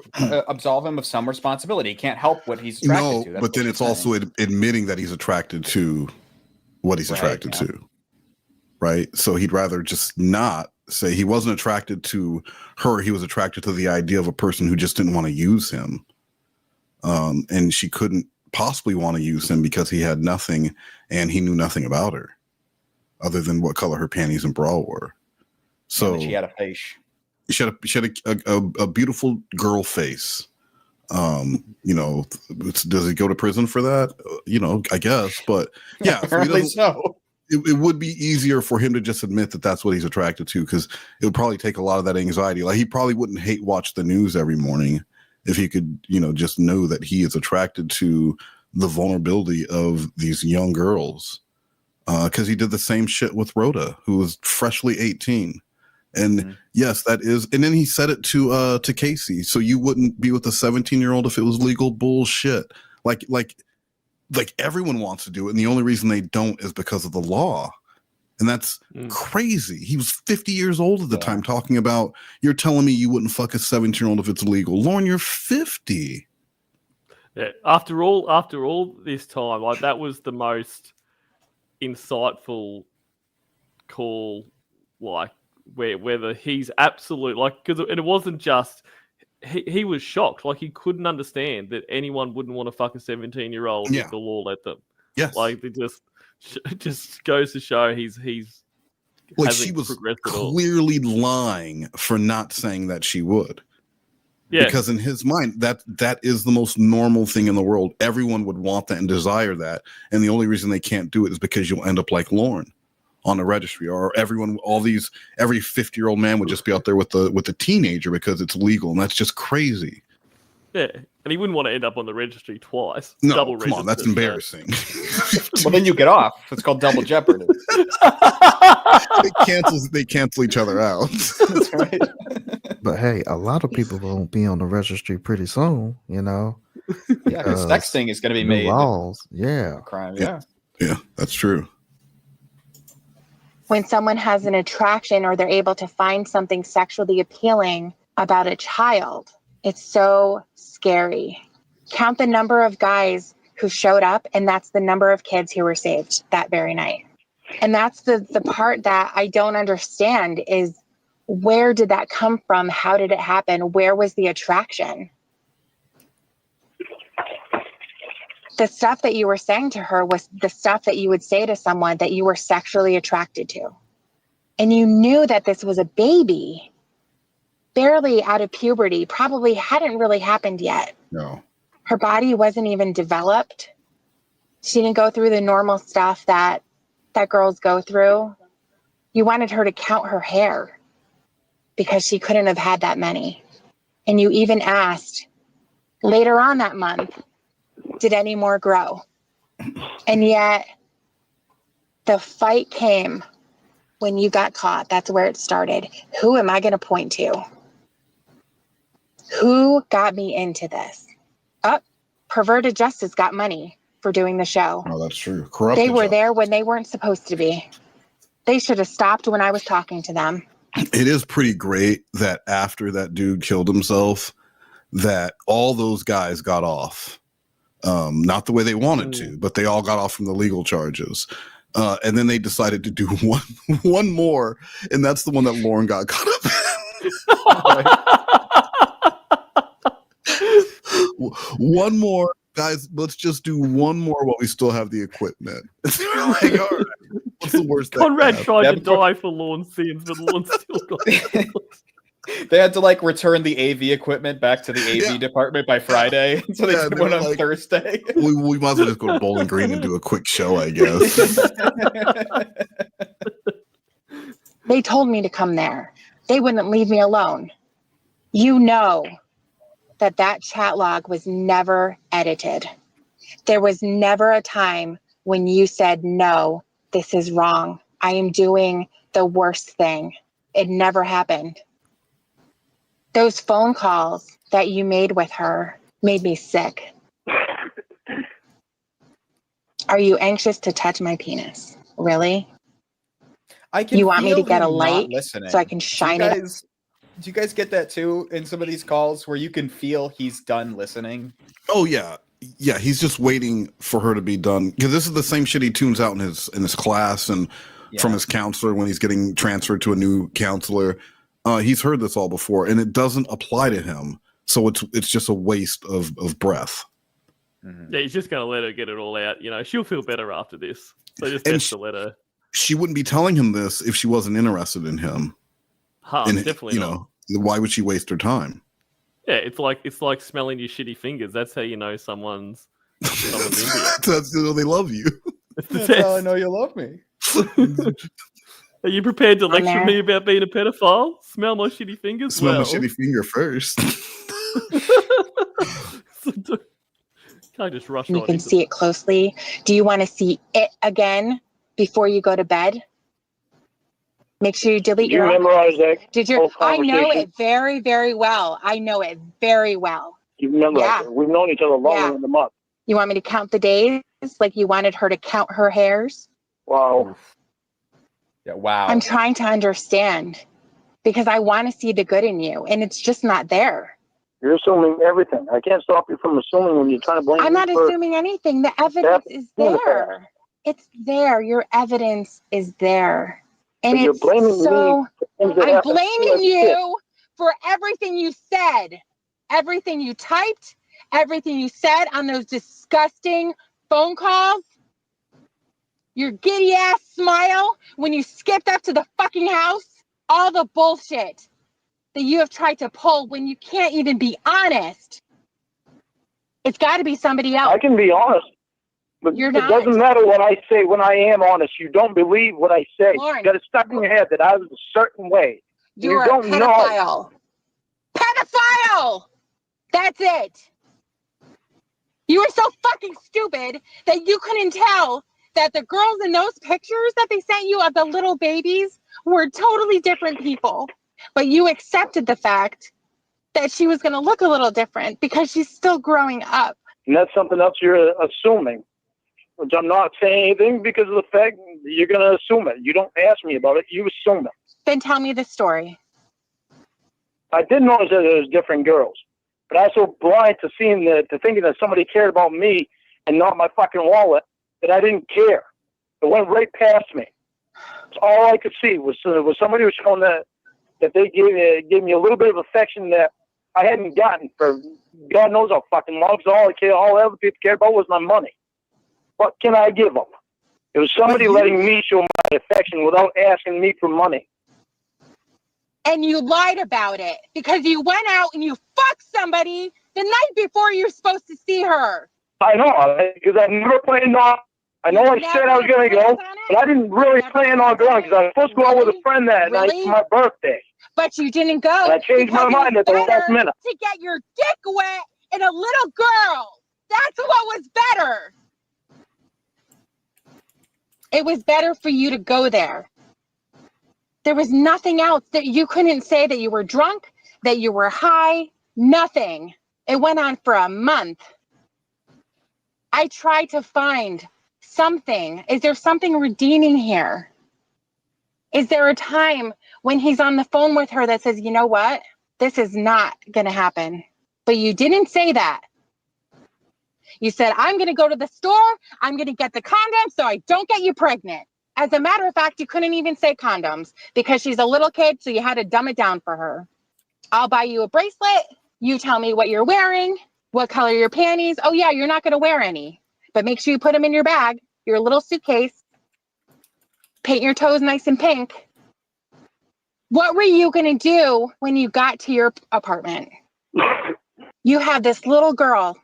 [SPEAKER 5] absolve him of some responsibility. He can't help what he's attracted to.
[SPEAKER 4] No, but then it's also admitting that he's attracted to what he's attracted to. Right? So he'd rather just not say he wasn't attracted to her. He was attracted to the idea of a person who just didn't want to use him. And she couldn't possibly want to use him because he had nothing and he knew nothing about her other than what color her panties and bra were. So
[SPEAKER 5] she had a face.
[SPEAKER 4] She had a beautiful girl face. You know, does he go to prison for that? You know, I guess, but yeah,
[SPEAKER 5] apparently so.
[SPEAKER 4] It would be easier for him to just admit that that's what he's attracted to, because it would probably take a lot of that anxiety. Like he probably wouldn't hate watch the news every morning if he could, you know, just know that he is attracted to the vulnerability of these young girls. Because he did the same shit with Rhoda, who was freshly 18. And yes, that is. And then he said it to Casey. So you wouldn't be with a 17-year-old if it was legal bullshit. Like everyone wants to do it. And the only reason they don't is because of the law. And that's crazy. He was 50 years old at the time talking about, you're telling me you wouldn't fuck a 17-year-old if it's illegal. Lorne, you're 50.
[SPEAKER 7] Yeah. After all this time, like that was the most insightful call, like whether he's absolute because it wasn't just he was shocked, like he couldn't understand that anyone wouldn't want to fuck a 17-year-old if the law let them.
[SPEAKER 4] Yes,
[SPEAKER 7] like it just goes to show he's
[SPEAKER 4] like she was clearly lying for not saying that she would. Yeah. Because in his mind, that is the most normal thing in the world. Everyone would want that and desire that. And the only reason they can't do it is because you'll end up like Lorne on the registry, or every 50-year-old man would just be out there with the teenager because it's legal. And that's just crazy.
[SPEAKER 7] Yeah. And he wouldn't want to end up on the registry twice.
[SPEAKER 4] No,
[SPEAKER 7] double
[SPEAKER 4] come on, that's embarrassing.
[SPEAKER 5] Well, then you get off. It's called double jeopardy.
[SPEAKER 4] They cancel each other out.
[SPEAKER 5] That's right.
[SPEAKER 6] But hey, a lot of people won't be on the registry pretty soon, you know.
[SPEAKER 5] Yeah, because sexting is going to be made
[SPEAKER 6] laws. Yeah,
[SPEAKER 5] a crime. Yeah,
[SPEAKER 4] that's true.
[SPEAKER 3] When someone has an attraction or they're able to find something sexually appealing about a child, it's so scary. Count the number of guys who showed up, and that's the number of kids who were saved that very night. And that's the part that I don't understand is, where did that come from? How did it happen? Where was the attraction? The stuff that you were saying to her was the stuff that you would say to someone that you were sexually attracted to. And you knew that this was a baby, barely out of puberty, probably hadn't really happened yet.
[SPEAKER 4] No.
[SPEAKER 3] Her body wasn't even developed. She didn't go through the normal stuff that girls go through. You wanted her to count her hair because she couldn't have had that many. And you even asked later on that month, did any more grow? And yet the fight came when you got caught. That's where it started. Who am I going to point to? Who got me into this? Perverted Justice got money for doing the show.
[SPEAKER 4] Oh, that's true.
[SPEAKER 3] They were there when they weren't supposed to be. They should have stopped when I was talking to them.
[SPEAKER 4] It is pretty great that after that dude killed himself, that all those guys got off. Not the way they wanted to, but they all got off from the legal charges. And then they decided to do one more, and that's the one that Lorne got caught up in. One more, guys. Let's just do one more while we still have the equipment. Like, all right, what's the worst?
[SPEAKER 7] Conrad tried to die for Lorne's sins, but Lorne still got it.
[SPEAKER 5] They had to return the AV equipment back to the AV department by Friday, so they did one on Thursday.
[SPEAKER 4] We might as well just go to Bowling Green and do a quick show, I guess.
[SPEAKER 3] They told me to come there. They wouldn't leave me alone. You know that chat log was never edited. There was never a time when you said, no, this is wrong. I am doing the worst thing. It never happened. Those phone calls that you made with her made me sick. Are you anxious to touch my penis? Really? You want me to get a light so I can shine it?
[SPEAKER 5] Do you guys get that too in some of these calls where you can feel he's done listening?
[SPEAKER 4] Oh yeah. Yeah, he's just waiting for her to be done. Because this is the same shit he tunes out in his class and from his counselor when he's getting transferred to a new counselor. He's heard this all before, and it doesn't apply to him. So it's just a waste of breath.
[SPEAKER 7] Mm-hmm. Yeah, he's just going to let her get it all out. You know, she'll feel better after this. So just best to let her.
[SPEAKER 4] She wouldn't be telling him this if she wasn't interested in him.
[SPEAKER 7] Definitely not.
[SPEAKER 4] Why would she waste her time?
[SPEAKER 7] Yeah, it's like smelling your shitty fingers. That's how you know someone's into you.
[SPEAKER 4] That's how they love you.
[SPEAKER 5] That's how I know you love me.
[SPEAKER 7] Are you prepared to lecture me about being a pedophile? Smell my shitty fingers?
[SPEAKER 4] Smell my shitty finger first.
[SPEAKER 3] Can I just rush? You can see it closely. Do you want to see it again before you go to bed? Make sure you delete your.
[SPEAKER 9] Memorize that.
[SPEAKER 3] Did you? I know it very, very well. I know it very well.
[SPEAKER 9] You memorize it. We've known each other longer than a month.
[SPEAKER 3] You want me to count the days, like you wanted her to count her hairs?
[SPEAKER 9] Wow.
[SPEAKER 5] Yeah. Wow.
[SPEAKER 3] I'm trying to understand because I want to see the good in you, and it's just not there.
[SPEAKER 9] You're assuming everything. I can't stop you from assuming when you're trying to blame.
[SPEAKER 3] I'm not assuming anything. The evidence is there. It's there. Your evidence is there. And
[SPEAKER 9] you're
[SPEAKER 3] it's
[SPEAKER 9] blaming
[SPEAKER 3] so,
[SPEAKER 9] me for things that
[SPEAKER 3] I'm
[SPEAKER 9] happened.
[SPEAKER 3] blaming you for everything you said, everything you typed, everything you said on those disgusting phone calls. Your giddy ass smile when you skipped up to the fucking house. All the bullshit that you have tried to pull when you can't even be honest. It's got to be somebody else.
[SPEAKER 9] I can be honest, but
[SPEAKER 3] You're
[SPEAKER 9] it
[SPEAKER 3] not.
[SPEAKER 9] doesn't matter what I say when I am honest. You don't believe what I say.
[SPEAKER 3] Lorne.
[SPEAKER 9] You got it stuck in your head that I was a certain way.
[SPEAKER 3] You're
[SPEAKER 9] you don't
[SPEAKER 3] a pedophile. Pedophile! That's it. You were so fucking stupid that you couldn't tell that the girls in those pictures that they sent you of the little babies were totally different people. But you accepted the fact that she was going to look a little different because she's still growing up.
[SPEAKER 9] And that's something else you're assuming, which I'm not saying anything because of the fact you're going to assume it. You don't ask me about it. You assume it.
[SPEAKER 3] Then tell me the story.
[SPEAKER 9] I did notice that there was different girls, but I was so blind to seeing to thinking that somebody cared about me and not my fucking wallet that I didn't care. It went right past me. So all I could see was somebody who was showing that they gave me a little bit of affection that I hadn't gotten for God knows how fucking long. So all the other people cared about was my money. What can I give them? It was somebody letting me show my affection without asking me for money.
[SPEAKER 3] And you lied about it because you went out and you fucked somebody the night before you're supposed to see her.
[SPEAKER 9] I know, because I never planned on. I know I said I was going to go, but I didn't really plan on going because I was supposed to go out with a friend that night for my birthday.
[SPEAKER 3] But you didn't go.
[SPEAKER 9] And I changed my mind at the last minute.
[SPEAKER 3] To get your dick wet in a little girl. That's what was better. It was better for you to go there. There was nothing else that you couldn't say that you were drunk, that you were high, nothing. It went on for a month. I tried to find something. Is there something redeeming here? Is there a time when he's on the phone with her that says, you know what? This is not going to happen. But you didn't say that. You said, I'm going to go to the store. I'm going to get the condoms so I don't get you pregnant. As a matter of fact, you couldn't even say condoms because she's a little kid, so you had to dumb it down for her. I'll buy you a bracelet. You tell me what you're wearing, what color your panties. Oh, yeah, you're not going to wear any. But make sure you put them in your bag, your little suitcase. Paint your toes nice and pink. What were you going to do when you got to your apartment? You have this little girl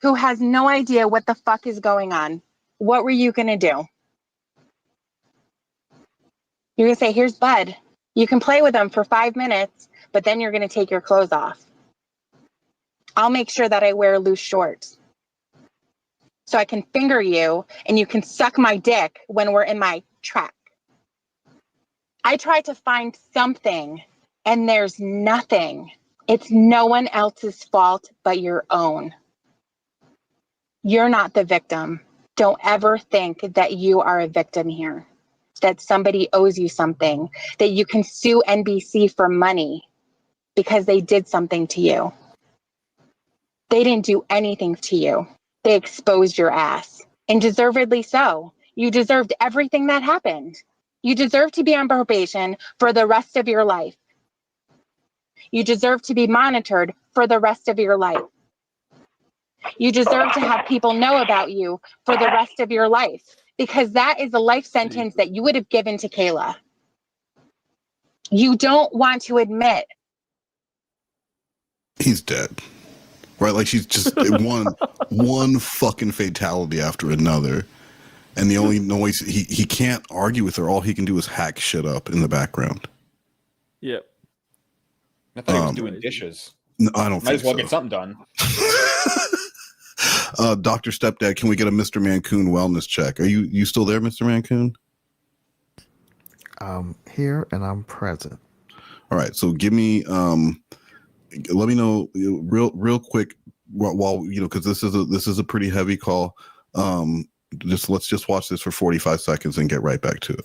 [SPEAKER 3] who has no idea what the fuck is going on. What were you going to do? You're going to say, here's Bud. You can play with him for 5 minutes, but then you're going to take your clothes off. I'll make sure that I wear loose shorts so I can finger you and you can suck my dick when we're in my track. I tried to find something and there's nothing. It's no one else's fault but your own. You're not the victim. Don't ever think that you are a victim here, that somebody owes you something, that you can sue NBC for money because they did something to you. They didn't do anything to you. They exposed your ass, and deservedly so. You deserved everything that happened. You deserve to be on probation for the rest of your life. You deserve to be monitored for the rest of your life. You deserve to have people know about you for the rest of your life, because that is a life sentence that you would have given to Kayla. You don't want to admit.
[SPEAKER 4] He's dead. Right? Like she's just one fucking fatality after another. And the only noise, he can't argue with her. All he can do is hack shit up in the background.
[SPEAKER 7] Yep.
[SPEAKER 5] I thought he was doing dishes.
[SPEAKER 4] No, I don't
[SPEAKER 5] Might
[SPEAKER 4] think
[SPEAKER 5] as well
[SPEAKER 4] so.
[SPEAKER 5] get something done.
[SPEAKER 4] Dr. Stepdad, can we get a Mr. Mancoon wellness check? Are you still there, Mr. Mancoon?
[SPEAKER 6] I'm here and I'm present.
[SPEAKER 4] All right. So give me, let me know real quick while, because this is a pretty heavy call. Let's just watch this for 45 seconds and get right back to it.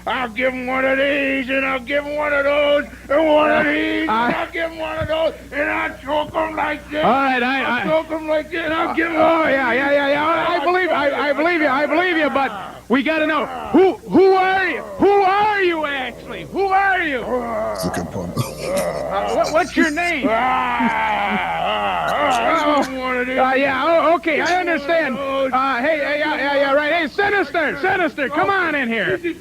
[SPEAKER 16] I'll give him one of these, and I'll give him one of those, and one of these, and I'll give him one of those, and I'll choke him like this.
[SPEAKER 10] All right,
[SPEAKER 16] I'll choke him like this, and I'll give him.
[SPEAKER 10] Oh yeah. I believe you. But we got to know who are you? Who are you actually? Who are you?
[SPEAKER 4] That's a good point.
[SPEAKER 10] What's your name? Okay, I understand. Hey, right. Hey, Sinister, come on in here. Hey,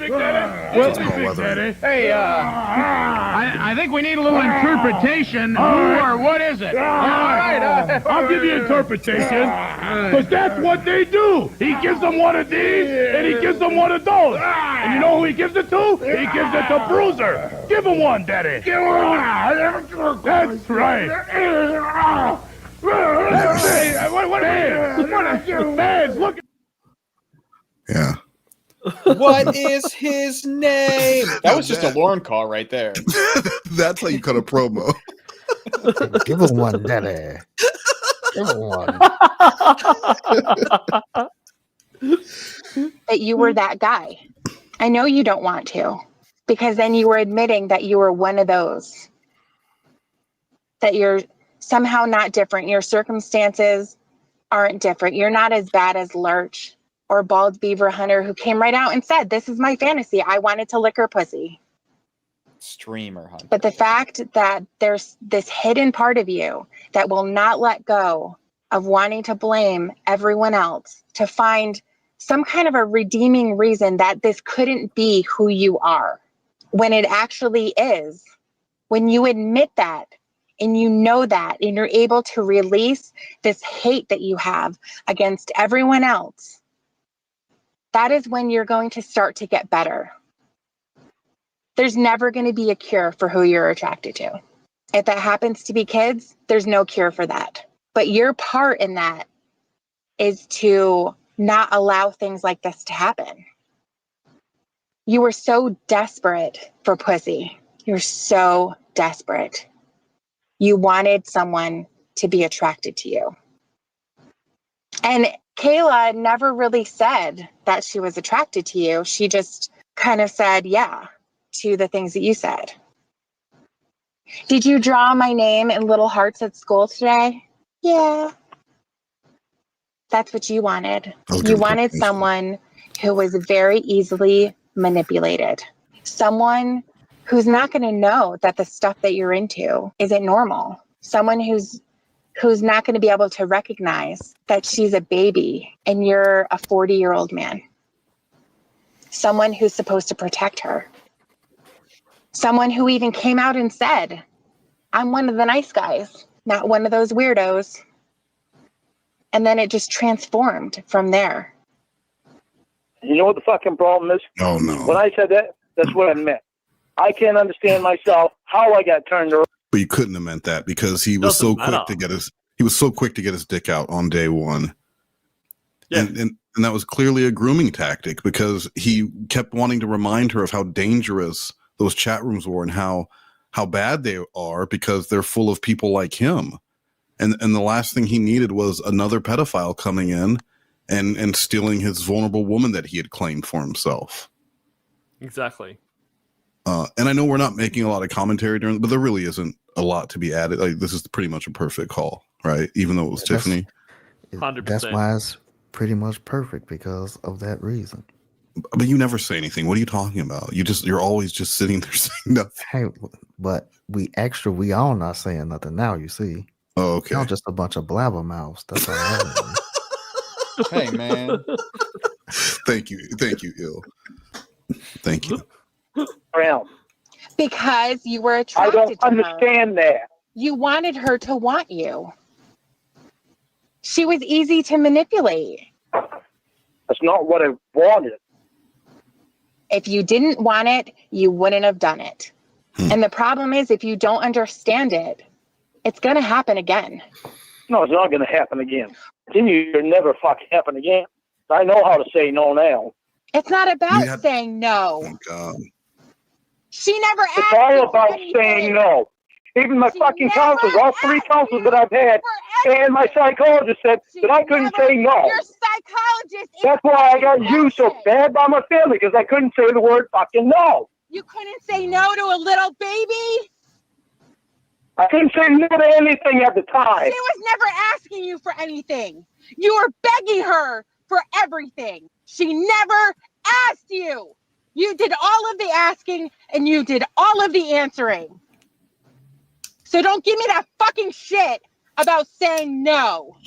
[SPEAKER 10] I think we need a little interpretation. Who or what is it?
[SPEAKER 16] All right, I'll give you interpretation, because that's what they do. He gives them one of these, and he gives them one of those. And you know who he gives it to? He gives it to Bruiser. Give him one, Daddy. Give him one. That's right. What? Look.
[SPEAKER 4] Yeah.
[SPEAKER 5] What is his name? That was just a Lorne call right there.
[SPEAKER 4] That's how you cut a promo.
[SPEAKER 6] Give him one, Daddy. Give him one.
[SPEAKER 3] That you were that guy. I know you don't want to, because then you were admitting that you were one of those. That you're somehow not different. Your circumstances aren't different. You're not as bad as Lurch or Bald Beaver Hunter, who came right out and said, this is my fantasy. I wanted to lick her pussy.
[SPEAKER 5] Streamer Hunter.
[SPEAKER 3] But the fact that there's this hidden part of you that will not let go of wanting to blame everyone else, to find some kind of a redeeming reason that this couldn't be who you are, when it actually is. When you admit that, and you know that, and you're able to release this hate that you have against everyone else, that is when you're going to start to get better. There's never going to be a cure for who you're attracted to. If that happens to be kids, there's no cure for that. But your part in that is to not allow things like this to happen. You were so desperate for pussy. You're so desperate. You wanted someone to be attracted to you. And Kayla never really said that she was attracted to you. She just kind of said, yeah, to the things that you said. Did you draw my name in little hearts at school today? Yeah. That's what you wanted. You wanted someone who was very easily manipulated. Someone who's not going to know that the stuff that you're into isn't normal. Someone who's not going to be able to recognize that she's a baby and you're a 40-year-old man. Someone who's supposed to protect her. Someone who even came out and said, I'm one of the nice guys, not one of those weirdos. And then it just transformed from there.
[SPEAKER 9] You know what the fucking problem is?
[SPEAKER 4] Oh, no.
[SPEAKER 9] When I said that, that's what I meant. I can't understand myself how I got turned around.
[SPEAKER 4] But you couldn't have meant that, because he was so quick to get his dick out on day one. Yeah. And that was clearly a grooming tactic, because he kept wanting to remind her of how dangerous those chat rooms were and how bad they are, because they're full of people like him. And the last thing he needed was another pedophile coming in and stealing his vulnerable woman that he had claimed for himself.
[SPEAKER 7] Exactly.
[SPEAKER 4] And I know we're not making a lot of commentary during, but there really isn't a lot to be added. Like, this is pretty much a perfect call, right? Even though it was Tiffany.
[SPEAKER 7] 100%.
[SPEAKER 6] That's why it's pretty much perfect, because of that reason.
[SPEAKER 4] But you never say anything. What are you talking about? You're always just sitting there saying nothing.
[SPEAKER 6] Hey, but we all not saying nothing now, you see.
[SPEAKER 4] Oh, okay.
[SPEAKER 6] Y'all just a bunch of blabbermouths. That's all I
[SPEAKER 5] Hey, man.
[SPEAKER 4] Thank you, Ill. Thank you.
[SPEAKER 3] Because you were attracted to her.
[SPEAKER 9] I don't understand that.
[SPEAKER 3] You wanted her to want you. She was easy to manipulate.
[SPEAKER 9] That's not what I wanted.
[SPEAKER 3] If you didn't want it, you wouldn't have done it. And the problem is, if you don't understand it, it's going to happen again.
[SPEAKER 9] No, it's not going to happen again. It'll never fucking happen again. I know how to say no now.
[SPEAKER 3] It's not about saying no.
[SPEAKER 4] Oh, God.
[SPEAKER 3] She never asked.
[SPEAKER 9] It's all about saying no. Even my fucking counselors, all 3 counselors that I've had, And my psychologist said that I couldn't say no.
[SPEAKER 17] Your psychologist.
[SPEAKER 9] That's why I got used so bad by my family, because I couldn't say the word fucking no.
[SPEAKER 17] You couldn't say no to a little baby?
[SPEAKER 9] I couldn't say no to anything at the time.
[SPEAKER 17] She was never asking you for anything. You were begging her for everything. She never asked you. You did all of the asking and you did all of the answering. So don't give me that fucking shit about saying no.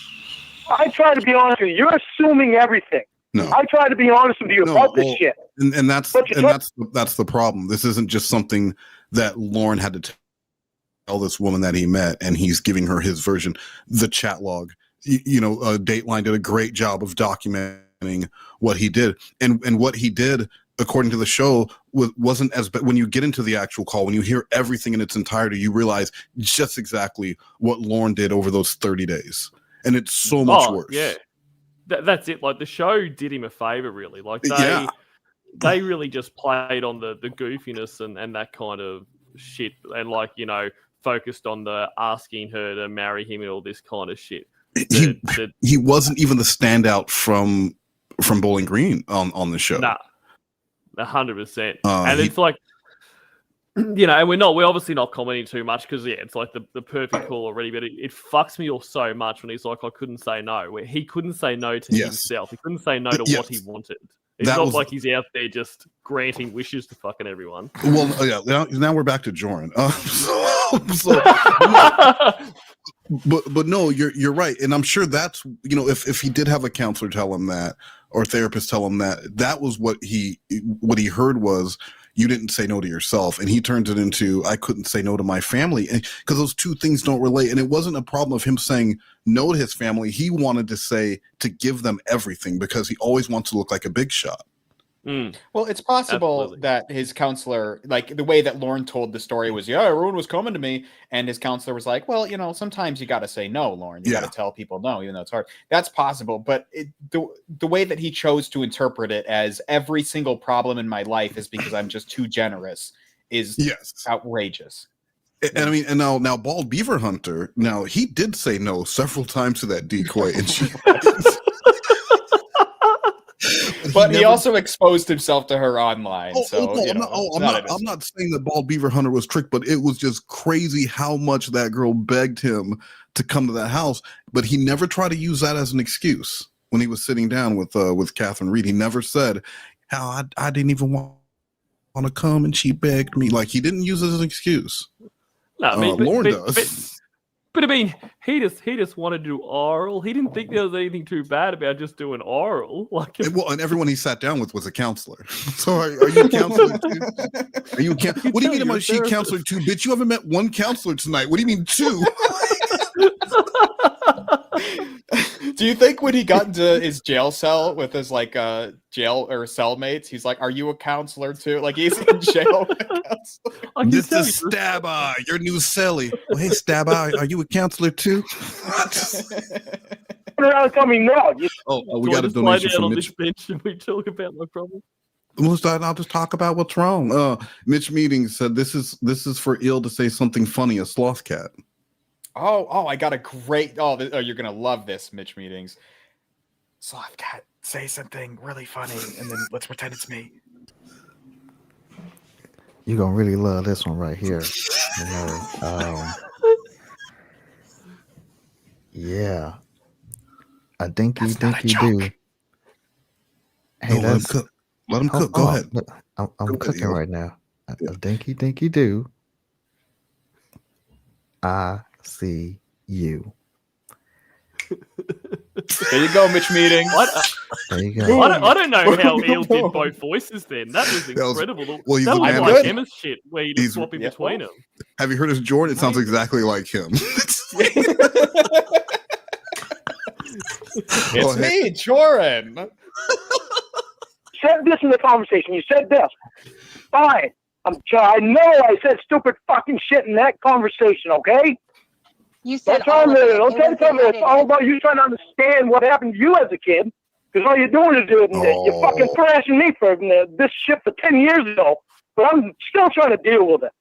[SPEAKER 9] I try to be honest with you. You're assuming everything.
[SPEAKER 4] No.
[SPEAKER 9] I try to be honest with you about this shit.
[SPEAKER 4] And that's the problem. This isn't just something that Lorne had to tell this woman that he met, and he's giving her his version. The chat log, Dateline did a great job of documenting what he did, and what he did, according to the show, wasn't as bad. When you get into the actual call, when you hear everything in its entirety, you realize just exactly what Lorne did over those 30 days, and it's so much worse.
[SPEAKER 7] Yeah. That's it. Like, the show did him a favor, really. Like, they really just played on the goofiness and that kind of shit, and focused on the asking her to marry him and all this kind of shit. He wasn't even the standout from Bowling Green on the show. Nah, 100%. And it's like, and we're obviously not commenting too much because it's like the perfect call already, but it fucks me off so much when he's like, I couldn't say no. Where he couldn't say no to himself. He couldn't say no to what he wanted. It's not like he's out there just granting wishes to fucking everyone.
[SPEAKER 4] Well, now we're back to Joran. But no, you're right, and I'm sure that's if he did have a counselor tell him that, or a therapist tell him that was what he heard was, you didn't say no to yourself, and he turns it into, I couldn't say no to my family, because those two things don't relate. And it wasn't a problem of him saying no to his family. He wanted to give them everything because he always wants to look like a big shot.
[SPEAKER 5] Well, it's possible that his counselor, like the way that Lorne told the story was, everyone was coming to me, and his counselor was like, well, sometimes you got to say no, Lorne. You got to tell people no, even though it's hard. That's possible, but the way that he chose to interpret it as every single problem in my life is because I'm just too generous is outrageous.
[SPEAKER 4] And I mean, and now Bald Beaver Hunter, now he did say no several times to that decoy, and she.
[SPEAKER 5] But he also exposed himself to her online.
[SPEAKER 4] I'm not saying that Bald Beaver Hunter was tricked, but it was just crazy how much that girl begged him to come to that house. But he never tried to use that as an excuse when he was sitting down with Catherine Reed. He never said, "How I didn't even want to come, and she begged me." Like, he didn't use it as an excuse.
[SPEAKER 7] No, I mean,
[SPEAKER 4] Lorne does.
[SPEAKER 7] But I mean, he just wanted to do oral. He didn't think there was anything too bad about just doing oral.
[SPEAKER 4] And everyone he sat down with was a counselor. So are you a counselor too? Are you what do you mean? Am she a counselor too? Bitch, you haven't met one counselor tonight. What do you mean two?
[SPEAKER 5] Do you think when he got into his jail cell with his jail or cellmates, he's like, "Are you a counselor too?" Like, he's in jail.
[SPEAKER 4] This is Stabba, your new celly. Well, hey, Stabba, are you a counselor too?
[SPEAKER 9] Around coming now.
[SPEAKER 4] We got a donation from
[SPEAKER 7] on
[SPEAKER 4] Mitch.
[SPEAKER 7] this bench and we talk about my problem.
[SPEAKER 4] I'll just talk about what's wrong. Mitch Meetings said this is for ill to say something funny. A sloth cat.
[SPEAKER 5] Oh, I got a great. You're gonna love this, Mitch Meetings. Sloth cat, say something really funny, and then let's pretend it's me.
[SPEAKER 6] You're gonna really love this one right here. Yeah. A dinky do. Hey,
[SPEAKER 4] let him cook. Let him cook. Go ahead.
[SPEAKER 6] I'm cooking right now. A dinky do. I see you.
[SPEAKER 5] There you go, Mitch Meetings.
[SPEAKER 6] There you go.
[SPEAKER 7] I don't know how Eel did both voices then. That was incredible. That was like Emma's shit where you just swap in between them.
[SPEAKER 4] Have you heard his Jordan? It sounds exactly like him.
[SPEAKER 5] It's me, Joran.
[SPEAKER 9] Said this in the conversation. You said this. Fine. I know I said stupid fucking shit in that conversation, okay?
[SPEAKER 17] You said
[SPEAKER 9] it's all about you trying to understand what happened to you as a kid, because all you're doing is you're fucking thrashing me for this shit for 10 years ago, but I'm still trying to deal with it.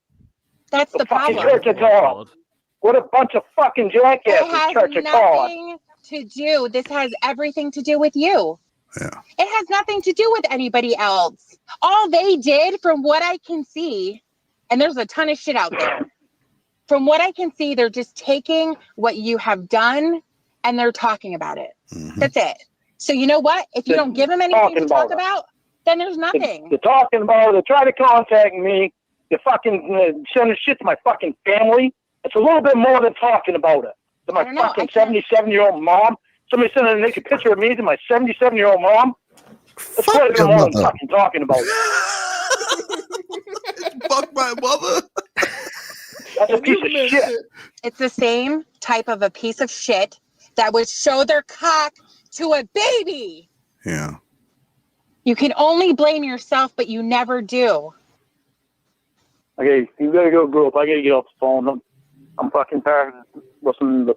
[SPEAKER 17] That's the problem.
[SPEAKER 9] What a bunch of fucking jackasses
[SPEAKER 3] It
[SPEAKER 9] church
[SPEAKER 3] has
[SPEAKER 9] are called.
[SPEAKER 3] nothing to do. This has everything to do with you.
[SPEAKER 4] Yeah.
[SPEAKER 3] It has nothing to do with anybody else. All they did, from what I can see, and there's a ton of shit out there. From what I can see, they're just taking what you have done and they're talking about it. That's it. So you know what? If you don't give them anything to talk about, then there's nothing.
[SPEAKER 9] They're talking about it. They try to contact me. They fucking sending shit to my fucking family. It's a little bit more than talking about it. To my fucking 77-year-old mom. Somebody sent a naked picture of me to my 77-year-old mom. That's quite a bit more than fucking talking about it.
[SPEAKER 4] Fuck my mother.
[SPEAKER 9] That's a piece of shit.
[SPEAKER 3] It's the same type of a piece of shit that would show their cock to a baby.
[SPEAKER 4] Yeah.
[SPEAKER 3] You can only blame yourself, but you never do.
[SPEAKER 9] Okay, you gotta go, group. I gotta get off the phone. I'm fucking tired of listening to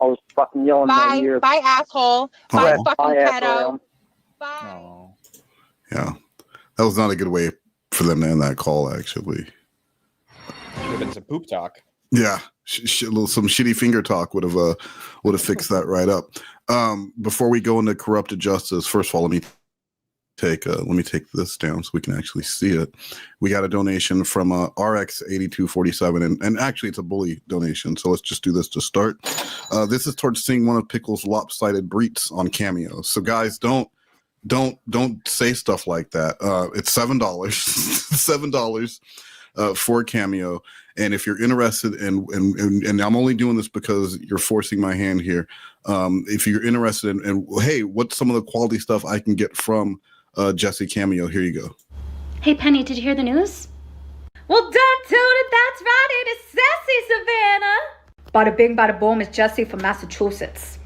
[SPEAKER 9] all this fucking yelling in my ear.
[SPEAKER 3] Bye, asshole. Bye, fucking pedo.
[SPEAKER 4] Yeah. That was not a good way for them to end that call, actually.
[SPEAKER 5] Should have been some poop talk.
[SPEAKER 4] Yeah, some shitty finger talk would have fixed that right up. Before we go into corrupted justice, first of all, let me take this down so we can actually see it. We got a donation from RX8247, and actually it's a bully donation. So let's just do this to start. This is towards seeing one of Pickle's lopsided breets on Cameo. So guys, don't say stuff like that. It's $7, $7 for Cameo. And if you're interested and I'm only doing this because you're forcing my hand here. If you're interested in hey, what's some of the quality stuff I can get from Jesse Cameo? Here you go.
[SPEAKER 18] Hey Penny, did you hear the news? Well, don't do it. That's right. It is Sassy Savannah. Bada bing, bada boom. It's Jesse from Massachusetts.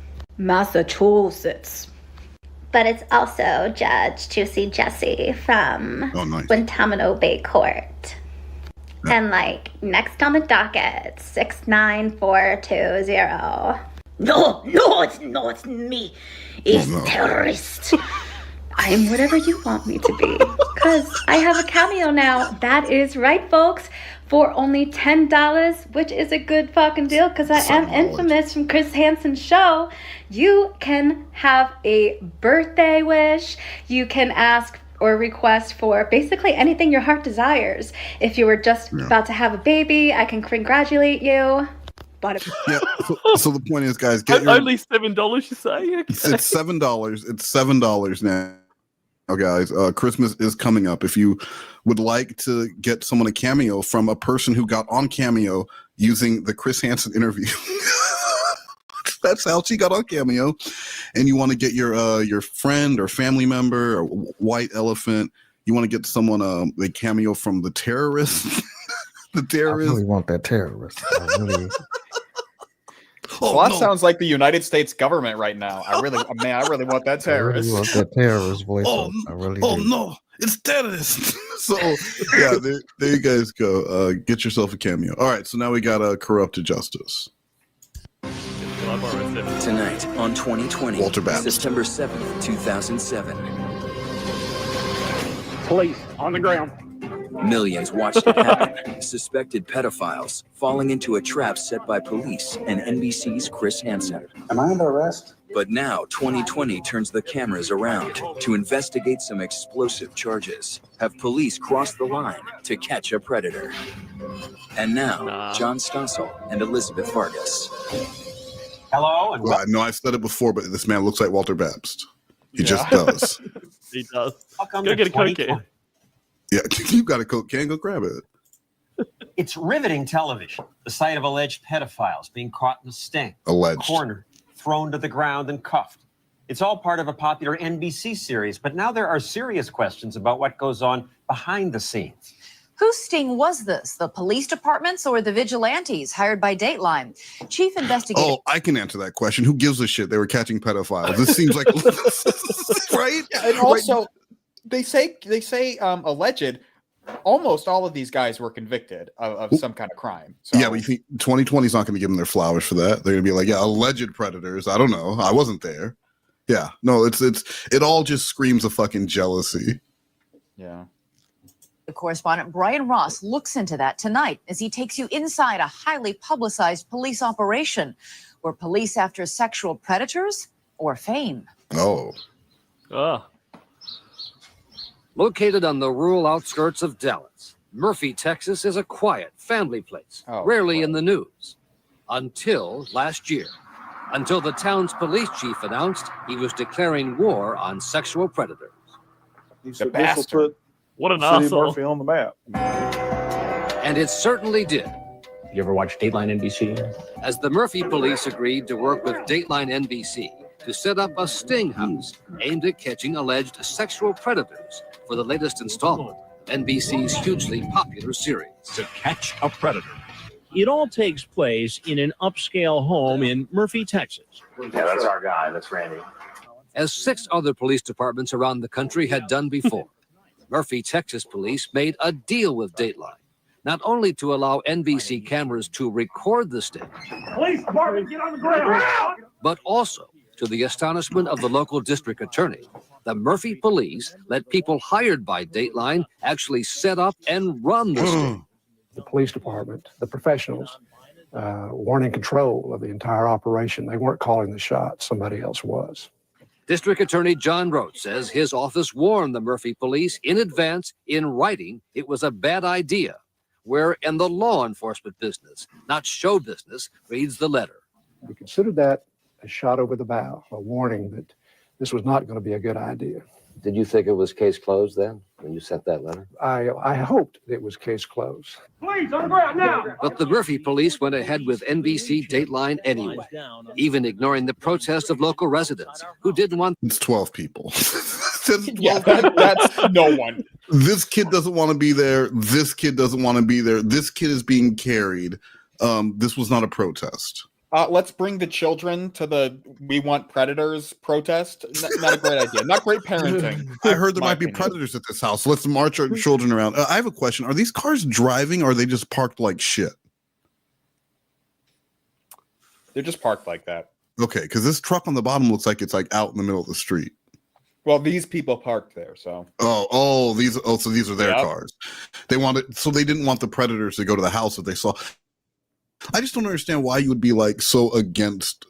[SPEAKER 18] But it's also Judge Juicy Jesse from Guantanamo Bay Court. And next on the docket, 69420.
[SPEAKER 19] No, it's me. It's terrorist.
[SPEAKER 18] I am whatever you want me to be, because I have a Cameo now. That is right, folks. For only $10, which is a good fucking deal, because I am infamous from Chris Hansen's show. You can have a birthday wish. You can ask or request for basically anything your heart desires. If you were just about to have a baby, I can congratulate you.
[SPEAKER 4] Yeah, so the point is, guys,
[SPEAKER 7] only $7, you say? Okay.
[SPEAKER 4] It's $7. It's $7 now. Guys, Christmas is coming up. If you would like to get someone a Cameo from a person who got on Cameo using the Chris Hansen interview, that's how she got on Cameo, and you want to get your friend or family member or white elephant, you want to get someone a Cameo from the terrorist. The terrorist.
[SPEAKER 6] I really want that terrorist.
[SPEAKER 5] Sloth sounds like the United States government right now. I really want that terrorist.
[SPEAKER 6] I really want that terrorist voice.
[SPEAKER 4] No, it's terrorist. So yeah, there you guys go. Get yourself a Cameo. All right, so now we got a corrupted justice.
[SPEAKER 20] Tonight on 2020,
[SPEAKER 4] Walter Babbitt.
[SPEAKER 20] September 7th, 2007.
[SPEAKER 10] Police on the ground.
[SPEAKER 20] Millions watched it happen. Suspected pedophiles falling into a trap set by police and NBC's Chris Hansen.
[SPEAKER 21] Am I under arrest?
[SPEAKER 20] But now 2020 turns the cameras around to investigate some explosive charges. Have police crossed the line to catch a predator? And now, John Stossel and Elizabeth Vargas.
[SPEAKER 21] Hello?
[SPEAKER 4] No, I've said it before, but this man looks like Walter Babbitt. He just does.
[SPEAKER 7] He does.
[SPEAKER 21] Welcome
[SPEAKER 7] Go
[SPEAKER 21] to
[SPEAKER 7] get a Coke
[SPEAKER 21] 2020.
[SPEAKER 7] can.
[SPEAKER 4] Yeah, you got a Coke can, go grab it.
[SPEAKER 21] It's riveting television. The sight of alleged pedophiles being caught in a sting.
[SPEAKER 4] Alleged.
[SPEAKER 21] Cornered, thrown to the ground, and cuffed. It's all part of a popular NBC series, but now there are serious questions about what goes on behind the scenes.
[SPEAKER 22] Whose sting was this? The police departments or the vigilantes hired by Dateline? Chief investigator.
[SPEAKER 4] Oh, I can answer that question. Who gives a shit? They were catching pedophiles. This seems like right.
[SPEAKER 5] And also, they say alleged. Almost all of these guys were convicted of some kind of crime. So.
[SPEAKER 4] Yeah, but you think 2020 is not going to give them their flowers for that? They're going to be like, yeah, alleged predators. I don't know. I wasn't there. Yeah, no, it all just screams of fucking jealousy.
[SPEAKER 5] Yeah.
[SPEAKER 22] Correspondent Brian Ross looks into that tonight as he takes you inside a highly publicized police operation. Were police after sexual predators or fame?
[SPEAKER 4] Oh.
[SPEAKER 1] Located on the rural outskirts of Dallas, Murphy, Texas is a quiet family place, rarely in the news. Until last year. Until the town's police chief announced he was declaring war on sexual predators.
[SPEAKER 11] He's the bastard.
[SPEAKER 7] What an
[SPEAKER 11] City
[SPEAKER 7] asshole.
[SPEAKER 11] Murphy on the map.
[SPEAKER 1] And it certainly did.
[SPEAKER 23] You ever watch Dateline NBC?
[SPEAKER 1] As the Murphy police agreed to work with Dateline NBC to set up a sting house aimed at catching alleged sexual predators for the latest installment of NBC's hugely popular series.
[SPEAKER 24] To Catch a Predator. It all takes place in an upscale home in Murphy, Texas.
[SPEAKER 23] Yeah, that's our guy. That's Randy.
[SPEAKER 1] As 6 other police departments around the country had done before, Murphy, Texas police made a deal with Dateline, not only to allow NBC cameras to record the sting,
[SPEAKER 16] Police department, get on the ground!
[SPEAKER 1] but also, to the astonishment of the local district attorney, the Murphy police let people hired by Dateline actually set up and run the sting.
[SPEAKER 25] The police department, the professionals, weren't in control of the entire operation. They weren't calling the shots. Somebody else was.
[SPEAKER 1] District Attorney John Roach says his office warned the Murphy police in advance, in writing, it was a bad idea. We're in the law enforcement business, not show business, reads the letter.
[SPEAKER 25] We considered that a shot over the bow, a warning that this was not going to be a good idea.
[SPEAKER 23] Did you think it was case closed then when you sent that letter?
[SPEAKER 25] I hoped it was case closed.
[SPEAKER 16] Please, on the ground now!
[SPEAKER 1] But the Murphy police went ahead with NBC Dateline anyway, even ignoring the protest of local residents who didn't want...
[SPEAKER 4] It's 12 people.
[SPEAKER 5] That's no one.
[SPEAKER 4] This kid doesn't want to be there. This kid doesn't want to be there. This kid is being carried. This was not a protest.
[SPEAKER 5] Let's bring the children to the We Want Predators protest. Not a great idea. Not great parenting.
[SPEAKER 4] I heard there might be predators at this house. Let's march our children around. I have a question. Are these cars driving or are they just parked like shit?
[SPEAKER 5] They're just parked like that.
[SPEAKER 4] Okay, because this truck on the bottom looks like it's like out in the middle of the street.
[SPEAKER 5] Well, these people parked there, so.
[SPEAKER 4] So these are their cars. They didn't want the predators to go to the house that they saw. I just don't understand why you would be like so against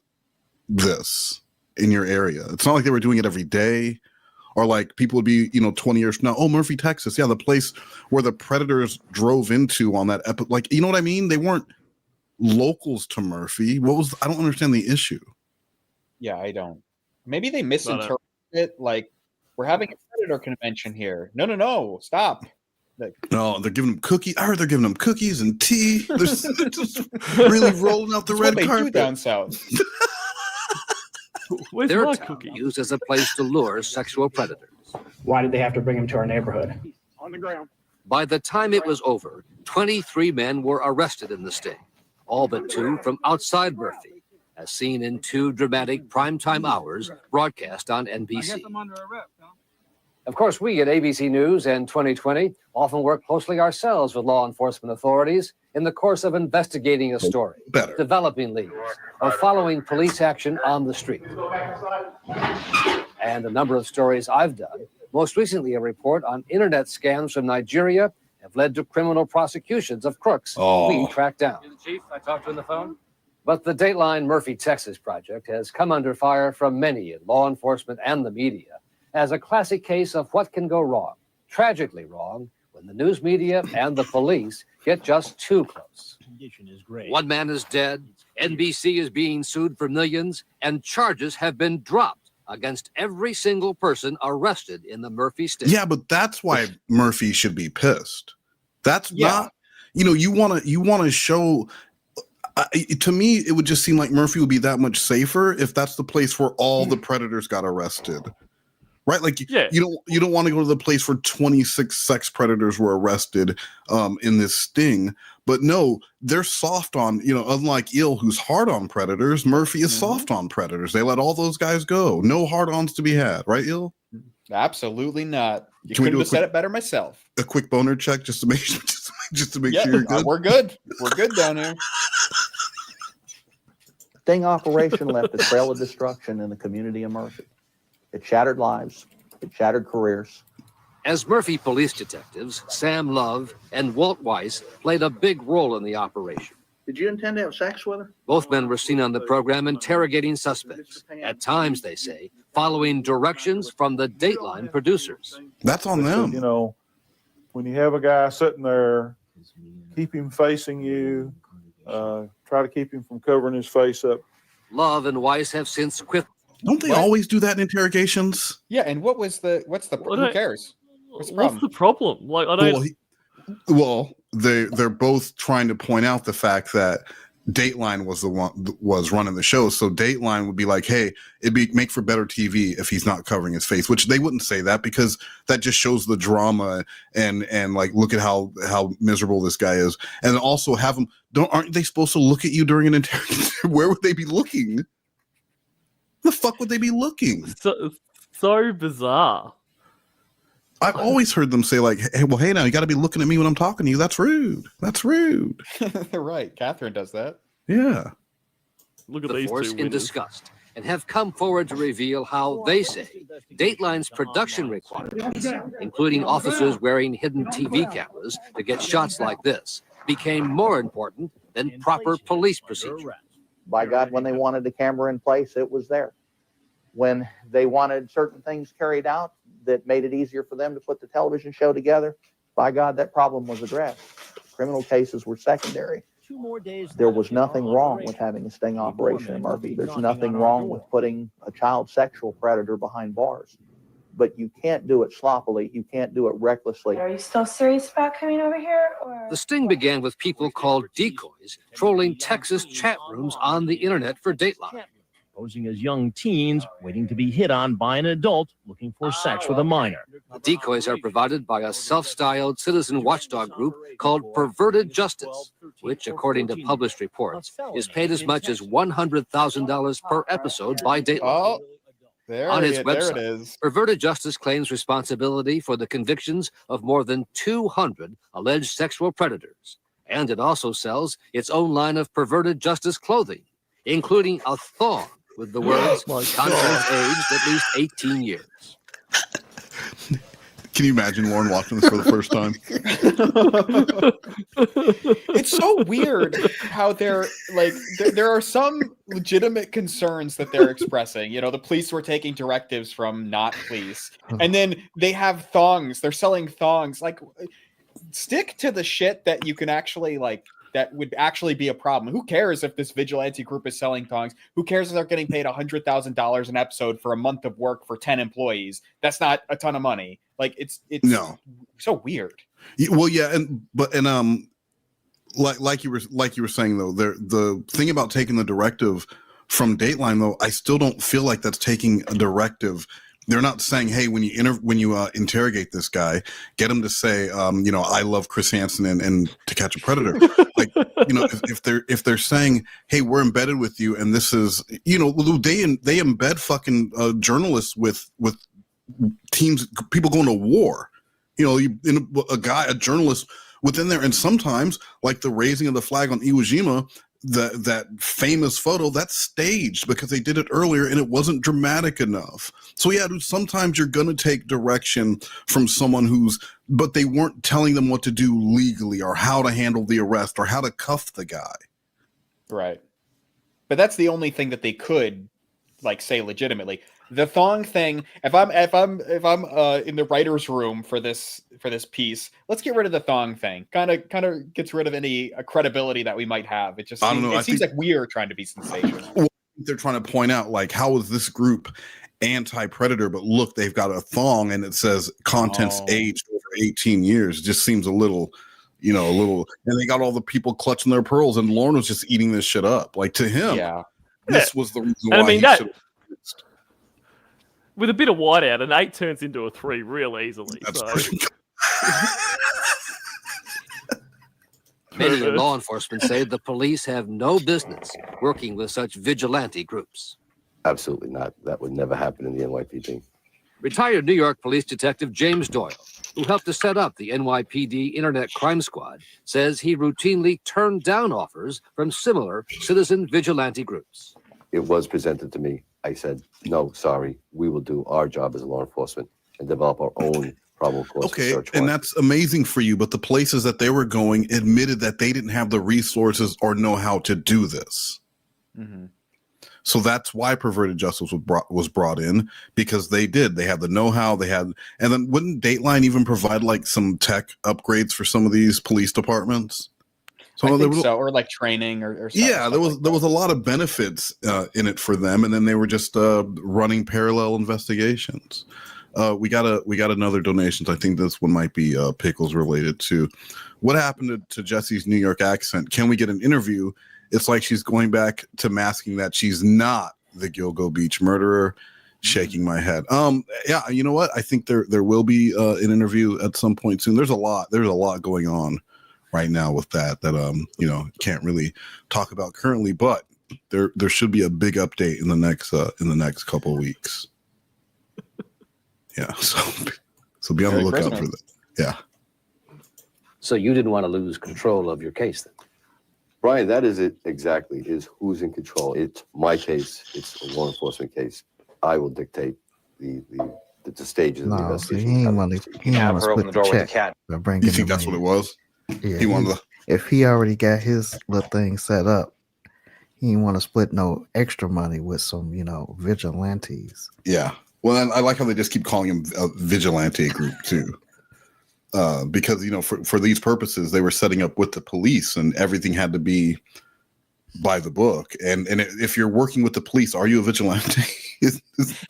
[SPEAKER 4] this in your area. It's not like they were doing it every day, or like people would be, 20 years from now, oh, Murphy, Texas. Yeah, the place where the predators drove into on that like, you know what I mean? They weren't locals to Murphy. I don't understand the issue.
[SPEAKER 5] Yeah, I don't. Maybe they misinterpreted it. Like, we're having a predator convention here. No, stop.
[SPEAKER 4] No, they're giving them cookies. I heard they're giving them cookies and tea. They're just really rolling out the red
[SPEAKER 5] carpet.
[SPEAKER 4] carpet.
[SPEAKER 5] What they do down south.
[SPEAKER 1] Their town used as a place to lure sexual predators.
[SPEAKER 23] Why did they have to bring him to our neighborhood?
[SPEAKER 16] On the ground.
[SPEAKER 1] By the time it was over, 23 men were arrested in the sting, all but 2 from outside Murphy, as seen in 2 dramatic primetime hours broadcast on NBC.
[SPEAKER 26] Of course, we at ABC News and 2020 often work closely ourselves with law enforcement authorities in the course of investigating a story, developing leads, or following police action on the street. And a number of stories I've done, most recently a report on internet scams from Nigeria, have led to criminal prosecutions of crooks we tracked down. Chief, I talked to on the phone.
[SPEAKER 1] But the Dateline Murphy, Texas project has come under fire from many in law enforcement and the media as a classic case of what can go wrong, tragically wrong, when the news media and the police get just too close. One man is dead, NBC is being sued for millions, and charges have been dropped against every single person arrested in the Murphy sting.
[SPEAKER 4] Yeah, but that's why Murphy should be pissed. That's not, you want to show. To me, it would just seem like Murphy would be that much safer if that's the place where all the predators got arrested. Right, like you don't want to go to the place where 26 sex predators were arrested in this sting, but no, they're soft on unlike Il, who's hard on predators. Murphy is soft on predators. They let all those guys go. No hard-ons to be had, right, Il?
[SPEAKER 5] Absolutely not. You
[SPEAKER 4] Can we
[SPEAKER 5] couldn't
[SPEAKER 4] do
[SPEAKER 5] have said it better myself.
[SPEAKER 4] A quick boner check just to make sure, sure you're good.
[SPEAKER 5] We're good. We're good down here.
[SPEAKER 27] Sting operation left a trail of destruction in the community of Murphy. It shattered lives. It shattered careers.
[SPEAKER 1] As Murphy police detectives, Sam Love and Walt Weiss played a big role in the operation.
[SPEAKER 27] Did you intend to have sex with her?
[SPEAKER 1] Both men were seen on the program interrogating suspects. At times, they say, following directions from the Dateline producers.
[SPEAKER 4] That's on them.
[SPEAKER 2] You know, when you have a guy sitting there, keep him facing you, try to keep him from covering his face up.
[SPEAKER 1] Love and Weiss have since quit.
[SPEAKER 4] Don't they always do that in interrogations?
[SPEAKER 5] Yeah, and what's the who cares? What's
[SPEAKER 7] the problem? Like, I don't.
[SPEAKER 4] Well, they're both trying to point out the fact that Dateline was running the show, so Dateline would be like, "Hey, it'd make for better TV if he's not covering his face," which they wouldn't say that because that just shows the drama and like look at how miserable this guy is, and also have them. Aren't they supposed to look at you during an interrogation? Where would they be looking? The fuck would they be looking?
[SPEAKER 7] So bizarre.
[SPEAKER 4] I've always heard them say like, hey, now you got to be looking at me when I'm talking to you. That's rude. That's rude.
[SPEAKER 5] Right. Catherine does that.
[SPEAKER 4] Yeah.
[SPEAKER 7] Look at
[SPEAKER 1] the
[SPEAKER 7] these
[SPEAKER 1] force
[SPEAKER 7] two
[SPEAKER 1] in disgust and have come forward to reveal how they say Dateline's production requirements, including officers wearing hidden TV cameras to get shots like this, became more important than proper police procedure.
[SPEAKER 27] By God, when they wanted the camera in place, it was there. When they wanted certain things carried out that made it easier for them to put the television show together, by God, that problem was addressed. Criminal cases were secondary. There was nothing wrong with having a sting operation in Murphy. There's nothing wrong with putting a child sexual predator behind bars. But you can't do it sloppily. You can't do it recklessly.
[SPEAKER 8] Are you still serious about coming over here? Or?
[SPEAKER 1] The sting began with people called decoys trolling Texas chat rooms on the internet for Dateline.
[SPEAKER 24] Posing as young teens waiting to be hit on by an adult looking for sex with a minor.
[SPEAKER 1] The decoys are provided by a self-styled citizen watchdog group called Perverted Justice, which, according to published reports, is paid as much as $100,000 per episode by Dateline. On its website, Perverted Justice claims responsibility for the convictions of more than 200 alleged sexual predators. And it also sells its own line of Perverted Justice clothing, including a thong with the words, contents aged at least 18 years.
[SPEAKER 4] Can you imagine Lorne watching this for the first time?
[SPEAKER 5] It's so weird how they're like, there are some legitimate concerns that they're expressing. You know, the police were taking directives from not police. And then they have thongs. They're selling thongs. Like, stick to the shit that you can actually, like, that would actually be a problem. Who cares if this vigilante group is selling thongs? Who cares if they're getting paid $100,000 an episode for a month of work for 10 employees? That's not a ton of money. Like it's
[SPEAKER 4] no.
[SPEAKER 5] So weird.
[SPEAKER 4] Well, yeah, like you were saying though, the thing about taking the directive from Dateline though, I still don't feel like that's taking a directive. They're not saying, hey, when you interrogate this guy, get him to say, I love Chris Hansen and To Catch a Predator. Like, if they're saying, hey, we're embedded with you, and this is, they embed fucking journalists with teams, people going to war. A journalist within there, and sometimes like the raising of the flag on Iwo Jima. That famous photo, that's staged because they did it earlier and it wasn't dramatic enough. So yeah, sometimes you're going to take direction from someone but they weren't telling them what to do legally or how to handle the arrest or how to cuff the guy.
[SPEAKER 5] Right. But that's the only thing that they could like say legitimately. The thong thing, if I'm in the writer's room for this piece, let's get rid of the thong thing. Kind of gets rid of any credibility that we might have. It just seems like we're trying to be sensational.
[SPEAKER 4] They're trying to point out like, how is this group anti-predator, but look, they've got a thong and it says contents aged over 18 years. It just seems a little, and they got all the people clutching their pearls, and Lorne was just eating this shit up. Like, to him, this was the reason why he should have.
[SPEAKER 7] With a bit of whiteout, an 8 turns into a 3 real easily.
[SPEAKER 1] Many in law enforcement say the police have no business working with such vigilante groups.
[SPEAKER 23] Absolutely not. That would never happen in the NYPD.
[SPEAKER 1] Retired New York police detective James Doyle, who helped to set up the NYPD Internet Crime Squad, says he routinely turned down offers from similar citizen vigilante groups.
[SPEAKER 23] It was presented to me. I said, no, sorry, we will do our job as law enforcement and develop our own probable cause for
[SPEAKER 4] Okay,
[SPEAKER 23] search
[SPEAKER 4] and
[SPEAKER 23] warrant.
[SPEAKER 4] that's amazing for you, but the places that they were going admitted that they didn't have the resources or know how to do this.
[SPEAKER 5] Mm-hmm.
[SPEAKER 4] So that's why perverted justice was brought in, because they had the know-how, and then wouldn't Dateline even provide like some tech upgrades for some of these police departments?
[SPEAKER 5] I think so, or like training or stuff.
[SPEAKER 4] Yeah, there was a lot of benefits in it for them, and then they were just running parallel investigations. We got another donation. I think this one might be Pickles related to what happened to Jesse's New York accent. Can we get an interview? It's like she's going back to masking that she's not the Gilgo Beach murderer. Shaking my head. Yeah, you know what? I think there will be an interview at some point soon. There's a lot going on right now with that can't really talk about currently, but there should be a big update in the next couple of weeks. Yeah, so be on the lookout for that. Yeah.
[SPEAKER 1] So you didn't want to lose control of your case then?
[SPEAKER 23] Brian, that is it exactly, is who's in control. It's my case. It's a law enforcement case. I will dictate the stages of the investigation.
[SPEAKER 6] He ain't want to split the check.
[SPEAKER 4] You think that's what it was?
[SPEAKER 6] Yeah,
[SPEAKER 4] he wanted to...
[SPEAKER 6] If he already got his little thing set up, he didn't want to split no extra money with some, vigilantes.
[SPEAKER 4] Yeah. Well, I like how they just keep calling him a vigilante group too. Because, for these purposes, they were setting up with the police and everything had to be by the book. And if you're working with the police, are you a vigilante?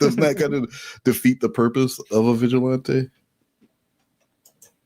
[SPEAKER 4] Doesn't that kind of defeat the purpose of a vigilante?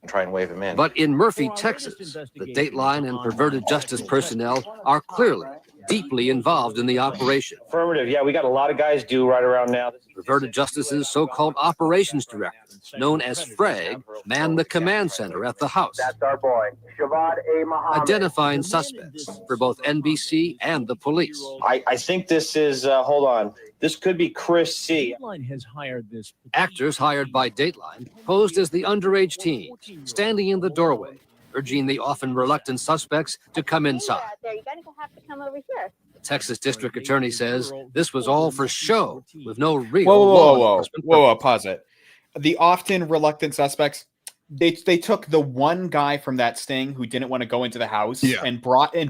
[SPEAKER 21] Try and wave him in.
[SPEAKER 1] But in Murphy, Texas, the Dateline and perverted justice personnel are clearly deeply involved in the operation.
[SPEAKER 21] Affirmative. Yeah, we got a lot of guys due right around now.
[SPEAKER 1] Perverted Justice's so-called operations director, known as Frag, manned the command center at the house,
[SPEAKER 10] That's our boy, Shabbat A. Muhammad.
[SPEAKER 1] identifying suspects for both NBC and the police.
[SPEAKER 21] I think this is, hold on. This could be Chris C.
[SPEAKER 24] Has hired this.
[SPEAKER 1] Actors hired by Dateline posed as the underage teen, standing in the doorway, urging the often reluctant suspects to come inside.
[SPEAKER 3] You're going to have to come over here.
[SPEAKER 1] The Texas District Attorney says this was all for show, with no real
[SPEAKER 5] Whoa, pause it. The often reluctant suspects, they took the one guy from that sting who didn't want to go into the house and bought her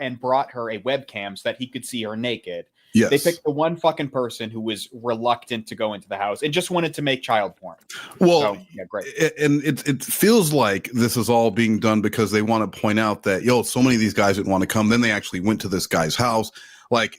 [SPEAKER 5] a webcam so that he could see her naked.
[SPEAKER 4] Yes.
[SPEAKER 5] They picked the one fucking person who was reluctant to go into the house and just wanted to make child porn.
[SPEAKER 4] Well,
[SPEAKER 5] so, yeah, great.
[SPEAKER 4] And it feels like this is all being done because they want to point out that, so many of these guys didn't want to come. Then they actually went to this guy's house. Like,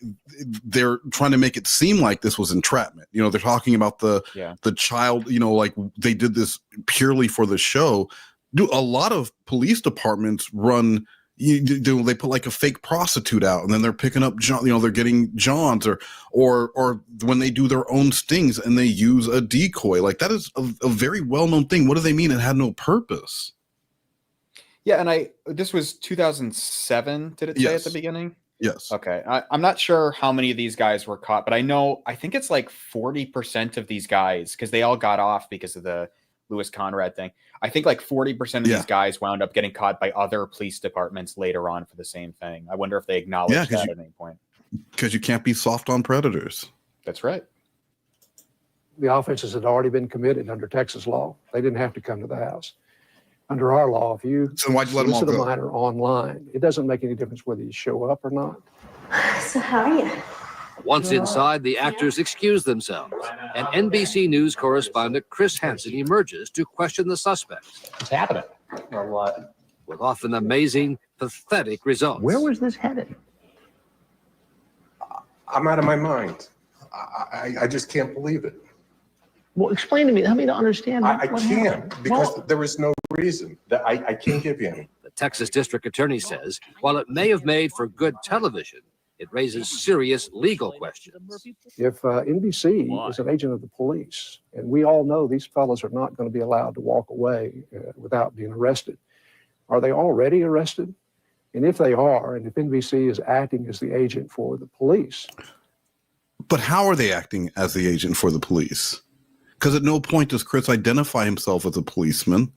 [SPEAKER 4] they're trying to make it seem like this was entrapment. They're talking about the child, like they did this purely for the show. A lot of police departments run... they put like a fake prostitute out and then they're picking up they're getting Johns or when they do their own stings and they use a decoy. Like, that is a very well-known thing. What do they mean it had no purpose?
[SPEAKER 5] Yeah, and this was 2007, did it say at the beginning?
[SPEAKER 4] Yes.
[SPEAKER 5] Okay. I'm not sure how many of these guys were caught, but I think it's like 40% of these guys, because they all got off because of the Louis Conrad thing. I think like 40% of these guys wound up getting caught by other police departments later on for the same thing. I wonder if they acknowledged that at any point.
[SPEAKER 4] Because you can't be soft on predators.
[SPEAKER 5] That's right.
[SPEAKER 25] The offenses had already been committed under Texas law. They didn't have to come to the house. Under our law, if you solicit a minor online, it doesn't make any difference whether you show up or not.
[SPEAKER 3] So how are you?
[SPEAKER 1] Once inside, the actors excuse themselves, and NBC News correspondent Chris Hansen emerges to question the suspects.
[SPEAKER 21] What's happening? A lot.
[SPEAKER 1] With often amazing, pathetic results.
[SPEAKER 9] Where was this headed?
[SPEAKER 12] I'm out of my mind. I just can't believe it.
[SPEAKER 9] Well, explain to me. Help me to understand.
[SPEAKER 12] I can't, because there is no reason that I can't give you any.
[SPEAKER 1] The Texas District Attorney says, while it may have made for good television, it raises serious legal questions.
[SPEAKER 25] If NBC is an agent of the police, and we all know these fellows are not going to be allowed to walk away without being arrested, are they already arrested? And if they are, and if NBC is acting as the agent for the police.
[SPEAKER 4] But how are they acting as the agent for the police? Because at no point does Chris identify himself as a policeman.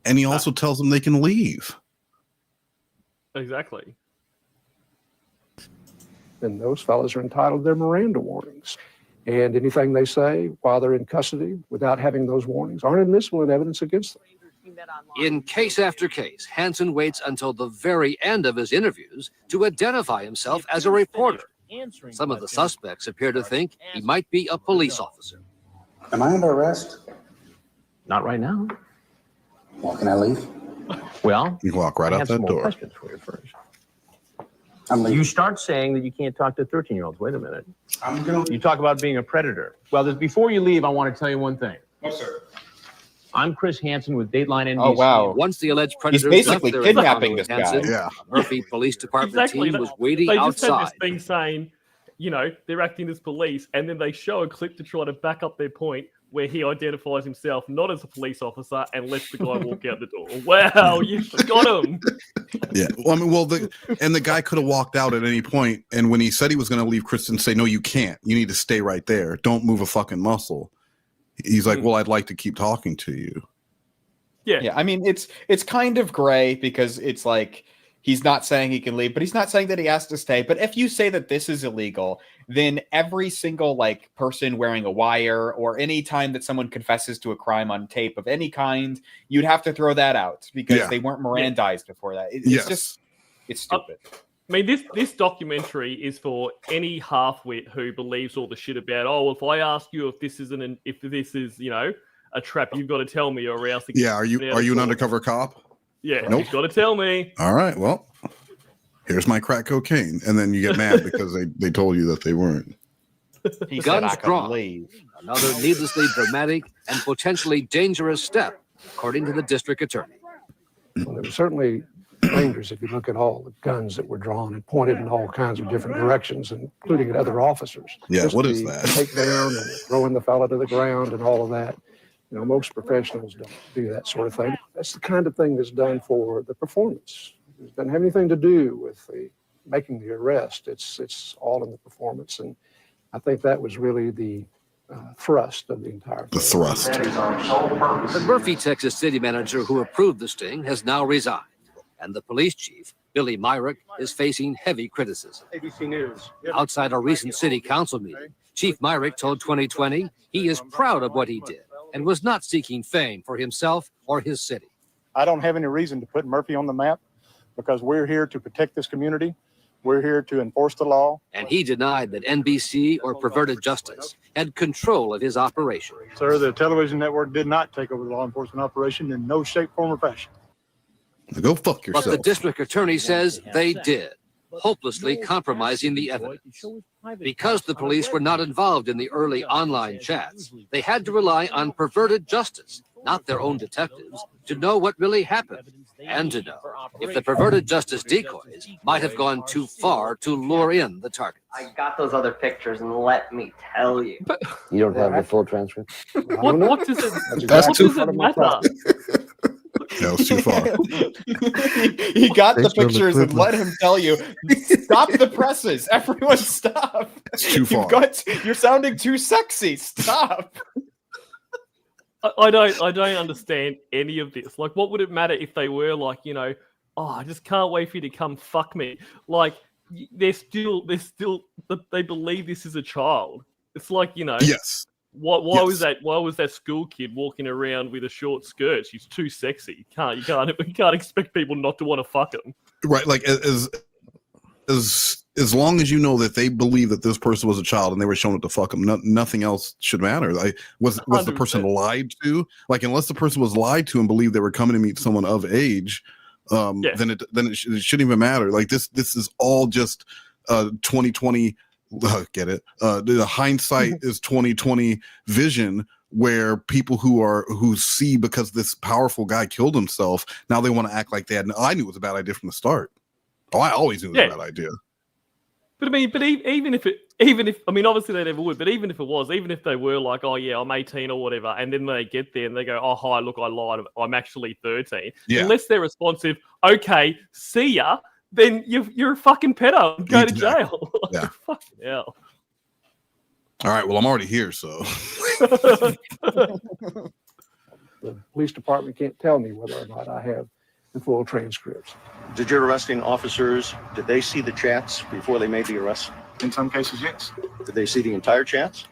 [SPEAKER 4] And he also tells them they can leave.
[SPEAKER 7] Exactly.
[SPEAKER 25] Then those fellows are entitled to their Miranda warnings. And anything they say while they're in custody without having those warnings aren't admissible in evidence against them.
[SPEAKER 1] In case after case, Hansen waits until the very end of his interviews to identify himself as a reporter. Some of the suspects appear to think he might be a police officer.
[SPEAKER 13] Am I under arrest?
[SPEAKER 9] Not right now.
[SPEAKER 13] Well, can I leave?
[SPEAKER 9] Well,
[SPEAKER 4] You walk right
[SPEAKER 9] I
[SPEAKER 4] out
[SPEAKER 9] have
[SPEAKER 4] that
[SPEAKER 9] some more
[SPEAKER 4] door.
[SPEAKER 9] questions for you first.
[SPEAKER 13] I'm leaving.
[SPEAKER 9] You start saying that you can't talk to 13-year-olds. Wait a minute.
[SPEAKER 13] I'm gonna.
[SPEAKER 9] You talk about being a predator. Well, before you leave, I want to tell you one thing.
[SPEAKER 13] No, sir.
[SPEAKER 9] I'm Chris Hansen with Dateline NBC.
[SPEAKER 5] Oh, wow.
[SPEAKER 1] Once the alleged
[SPEAKER 5] He's
[SPEAKER 1] predators
[SPEAKER 5] basically
[SPEAKER 1] left their
[SPEAKER 5] kidnapping
[SPEAKER 1] encounter
[SPEAKER 5] this
[SPEAKER 1] with
[SPEAKER 5] guy.
[SPEAKER 1] Hansen,
[SPEAKER 4] Yeah.
[SPEAKER 1] a Murphy Police Department
[SPEAKER 7] Exactly.
[SPEAKER 1] team was waiting
[SPEAKER 7] They just had
[SPEAKER 1] outside.
[SPEAKER 7] this thing saying, you know, they're acting as police, and then they show a clip to try to back up their point where he identifies himself not as a police officer and lets the guy walk out the door. Wow, you got him.
[SPEAKER 4] Yeah. Well, I mean, the guy could have walked out at any point, and when he said he was going to leave, Kristen say, "No, you can't. You need to stay right there. Don't move a fucking muscle." He's like, "Well, I'd like to keep talking to you."
[SPEAKER 5] Yeah, I mean, it's kind of gray because it's like he's not saying he can leave, but he's not saying that he has to stay. But if you say that this is illegal, then every single like person wearing a wire or any time that someone confesses to a crime on tape of any kind, you'd have to throw that out because they weren't Mirandized before that. It's stupid.
[SPEAKER 7] I mean, this documentary is for any half-wit who believes all the shit about, oh, well, if I ask you if this is you know, a trap, you've got to tell me, or else.
[SPEAKER 4] Yeah. Are you an undercover cop?
[SPEAKER 7] Yeah.
[SPEAKER 4] Nope.
[SPEAKER 7] You've got to tell me.
[SPEAKER 4] All right. Well, here's my crack cocaine, and then you get mad because they told you that they weren't.
[SPEAKER 5] He said,
[SPEAKER 1] Guns
[SPEAKER 5] "I could
[SPEAKER 1] drawn.
[SPEAKER 5] leave."
[SPEAKER 1] Another needlessly dramatic and potentially dangerous step, according to the district attorney.
[SPEAKER 25] Well, it was certainly dangerous if you look at all the guns that were drawn and pointed in all kinds of different directions, including at other officers.
[SPEAKER 4] Yeah,
[SPEAKER 25] Just
[SPEAKER 4] what is
[SPEAKER 25] the
[SPEAKER 4] that?
[SPEAKER 25] Takedown and throwing the fellow to the ground and all of that. You know, most professionals don't do that sort of thing. That's the kind of thing that's done for the performance. It doesn't have anything to do with making the arrest. It's all in the performance, and I think that was really the thrust of the entire thing.
[SPEAKER 4] The thrust.
[SPEAKER 1] The Murphy, Texas city manager who approved the sting has now resigned, and the police chief, Billy Myrick, is facing heavy criticism.
[SPEAKER 25] ABC News.
[SPEAKER 1] Outside a recent city council meeting, Chief Myrick told 2020 he is proud of what he did and was not seeking fame for himself or his city.
[SPEAKER 14] I don't have any reason to put Murphy on the map because we're here to protect this community. We're here to enforce the law.
[SPEAKER 1] And he denied that NBC or Perverted Justice had control of his operation.
[SPEAKER 14] Sir, the television network did not take over the law enforcement operation in no shape, form, or fashion.
[SPEAKER 4] Go fuck
[SPEAKER 1] But
[SPEAKER 4] yourself.
[SPEAKER 1] the district attorney says they did, hopelessly compromising the evidence. Because the police were not involved in the early online chats, they had to rely on Perverted Justice, not their own detectives, to know what really happened and to know if the Perverted Justice decoys might have gone too far to lure in the target.
[SPEAKER 15] I got those other pictures, and let me tell you.
[SPEAKER 23] You don't have the full transcript?
[SPEAKER 7] What does it?
[SPEAKER 23] That's
[SPEAKER 7] what
[SPEAKER 23] too
[SPEAKER 7] does it matter?
[SPEAKER 4] That was too far.
[SPEAKER 5] He got the pictures and let him tell you, stop the presses. Everyone stop.
[SPEAKER 4] It's too far.
[SPEAKER 5] You're sounding too sexy. Stop.
[SPEAKER 7] I don't understand any of this. Like, what would it matter if they were like, you know, oh, I just can't wait for you to come fuck me. Like, they believe this is a child. It's like, you know,
[SPEAKER 4] yes.
[SPEAKER 7] Why was that school kid walking around with a short skirt? She's too sexy. You can't expect people not to want to fuck him.
[SPEAKER 4] Right, like as long as you know that they believe that this person was a child and they were shown it to fuck them, nothing else should matter. Like, was the person lied to? Like, unless the person was lied to and believed they were coming to meet someone of age, then it shouldn't even matter. Like, this is all just 2020. Get it? The hindsight is 2020 vision, where people who see because this powerful guy killed himself, now they want to act like they had. I knew it was a bad idea from the start. Oh, I always knew it was a bad idea.
[SPEAKER 7] But I mean, even if I mean, obviously they never would. But even if they were like, oh yeah, I'm 18 or whatever, and then they get there and they go, oh hi, look, I lied, I'm actually 13.
[SPEAKER 4] Yeah.
[SPEAKER 7] Unless they're responsive, okay, see ya. Then you're a fucking pedo. Go to jail.
[SPEAKER 4] Yeah.
[SPEAKER 7] Fucking hell.
[SPEAKER 4] All right. Well, I'm already here, so.
[SPEAKER 25] The police department can't tell me whether or not I have the full transcripts.
[SPEAKER 17] Did your arresting officers, did they see the chats before they made the arrest?
[SPEAKER 14] In some cases, yes.
[SPEAKER 17] Did they see the entire chats?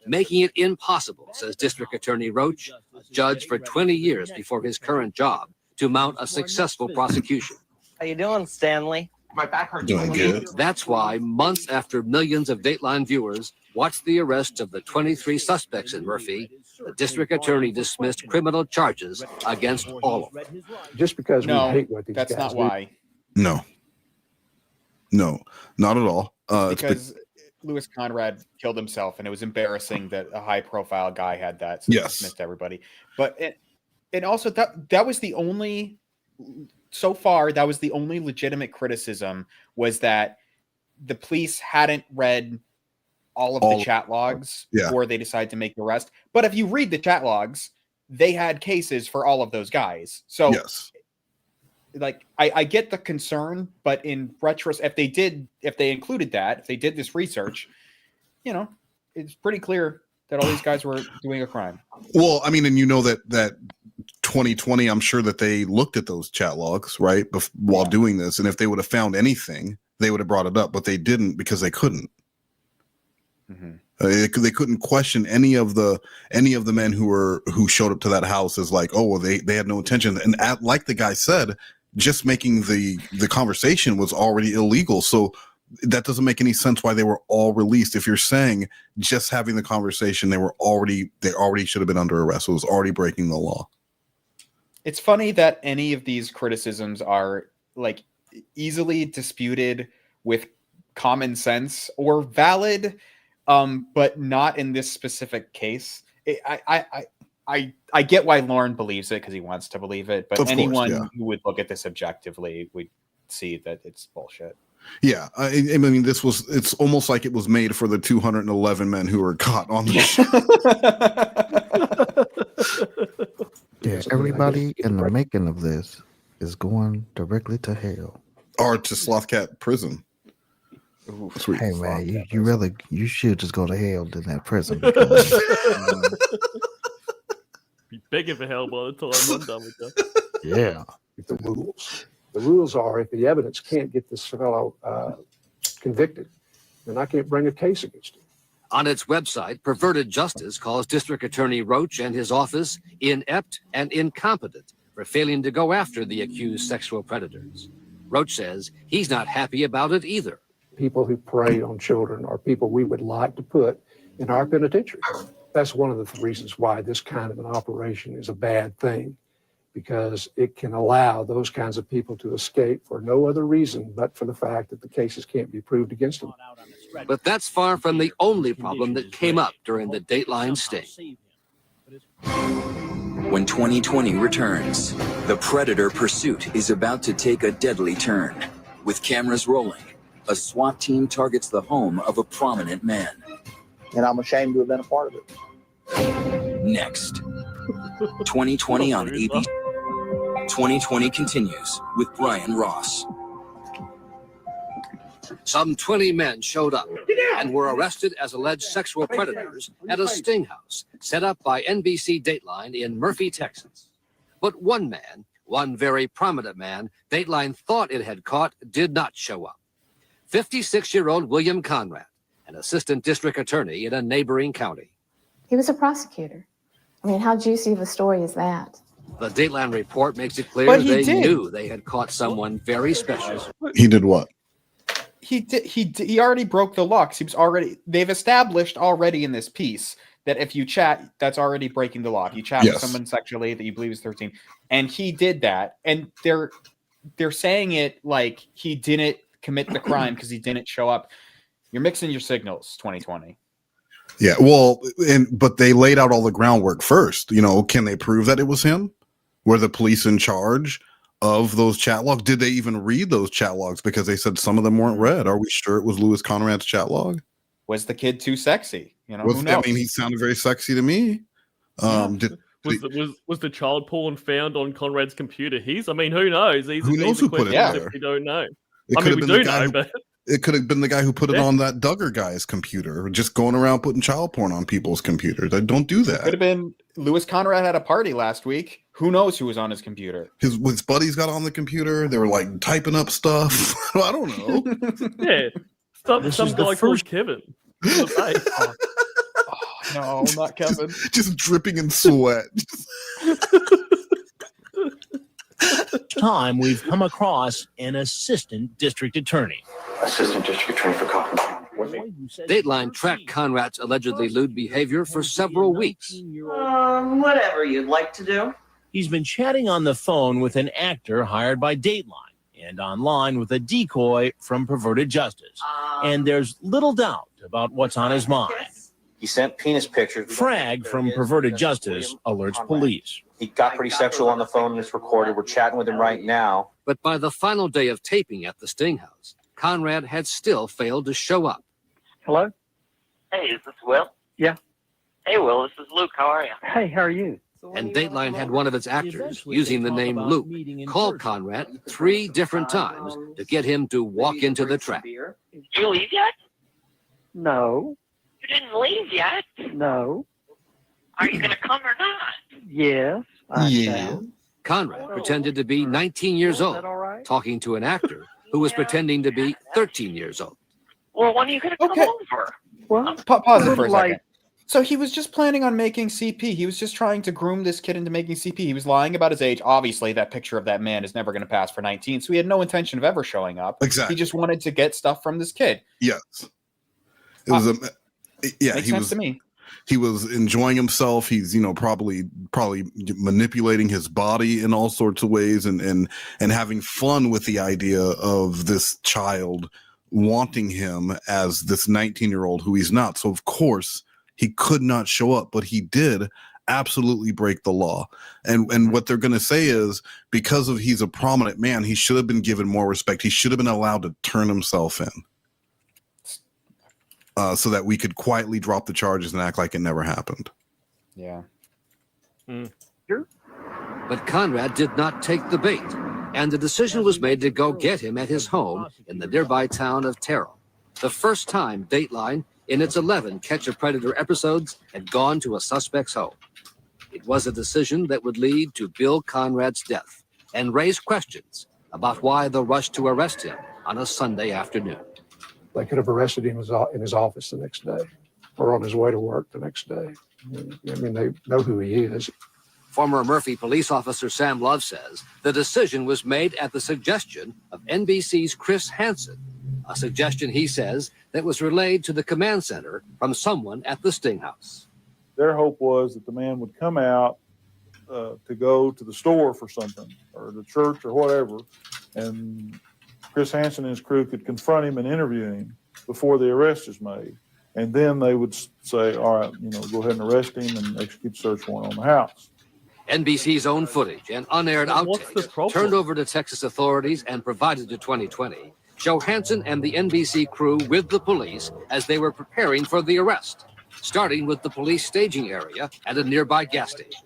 [SPEAKER 1] making it impossible, says District Attorney Roach, a judge for 20 years before his current job, to mount a successful prosecution.
[SPEAKER 15] How you doing, Stanley?
[SPEAKER 9] My back hurts.
[SPEAKER 4] Doing good.
[SPEAKER 1] That's why months after millions of Dateline viewers watched the arrest of the 23 suspects in Murphy, the district attorney dismissed criminal charges against all of them.
[SPEAKER 25] Just because
[SPEAKER 5] No,
[SPEAKER 25] we hate what these
[SPEAKER 5] that's
[SPEAKER 25] guys
[SPEAKER 5] not
[SPEAKER 25] do.
[SPEAKER 5] why.
[SPEAKER 4] No, not at all. It's
[SPEAKER 5] Because Louis Conrad killed himself, and it was embarrassing that a high-profile guy had that. So
[SPEAKER 4] Yes.
[SPEAKER 5] dismissed everybody. But and also that was the only. So far, that was the only legitimate criticism, was that the police hadn't read all of the chat logs before they decided to make the arrest. But if you read the chat logs, they had cases for all of those guys. So, like, I get the concern, but in retrospect, if they included that, if they did this research, you know, it's pretty clear that all these guys were doing a crime.
[SPEAKER 4] Well, I mean, and you know that 2020, I'm sure that they looked at those chat logs, right, while doing this, and if they would have found anything, they would have brought it up, but they didn't because they couldn't. They couldn't question any of the men who showed up to that house as like, oh, well, they had no intention, and like the guy said, just making the conversation was already illegal. So that doesn't make any sense why they were all released. If you're saying just having the conversation, they already should have been under arrest. So it was already breaking the law.
[SPEAKER 5] It's funny that any of these criticisms are like easily disputed with common sense or valid, but not in this specific case. I get why Lorne believes it because he wants to believe it, but anyone who would look at this objectively would see that it's bullshit.
[SPEAKER 4] Yeah, I mean, it's almost like it was made for the 211 men who were caught on the
[SPEAKER 6] Yeah, everybody in the making of this is going directly to hell.
[SPEAKER 4] Or to Slothcat prison.
[SPEAKER 6] Ooh, hey man, you should just go to hell in that prison.
[SPEAKER 7] Be begging for hell by the time I'm done with that.
[SPEAKER 6] Yeah.
[SPEAKER 25] The rules. The rules are, if the evidence can't get this fellow convicted, then I can't bring a case against him.
[SPEAKER 1] On its website, Perverted Justice calls District Attorney Roach and his office inept and incompetent for failing to go after the accused sexual predators. Roach says he's not happy about it either.
[SPEAKER 25] People who prey on children are people we would like to put in our penitentiary. That's one of the reasons why this kind of an operation is a bad thing, because it can allow those kinds of people to escape for no other reason but for the fact that the cases can't be proved against them.
[SPEAKER 1] But that's far from the only problem that came up during the Dateline sting.
[SPEAKER 11] When 2020 returns, the Predator pursuit is about to take a deadly turn. With cameras rolling, a SWAT team targets the home of a prominent man.
[SPEAKER 27] And I'm ashamed to have been a part of it.
[SPEAKER 11] Next, 2020 on ABC. 2020 continues with Brian Ross.
[SPEAKER 1] Some 20 men showed up and were arrested as alleged sexual predators at a sting house set up by NBC Dateline in Murphy, Texas. But one man, one very prominent man, Dateline thought it had caught, did not show up. 56-year-old William Conrad, an assistant district attorney in a neighboring county.
[SPEAKER 8] He was a prosecutor. I mean, how juicy of a story is that?
[SPEAKER 1] The Dateline report makes it clear
[SPEAKER 5] But he
[SPEAKER 1] they
[SPEAKER 5] did.
[SPEAKER 1] knew they had caught someone very special.
[SPEAKER 4] He did what?
[SPEAKER 5] He already broke the law. They've established already in this piece that if you chat, that's already breaking the law. If you chat with someone sexually that you believe is 13, and he did that, and they're saying it like he didn't commit the crime because he didn't show up. You're mixing your signals, 2020.
[SPEAKER 4] Yeah, well, but they laid out all the groundwork first. You know, can they prove that it was him? Were the police in charge of those chat logs? Did they even read those chat logs? Because they said some of them weren't read. Are we sure it was Louis Conrad's chat log?
[SPEAKER 5] Was the kid too sexy? You know, who knows?
[SPEAKER 4] I mean, he sounded very sexy to me.
[SPEAKER 7] Was the child porn found on Conrad's computer his? I mean, who knows?
[SPEAKER 4] Who knows who put it there?
[SPEAKER 7] We don't know.
[SPEAKER 4] It
[SPEAKER 7] I mean, we do know, but
[SPEAKER 4] it could have been the guy who put it on that Duggar guy's computer, just going around putting child porn on people's computers. I don't do that.
[SPEAKER 5] Could have been Louis Conrad had a party last week. Who knows who was on his computer?
[SPEAKER 4] His buddies got on the computer. They were like typing up stuff. I don't know.
[SPEAKER 7] Yeah, some guy called Kevin.
[SPEAKER 5] No, not Kevin.
[SPEAKER 4] Just dripping in sweat.
[SPEAKER 24] Time we've come across an assistant district attorney.
[SPEAKER 13] Assistant District Attorney for Cochran County.
[SPEAKER 1] Dateline tracked Conrad's allegedly lewd behavior for several weeks.
[SPEAKER 15] Whatever you'd like to do.
[SPEAKER 24] He's been chatting on the phone with an actor hired by Dateline and online with a decoy from Perverted Justice. And there's little doubt about what's on his mind.
[SPEAKER 17] He sent penis pictures.
[SPEAKER 24] Frag from Perverted Justice alerts police.
[SPEAKER 17] He got pretty sexual on the phone and it's recorded. We're chatting with him right now.
[SPEAKER 1] But by the final day of taping at the Sting House, Conrad had still failed to show up.
[SPEAKER 2] Hello?
[SPEAKER 15] Hey, is this Will?
[SPEAKER 2] Yeah.
[SPEAKER 15] Hey, Will, this is Luke. How are you?
[SPEAKER 2] Hey, how are you?
[SPEAKER 1] And Dateline had one of its actors, using the name Luke, call Conrad 3 different times to get him to walk into the trap.
[SPEAKER 15] Did you leave yet?
[SPEAKER 2] No.
[SPEAKER 15] You didn't leave yet?
[SPEAKER 2] No.
[SPEAKER 15] Are you going to come or not?
[SPEAKER 2] Yes. I can.
[SPEAKER 1] Conrad pretended to be 19 years old, talking to an actor who was pretending to be 13 years old.
[SPEAKER 15] Well, when are you going to come over?
[SPEAKER 2] Well,
[SPEAKER 5] Pause it for a
[SPEAKER 2] like-
[SPEAKER 5] second. So he was just planning on making CP. He was just trying to groom this kid into making CP. He was lying about his age. Obviously, that picture of that man is never going to pass for 19. So he had no intention of ever showing up.
[SPEAKER 4] Exactly.
[SPEAKER 5] He just wanted to get stuff from this kid.
[SPEAKER 4] Yes. It was
[SPEAKER 5] makes sense to me.
[SPEAKER 4] He was enjoying himself. He's, probably manipulating his body in all sorts of ways and having fun with the idea of this child wanting him as this 19-year-old who he's not. So of course he could not show up, but he did absolutely break the law. And what they're going to say is because of he's a prominent man, he should have been given more respect. He should have been allowed to turn himself in. So that we could quietly drop the charges and act like it never happened.
[SPEAKER 5] Yeah.
[SPEAKER 1] But Conrad did not take the bait, and the decision was made to go get him at his home in the nearby town of Terrell. The first time Dateline, in its 11 Catch a Predator episodes, had gone to a suspect's home. It was a decision that would lead to Bill Conrad's death and raise questions about why the rush to arrest him on a Sunday afternoon.
[SPEAKER 25] They could have arrested him in his office the next day or on his way to work the next day. I mean, they know who he is.
[SPEAKER 1] Former Murphy police officer Sam Love says the decision was made at the suggestion of NBC's Chris Hansen, a suggestion he says that was relayed to the command center from someone at the Sting House.
[SPEAKER 16] Their hope was that the man would come out to go to the store for something or the church or whatever, and Chris Hansen and his crew could confront him and interview him before the arrest is made. And then they would say, all right, go ahead and arrest him and execute the search warrant on the house.
[SPEAKER 1] NBC's own footage and unaired outtakes turned over to Texas authorities and provided to 2020 show Hansen and the NBC crew with the police as they were preparing for the arrest, starting with the police staging area at a nearby gas station.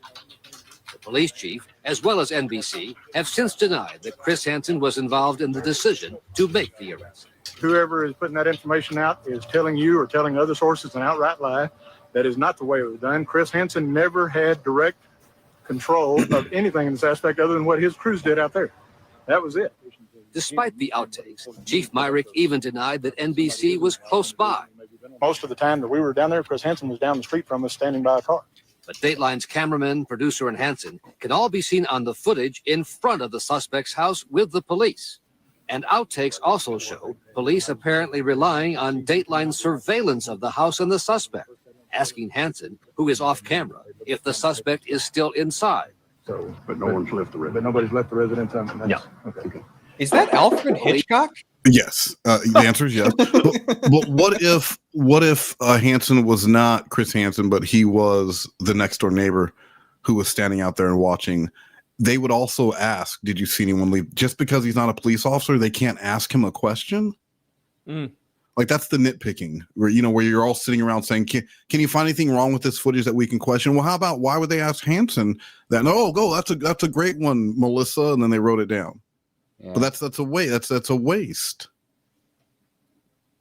[SPEAKER 1] The police chief, as well as NBC, have since denied that Chris Hansen was involved in the decision to make the arrest.
[SPEAKER 14] Whoever is putting that information out is telling you or telling other sources an outright lie. That is not the way it was done. Chris Hansen never had direct control of anything in this aspect other than what his crews did out there. That was it.
[SPEAKER 1] Despite the outtakes, Chief Myrick even denied that NBC was close by.
[SPEAKER 14] Most of the time that we were down there, Chris Hansen was down the street from us standing by a car.
[SPEAKER 1] But Dateline's cameraman, producer, and Hansen can all be seen on the footage in front of the suspect's house with the police. And outtakes also show police apparently relying on Dateline's surveillance of the house and the suspect, asking Hansen, who is off camera, if the suspect is still inside.
[SPEAKER 14] So, but nobody's left the residence.
[SPEAKER 1] No.
[SPEAKER 14] Okay.
[SPEAKER 5] Is that Alfred Hitchcock?
[SPEAKER 4] Yes. The answer is yes. But what if Hansen was not Chris Hansen, but he was the next door neighbor who was standing out there and watching? They would also ask, did you see anyone leave? Just because he's not a police officer, they can't ask him a question. Like that's the nitpicking where you're all sitting around saying, can you find anything wrong with this footage that we can question? Well, how about why would they ask Hansen that? No, go. That's a great one, Melissa. And then they wrote it down. Yeah. But that's a waste. That's a waste.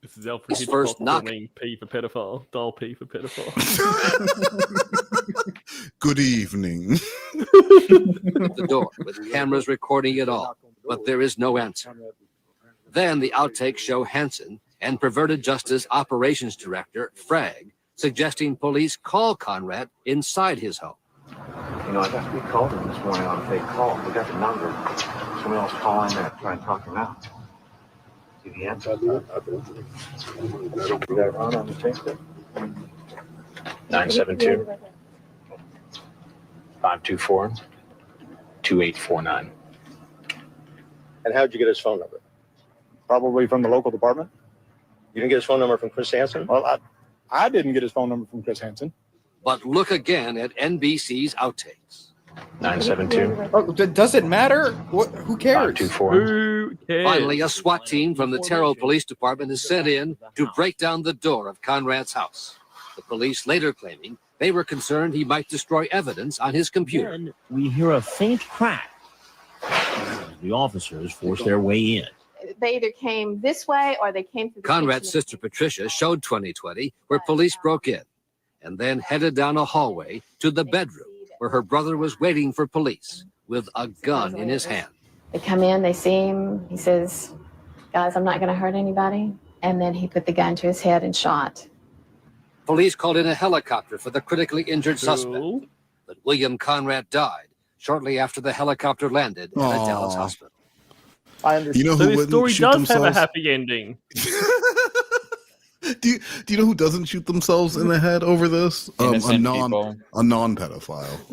[SPEAKER 7] This is Alfred Hitchcock
[SPEAKER 1] first knock.
[SPEAKER 7] P for pedophile. Dial P for pedophile.
[SPEAKER 4] Good evening.
[SPEAKER 1] The door with cameras recording it all, but there is no answer. Then the outtakes show Hansen and Perverted Justice Operations Director, Frag, suggesting police call Conrad inside his home.
[SPEAKER 13] You know, we called him this morning on a fake call. We got the number. Someone else call in there, try and talk him out. Did he answer? You got Ron on the tape?
[SPEAKER 9] 972 524 2849.
[SPEAKER 3] And how'd you get his phone number?
[SPEAKER 14] Probably from the local department.
[SPEAKER 3] You didn't get his phone number from Chris Hansen?
[SPEAKER 14] Well, I didn't get his phone number from Chris Hansen.
[SPEAKER 1] But look again at NBC's outtakes.
[SPEAKER 9] 972
[SPEAKER 5] Oh, does it matter? Who cares?
[SPEAKER 9] 524.
[SPEAKER 7] Who cares?
[SPEAKER 1] Finally, a SWAT team from the Terrell Police Department is sent in to break down the door of Conrad's house. The police later claiming they were concerned he might destroy evidence on his computer.
[SPEAKER 24] Then we hear a faint crack. The officers force their way in.
[SPEAKER 8] They either came this way or they came through the
[SPEAKER 1] Conrad's
[SPEAKER 8] kitchen.
[SPEAKER 1] sister Patricia showed 2020 where police broke in and then headed down a hallway to the bedroom where her brother was waiting for police with a gun in his hand.
[SPEAKER 8] They come in, they see him. He says, guys, I'm not going to hurt anybody. And then he put the gun to his head and shot.
[SPEAKER 1] Police called in a helicopter for the critically injured suspect, but William Conrad died shortly after the helicopter landed at a Dallas hospital.
[SPEAKER 27] I understand.
[SPEAKER 4] You know
[SPEAKER 7] So
[SPEAKER 4] who
[SPEAKER 7] this
[SPEAKER 4] wouldn't
[SPEAKER 7] story
[SPEAKER 4] shoot
[SPEAKER 7] does
[SPEAKER 4] themselves?
[SPEAKER 7] have a happy ending.
[SPEAKER 4] Do you know who doesn't shoot themselves in the head over this? A non-pedophile.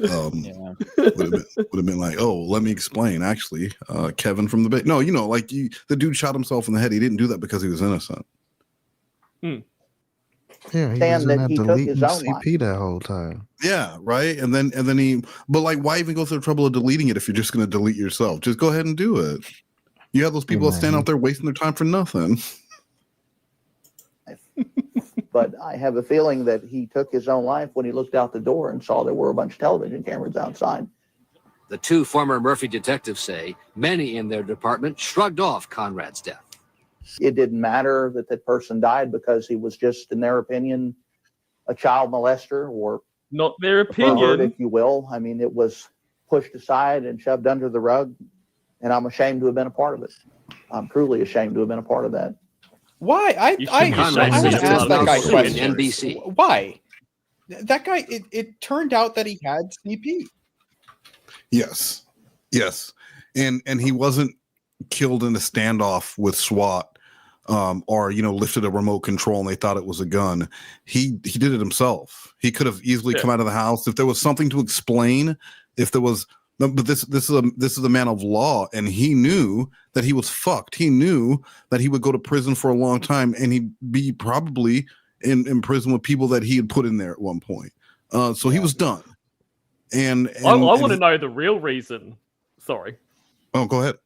[SPEAKER 4] Would have been like, oh, let me explain. Actually, Kevin from the Bay. No, you know, like the dude shot himself in the head. He didn't do that because he was innocent.
[SPEAKER 6] Yeah, he was
[SPEAKER 27] Saying
[SPEAKER 6] in
[SPEAKER 27] that
[SPEAKER 6] that
[SPEAKER 27] he took
[SPEAKER 6] deleting
[SPEAKER 27] his own
[SPEAKER 6] CP that whole time.
[SPEAKER 4] Yeah, right. And then he, but like, why even go through the trouble of deleting it if you're just going to delete yourself? Just go ahead and do it. You have those people that stand out there wasting their time for nothing.
[SPEAKER 27] But I have a feeling that he took his own life when he looked out the door and saw there were a bunch of television cameras outside.
[SPEAKER 1] The two former Murphy detectives say many in their department shrugged off Conrad's death.
[SPEAKER 27] It didn't matter that that person died because he was just, in their opinion, a child molester or
[SPEAKER 7] not their
[SPEAKER 27] pervert,
[SPEAKER 7] opinion,
[SPEAKER 27] if you will. I mean, it was pushed aside and shoved under the rug, and I'm ashamed to have been a part of it. I'm truly ashamed to have been a part of that.
[SPEAKER 5] Why? I want to ask that guy questions.
[SPEAKER 1] NBC.
[SPEAKER 5] Why? That guy, it turned out that he had CP.
[SPEAKER 4] Yes. And he wasn't killed in a standoff with SWAT or, you know, lifted a remote control and they thought it was a gun. He did it himself. He could have easily come out of the house if there was something to explain. If there was, but this is a man of law, and he knew that he was fucked. He knew that he would go to prison for a long time, and he'd be probably in prison with people that he had put in there at one point. So he was done. And
[SPEAKER 7] I want to know the real reason. Sorry.
[SPEAKER 4] Oh, go ahead.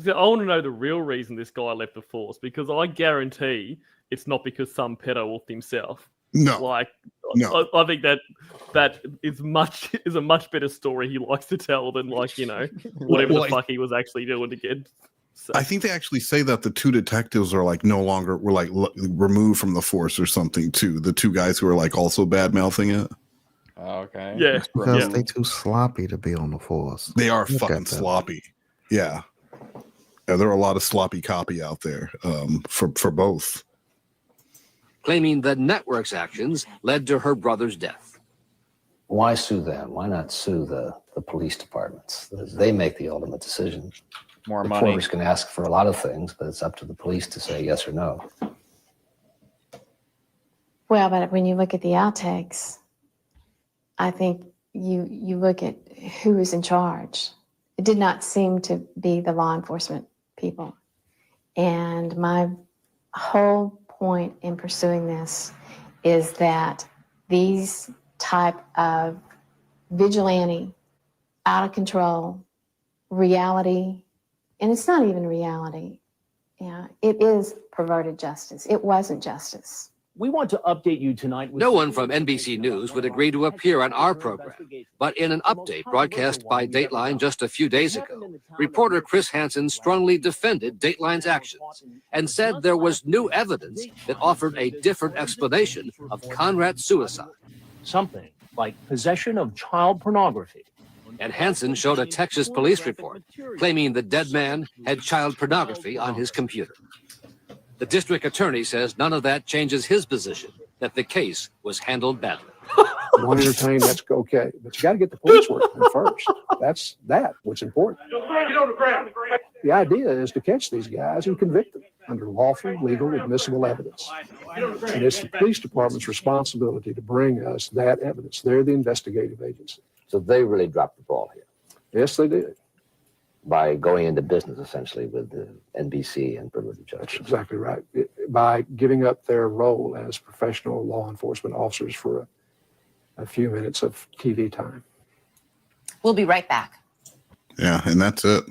[SPEAKER 7] I want to know the real reason this guy left the force, because I guarantee it's not because some pedo wolfed himself.
[SPEAKER 4] No,
[SPEAKER 7] no. I think that is a much better story he likes to tell than, like, you know, whatever the fuck he was actually doing again. So.
[SPEAKER 4] I think they actually say that the two detectives are like no longer were like removed from the force or something too. The two guys who are like also bad mouthing it.
[SPEAKER 5] Okay.
[SPEAKER 7] Yeah.
[SPEAKER 6] Because they too sloppy to be on the force.
[SPEAKER 4] They are fucking sloppy. Yeah. There are a lot of sloppy copy out there for both.
[SPEAKER 1] Claiming the network's actions led to her brother's death.
[SPEAKER 10] Why sue them? Why not sue the police departments? They make the ultimate decision.
[SPEAKER 5] More money.
[SPEAKER 10] Reporters can ask for a lot of things, but it's up to the police to say yes or no.
[SPEAKER 8] Well, but when you look at the outtakes, I think you look at who is in charge. It did not seem to be the law enforcement people. And my whole point in pursuing this is that these type of vigilante, out of control, reality, and it's not even reality. Yeah, it is perverted justice. It wasn't justice.
[SPEAKER 24] We want to update you tonight.
[SPEAKER 1] No one from NBC News would agree to appear on our program, but in an update broadcast by Dateline just a few days ago, reporter Chris Hansen strongly defended Dateline's actions and said there was new evidence that offered a different explanation of Conrad's suicide.
[SPEAKER 24] Something like possession of child pornography.
[SPEAKER 1] And Hansen showed a Texas police report claiming the dead man had child pornography on his computer. The district attorney says none of that changes his position that the case was handled badly.
[SPEAKER 25] You want to entertain, that's okay. But you got to get the police work done first. That's what's important. The idea is to catch these guys and convict them under lawful, legal, admissible evidence. And it's the police department's responsibility to bring us that evidence. They're the investigative agency.
[SPEAKER 10] So they really dropped the ball here
[SPEAKER 25] Yes, they did.
[SPEAKER 10] by going into business essentially with the NBC and perverted
[SPEAKER 25] That's
[SPEAKER 10] justice.
[SPEAKER 25] exactly right. By giving up their role as professional law enforcement officers for a few minutes of TV time.
[SPEAKER 12] We'll be right back.
[SPEAKER 4] Yeah, and that's it.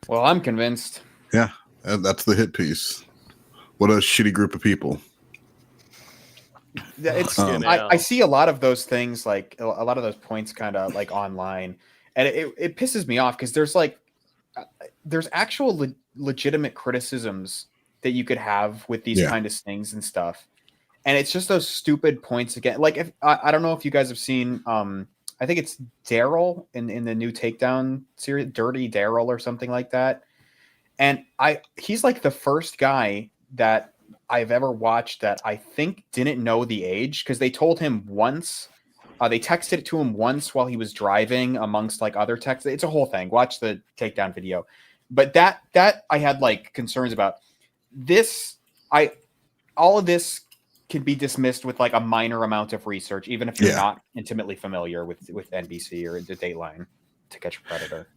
[SPEAKER 5] Well, I'm convinced.
[SPEAKER 4] Yeah, that's the hit piece. What a shitty group of people.
[SPEAKER 5] Yeah, it's I see a lot of those things, like a lot of those points kind of like online, and it pisses me off because there's actual legitimate criticisms that you could have with these kind of things and stuff. And it's just those stupid points again. Like if I don't know if you guys have seen I think it's Daryl in the new Takedown series, Dirty Daryl or something like that. And he's like the first guy that I've ever watched that I think didn't know the age, because they told him once. They texted it to him once while he was driving amongst like other texts. It's a whole thing. Watch the Takedown video. But that I had like concerns about. All of this can be dismissed with like a minor amount of research, even if you're not intimately familiar with NBC or the Dateline To Catch a Predator.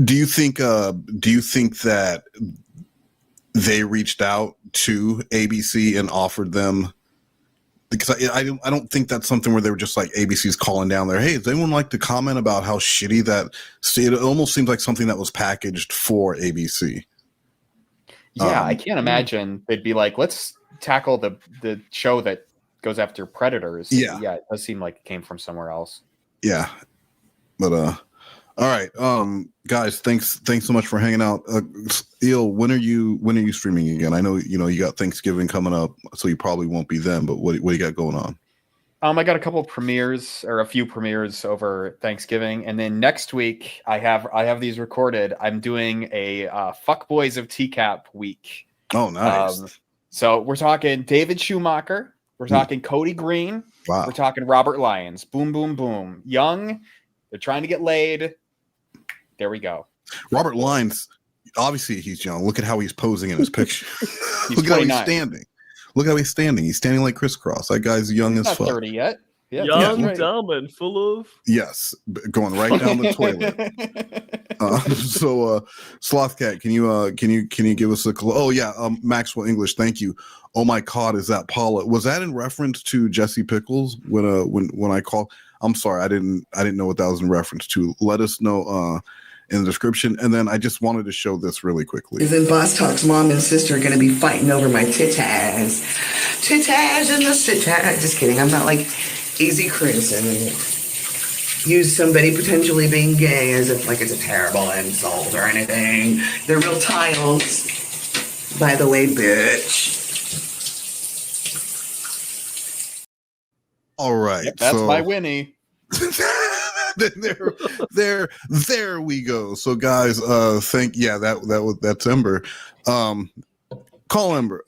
[SPEAKER 4] Do you think that they reached out to ABC and offered them? Because I don't think that's something where they were just like ABC's calling down there. Hey, does anyone like to comment about how shitty that? See, it almost seems like something that was packaged for ABC.
[SPEAKER 5] Yeah, I can't imagine they'd be like, let's tackle the show that goes after predators. Yeah, it does seem like it came from somewhere else.
[SPEAKER 4] Yeah, but all right, guys, thanks so much for hanging out. Eel, when are you streaming again? I know you got Thanksgiving coming up, so you probably won't be then. But what do you got going on?
[SPEAKER 5] I got a couple of premieres or a few premieres over Thanksgiving, and then next week I have these recorded. I'm doing a Fuckboys of TCAP week.
[SPEAKER 4] Oh, nice.
[SPEAKER 5] So we're talking David Schumacher. We're talking Cody Green.
[SPEAKER 4] Wow.
[SPEAKER 5] We're talking Robert Lyons. Boom, boom, boom. Young. They're trying to get laid. There we go.
[SPEAKER 4] Robert Lyons, obviously he's young. Look at how he's posing in his picture.
[SPEAKER 5] He's
[SPEAKER 4] Look at how
[SPEAKER 5] 29.
[SPEAKER 4] he's standing. Look how he's standing. He's standing like crisscross. That guy's young
[SPEAKER 5] He's
[SPEAKER 4] as
[SPEAKER 5] not
[SPEAKER 4] fuck.
[SPEAKER 5] 30 yet. Yeah,
[SPEAKER 7] Young,
[SPEAKER 5] right.
[SPEAKER 7] dumb, and full of.
[SPEAKER 4] Yes, going right down the toilet. So, Slothcat, can you give us a clue? Oh yeah, Maxwell English, thank you. Oh my God, is that Paula? Was that in reference to Jesse Pickles when I called? I'm sorry, I didn't know what that was in reference to. Let us know in the description. And then I just wanted to show this really quickly.
[SPEAKER 18] Then Boss Talk's mom and sister are going to be fighting over my titties. Titties and the sittaz. Just kidding. I'm not like Easy Chris and use somebody potentially being gay as if like it's a terrible insult or anything. They're real titles. By the way, bitch.
[SPEAKER 4] All right.
[SPEAKER 5] Yep, that's my Winnie.
[SPEAKER 4] there we go. So guys, that's Ember. Call Ember.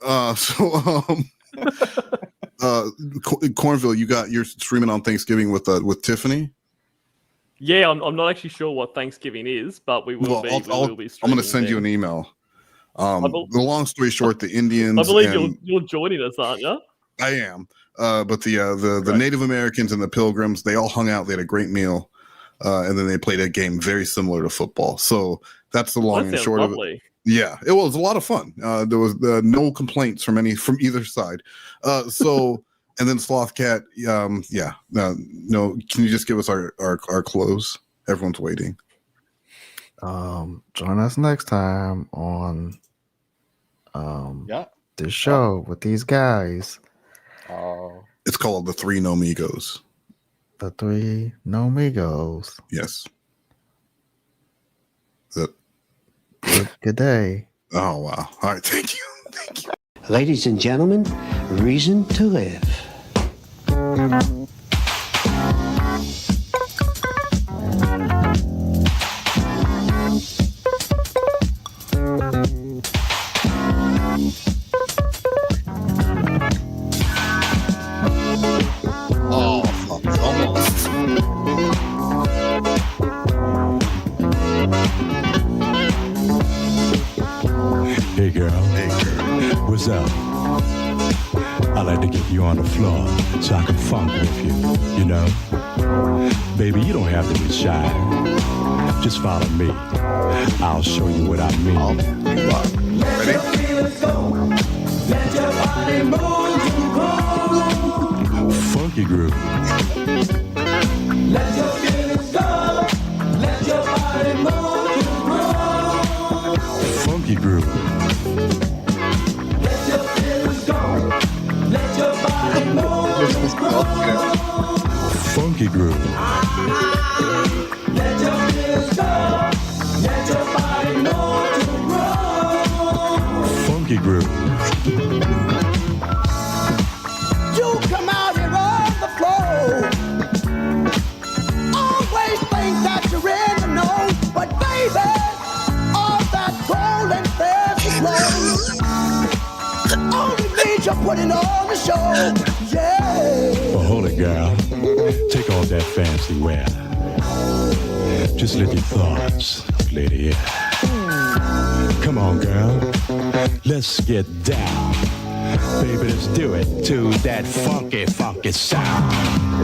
[SPEAKER 4] Cornville, you're streaming on Thanksgiving with Tiffany.
[SPEAKER 7] Yeah, I'm not actually sure what Thanksgiving is, but we will be. We will be
[SPEAKER 4] I'm going to
[SPEAKER 7] streaming
[SPEAKER 4] send you
[SPEAKER 7] then.
[SPEAKER 4] an email. The long story short, the Indians.
[SPEAKER 7] I believe you're joining us, aren't you?
[SPEAKER 4] I am. But the Native Americans and the Pilgrims, they all hung out. They had a great meal, and then they played a game very similar to football. So that's the long and short of it. Yeah, it was a lot of fun. There was no complaints from either side. And then Slothcat, no. Can you just give us our close? Everyone's waiting.
[SPEAKER 6] Join us next time on this show with these guys.
[SPEAKER 4] It's called The Three No Migos.
[SPEAKER 6] The Three No Migos.
[SPEAKER 4] Yes.
[SPEAKER 6] Good day.
[SPEAKER 4] Oh wow! All right, thank you.
[SPEAKER 19] Ladies and gentlemen, reason to live.
[SPEAKER 11] Hey girl. What's up? I like to get you on the floor so I can funk with you, you know? Baby, you don't have to be shy. Just follow me. I'll show you what I mean.
[SPEAKER 17] Let your feelings go. Let your body move to groove.
[SPEAKER 11] Funky groove.
[SPEAKER 17] Let your feelings go. Let your body move to groove.
[SPEAKER 11] Funky groove.
[SPEAKER 17] Let your feelings go. Let your body move to groove.
[SPEAKER 11] Funky groove.
[SPEAKER 17] Let your feelings go. Let your body move to groove.
[SPEAKER 11] Funky groove.
[SPEAKER 17] You come out here on the floor. Always think that you're in the know, but baby, all that gold and fancy clothes only means you're putting on the show. Yeah.
[SPEAKER 11] Well, hold it, girl. Take off that fancy wear. Just let your thoughts lay the air. Come on, girl. Let's get down. Baby, let's do it to that funky, funky sound.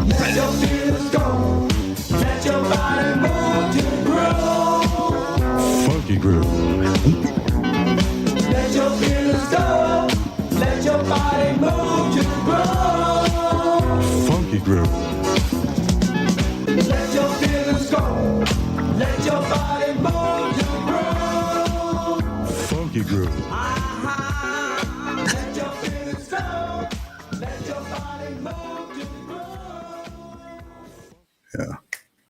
[SPEAKER 17] Let your feelings go. Let your body move to the groove.
[SPEAKER 11] Funky groove.
[SPEAKER 17] Let your feelings go. Let your body move to the groove.
[SPEAKER 11] Funky groove.